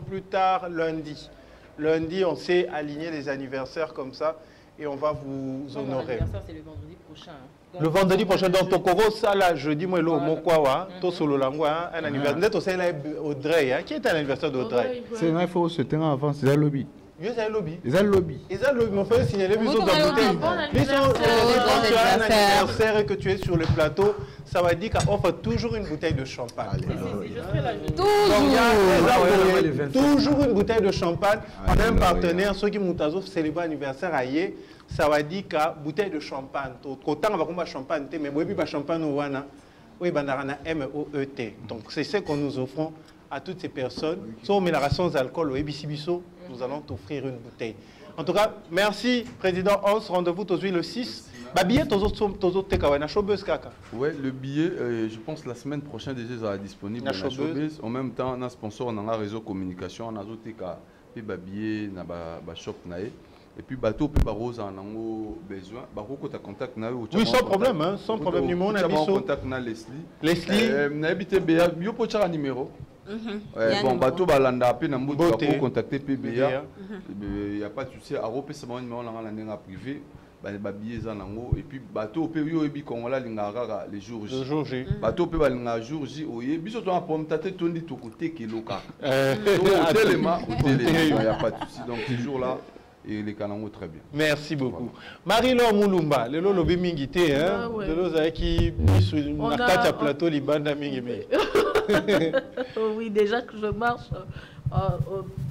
lundi. Lundi, on sait aligner les anniversaires comme ça et on va vous honorer. L'anniversaire, c'est le vendredi prochain. Le vendredi prochain, donc Tokoro, ça là, jeudi, moi, mon quoi, to solo langwa, un anniversaire. Net aussi là, Audrey, qui est à l'anniversaire d'Audrey? C'est vrai, il faut se tenir avant, c'est un lobby. Ils ont un lobby. Ils ont un lobby. Ils ont un lobby. Mais on peut signaler bisous dans le bouteille. Quand tu as un anniversaire et que tu es sur le plateau, ça va dire qu'on offre toujours une bouteille de champagne. Toujours une bouteille de champagne. On a un partenaire, ceux qui m'ont célébré l'anniversaire ailleurs, ça va dire que bouteille de champagne. Autant on va combattre champagne, mais moi, pas champagne ou wana, oui, banana MEOET. Donc c'est ce que nous offrons à toutes ces personnes. Sans mélaration d'alcool au Ebisibiso, nous allons t'offrir une bouteille. En tout cas, merci, Président Hans. Rendez-vous aujourd'hui le 6. Billet, ouais, le billet, je pense la semaine prochaine déjà sera disponible. En même temps, on a sponsor, on a un réseau de communication, on a des billets, on a shop. Et puis, bateau, peut rose en besoin. Bateau, tu as contact. Oui, sans problème, hein, sans problème. Numéro, on a contact avec Leslie. Leslie. On a habité BA, il y a un numéro. Bon, bateau, balanda, après, on a contacté PBA. Il n'y a pas de souci. À Europe, c'est un numéro privé. Et puis, bateau, peut les jours J. Bateau, peut les jours J. Oui, puis, surtout, on peut tout dit tout côté qui est local. Il n'y a pas de souci. Donc, ces jours-là, et les canons très bien. Merci beaucoup. Marie-Laure Moulumba, le lobby mingité, hein, le lobby qui sur une carte plateau libanda mingé. Oui, déjà que je marche,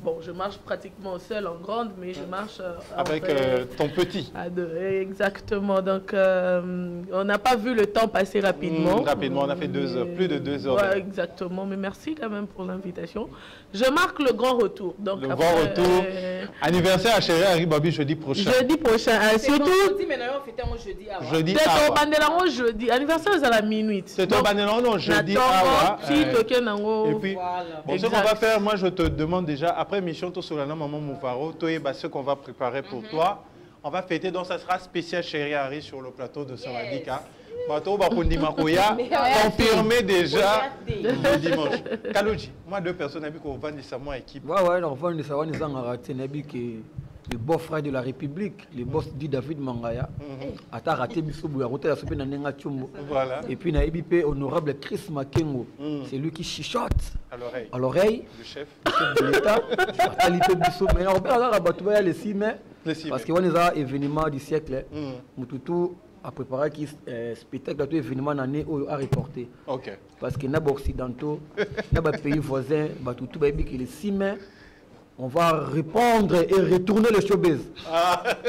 bon, je marche pratiquement seul en grande, mais je marche avec ton petit. À deux, exactement. Donc, on n'a pas vu le temps passer rapidement. Rapidement, on a fait 2 heures, plus de 2 heures. Ouais, exactement. Mais merci quand même pour l'invitation. Je marque le grand retour. Donc, le grand retour. Anniversaire à Chéri Aribabi jeudi prochain. Jeudi prochain. Surtout. Jeudi. Jeudi. Anniversaire à la minuit. C'est ton bandeau jeudi. Et puis, bon, ce qu'on va faire, moi je te demande déjà, après mission, tout sur la maman Moufaro, ce qu'on va préparer pour toi. On va fêter, donc ça sera spécial Chéri Ari sur le plateau de Sawadika. Confirmé déjà le dimanche. Kalouji, moi 2 personnes habitent qu'on vend nécessairement équipe. Ouais, on vend nécessairement le beau-frère de la République, le boss dit David Mangaya, a raté et puis il honorable Chris Makengo, c'est lui qui chuchote à l'oreille, le chef de l'État, mais on va le 6 mai, parce qu'on est à événement du siècle, Moutoutou a préparé un spectacle d'événement à reporter. Parce que les occidentaux, les pays voisins, Moutoutou, le 6 mai, on va répondre et retourner le showbiz.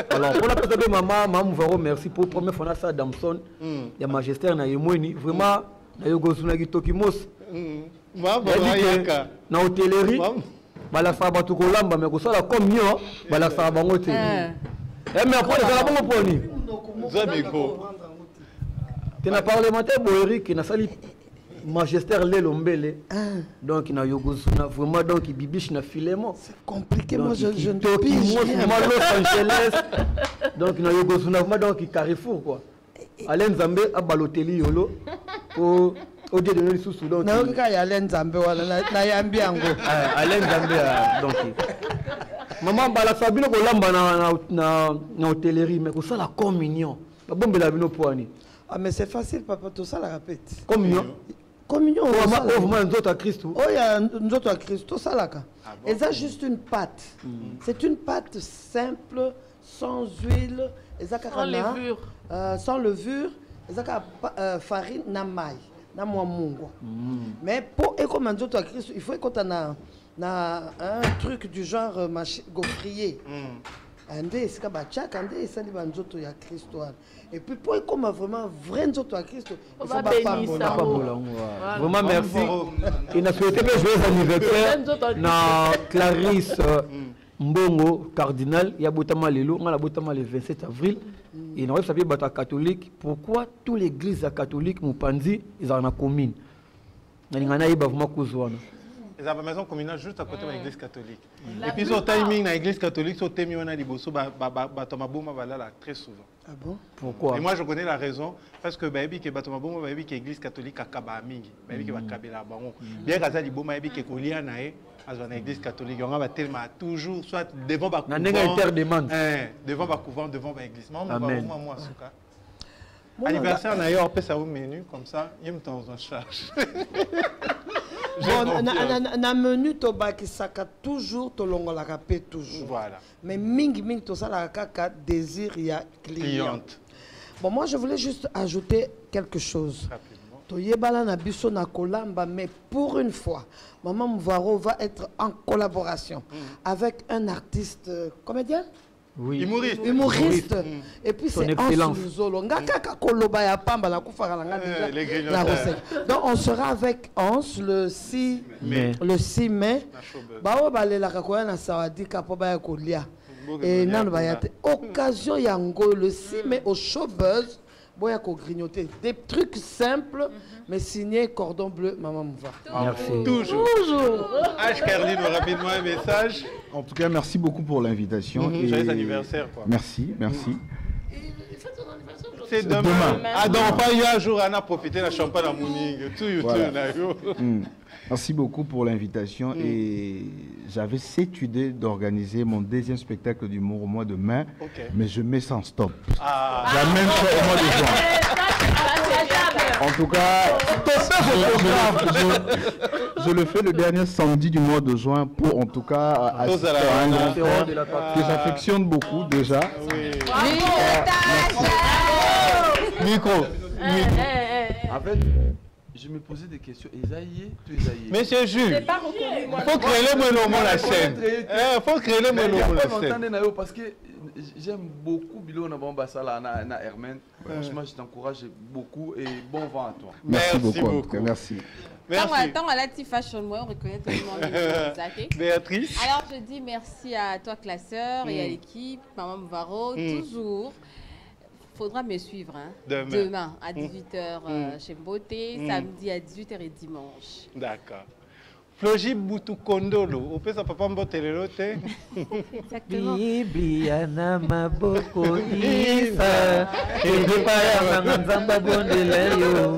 Alors, pour la personne de maman Mouvaro, merci pour la première fois ça Damson, il y a Magistère na Yemweni, vraiment, na Yogosuna Gitokimos. Na hôtellerie, bala saba tu kolamba, mais ça la comme mieux, bala saba ngote. Mais après, ça la bon poni. Zamiko. Tu n'as parlementaire Boeri qui n'a sali Magistère Lelombele. Donc il y a Yogosuna vraiment donc il bibiche na filemo. C'est compliqué moi je ne peux pas Los Angeles. Donc il y a Yogosuna vraiment donc il Carrefour quoi. Alain Zambé a Balotelli yolo au Dieu de nous sous donc. Na ka ya Alain Zambé wala na yambi yango. Alain Zambé donc. Maman bala Sabino ko lamba na hôtellerie mais ko ça la communion. Ba bombe la bino poani. Ah mais c'est facile papa tout ça la répète. Communion. Communion. Nous à Christ. Oh il y a nous autres à Christ tout ça là. Et ça juste une pâte. C'est une pâte simple sans huile, sans levure. Sans levure, farine na maï, na mungo. Mais pour comme nous autres à Christ, il faut qu'on a un truc du genre gaufrier. Andé c'est comme tchak andé ça dit banzoto ya Christo. Et puis pour comme vraiment vrai nzoto à Christ, il faut pas vraiment merci. Il a souhaité que joyeux anniversaire na Clarisse Mbongo cardinal ya botama lelo on a botama le 27 avril et on a savoir bata catholique pourquoi tous les églises catholiques Mupanzi ils en a commune. Na ngana iba vraiment kuzwana. Ils ont une maison communale juste à côté de l'église catholique. Et puis, au timing, dans l'église catholique, au thème, on a des bossos, Batomabouma va là très souvent. Ah bon? Pourquoi? Et moi, je connais la raison. Parce que Batomabouma, l'église catholique à Kabamingi. Baby qui va Kabela Baron. Bien qu'à ça, Bouma, qui est collé à Naé, à l'église catholique, on va tellement toujours, soit devant Bakouvent. Devant Bakouvent, devant l'église. Amen. Anniversaire, d'ailleurs, on peut savoir le menu, comme ça, il me tend en charge. Bon, na menu to baki saka toujours to longola kapé toujours. Voilà. Mais mingi to sala kaka désir ya cliente. Bon, moi je voulais juste ajouter quelque chose. Rapidement. To yebala na biso na kolamba, mais pour une fois, Maman Mouvaro va être en collaboration avec un artiste comédien. Oui. Humoriste. Et puis c'est Hans Luzolo. Donc on sera avec Hans le 6 mai. Le 6 mai. Et occasion yango le 6 mai au Showbuzz. Boya ko grignoter des trucs simples mais signé Cordon Bleu Maman Mouva. Merci. Toujours. H. Carline, rapidement un message. En tout cas, merci beaucoup pour l'invitation. Joyeux anniversaire. Quoi. Merci. C'est demain. Ah donc, pas un jour, on a profité de la champagne à Mouning. Merci beaucoup pour l'invitation. Et j'avais cette idée d'organiser mon deuxième spectacle d'humour au mois de mai. Mais je mets sans stop. Jamais fait au mois de juin. En tout cas, je le fais le dernier samedi du mois de juin pour en tout cas assister à un grand frère que j'affectionne beaucoup déjà. Micro. En fait, je me posais des questions. Monsieur Jules, il faut créer le monument la scène. Il faut créer le monument la scène. Parce que j'aime beaucoup Bilo Nabombasala na Hermène. Franchement, je t'encourage beaucoup et bon vent à toi. Merci beaucoup. Merci. Tant à la petite fashion, moi, on reconnaît tout le monde. Béatrice. Alors, je dis merci à toi, classeur, et à l'équipe, Maman Mouvaro, toujours. Faudra me suivre demain à 18h chez Mboté, samedi à 18h et dimanche. D'accord. Floji Boutou Kondolo, on peut ça papa Mboté le loté. Exactement. Bibiana Maboko Isa, et je pas à Manzamba Bondeleyo.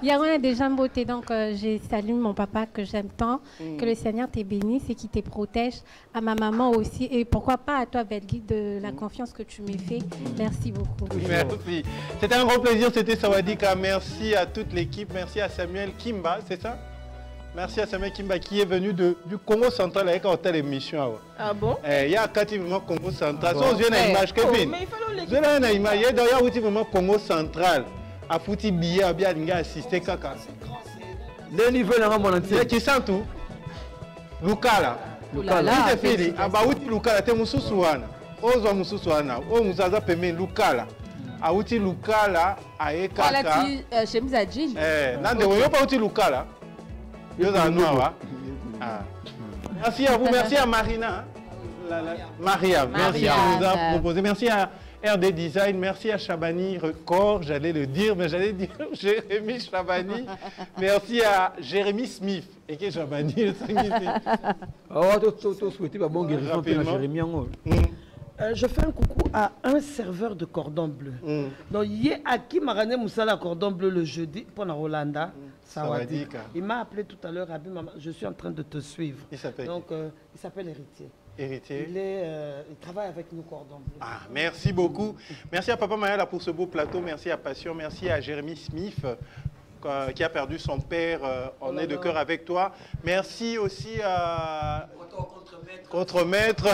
Il y a déjà beauté, donc je salue mon papa que j'aime tant, que le Seigneur te bénisse et qui te protège, à ma maman aussi, et pourquoi pas à toi, Belgui, de la confiance que tu m'as fait. Merci beaucoup. Merci. C'était un grand plaisir, c'était Sawadika. Merci à toute l'équipe, merci à Samuel Kimba, c'est ça? Merci à Samuel Kimba qui est venu du Congo central avec une telle émission. Ah bon? Il y a quasiment Congo central. Si on vient à l'image, Kevin. Mais il faut l'image. Il y a d'ailleurs Congo central. A foutu billet, a bien assisté caca. Le niveau là mon entier. Qui sent tout? Lukala. Lukala. Ite fili abauti Lukala te mususu wana. Ozo mususu wana. O muzaza peme Lukala. Auti Lukala aekaka. Voilà tu chemise à jean. Nande yo pas uti Lukala. Yo za noa. Merci à vous, merci à Marina. Maria, merci de nous avoir proposé. Merci à RD Design, merci à Chabani Record, j'allais le dire, mais j'allais dire Jérémy Chabani. Merci à Jérémy Smith. Et qui est Chabani, le je fais un coucou à un serveur de cordon bleu. Donc, il y a Aki Marane Moussala cordon bleu le jeudi pour la Rolanda. Sawadika. Il m'a appelé tout à l'heure, je suis en train de te suivre. Il s'appelle donc il s'appelle Héritier. Héritier. Il travaille avec nous cordon bleu. Ah, merci beaucoup. Merci à Papa Mayala pour ce beau plateau. Merci à Passion. Merci à Jérémy Smith qui a perdu son père. On est de cœur avec toi. Merci aussi à Contre-maître.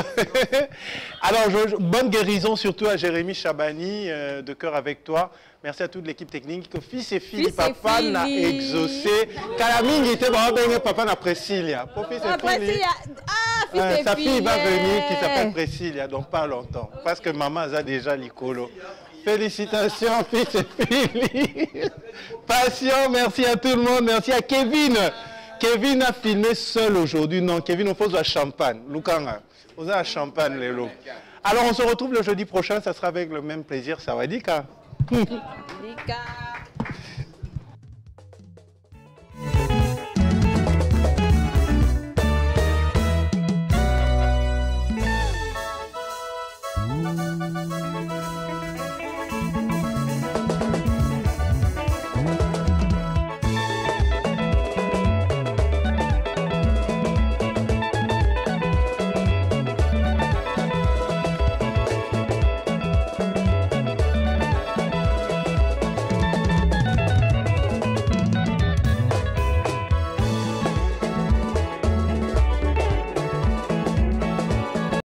Alors, bonne guérison surtout à Jérémy Chabani, de cœur avec toi. Merci à toute l'équipe technique. Fils et filles, papa n'a exaucé. Kalaming était papa n'a Priscilla. Sa fille va venir qui s'appelle Priscilla, donc pas longtemps. Parce que maman a déjà l'icolo. Félicitations, fils et filles. Passion, merci à tout le monde. Merci à Kevin. Kevin a filmé seul aujourd'hui. Non, Kevin, on pose à champagne. Lukanga, on a à champagne, les lots. Alors, on se retrouve le jeudi prochain. Ça sera avec le même plaisir. Sawadika.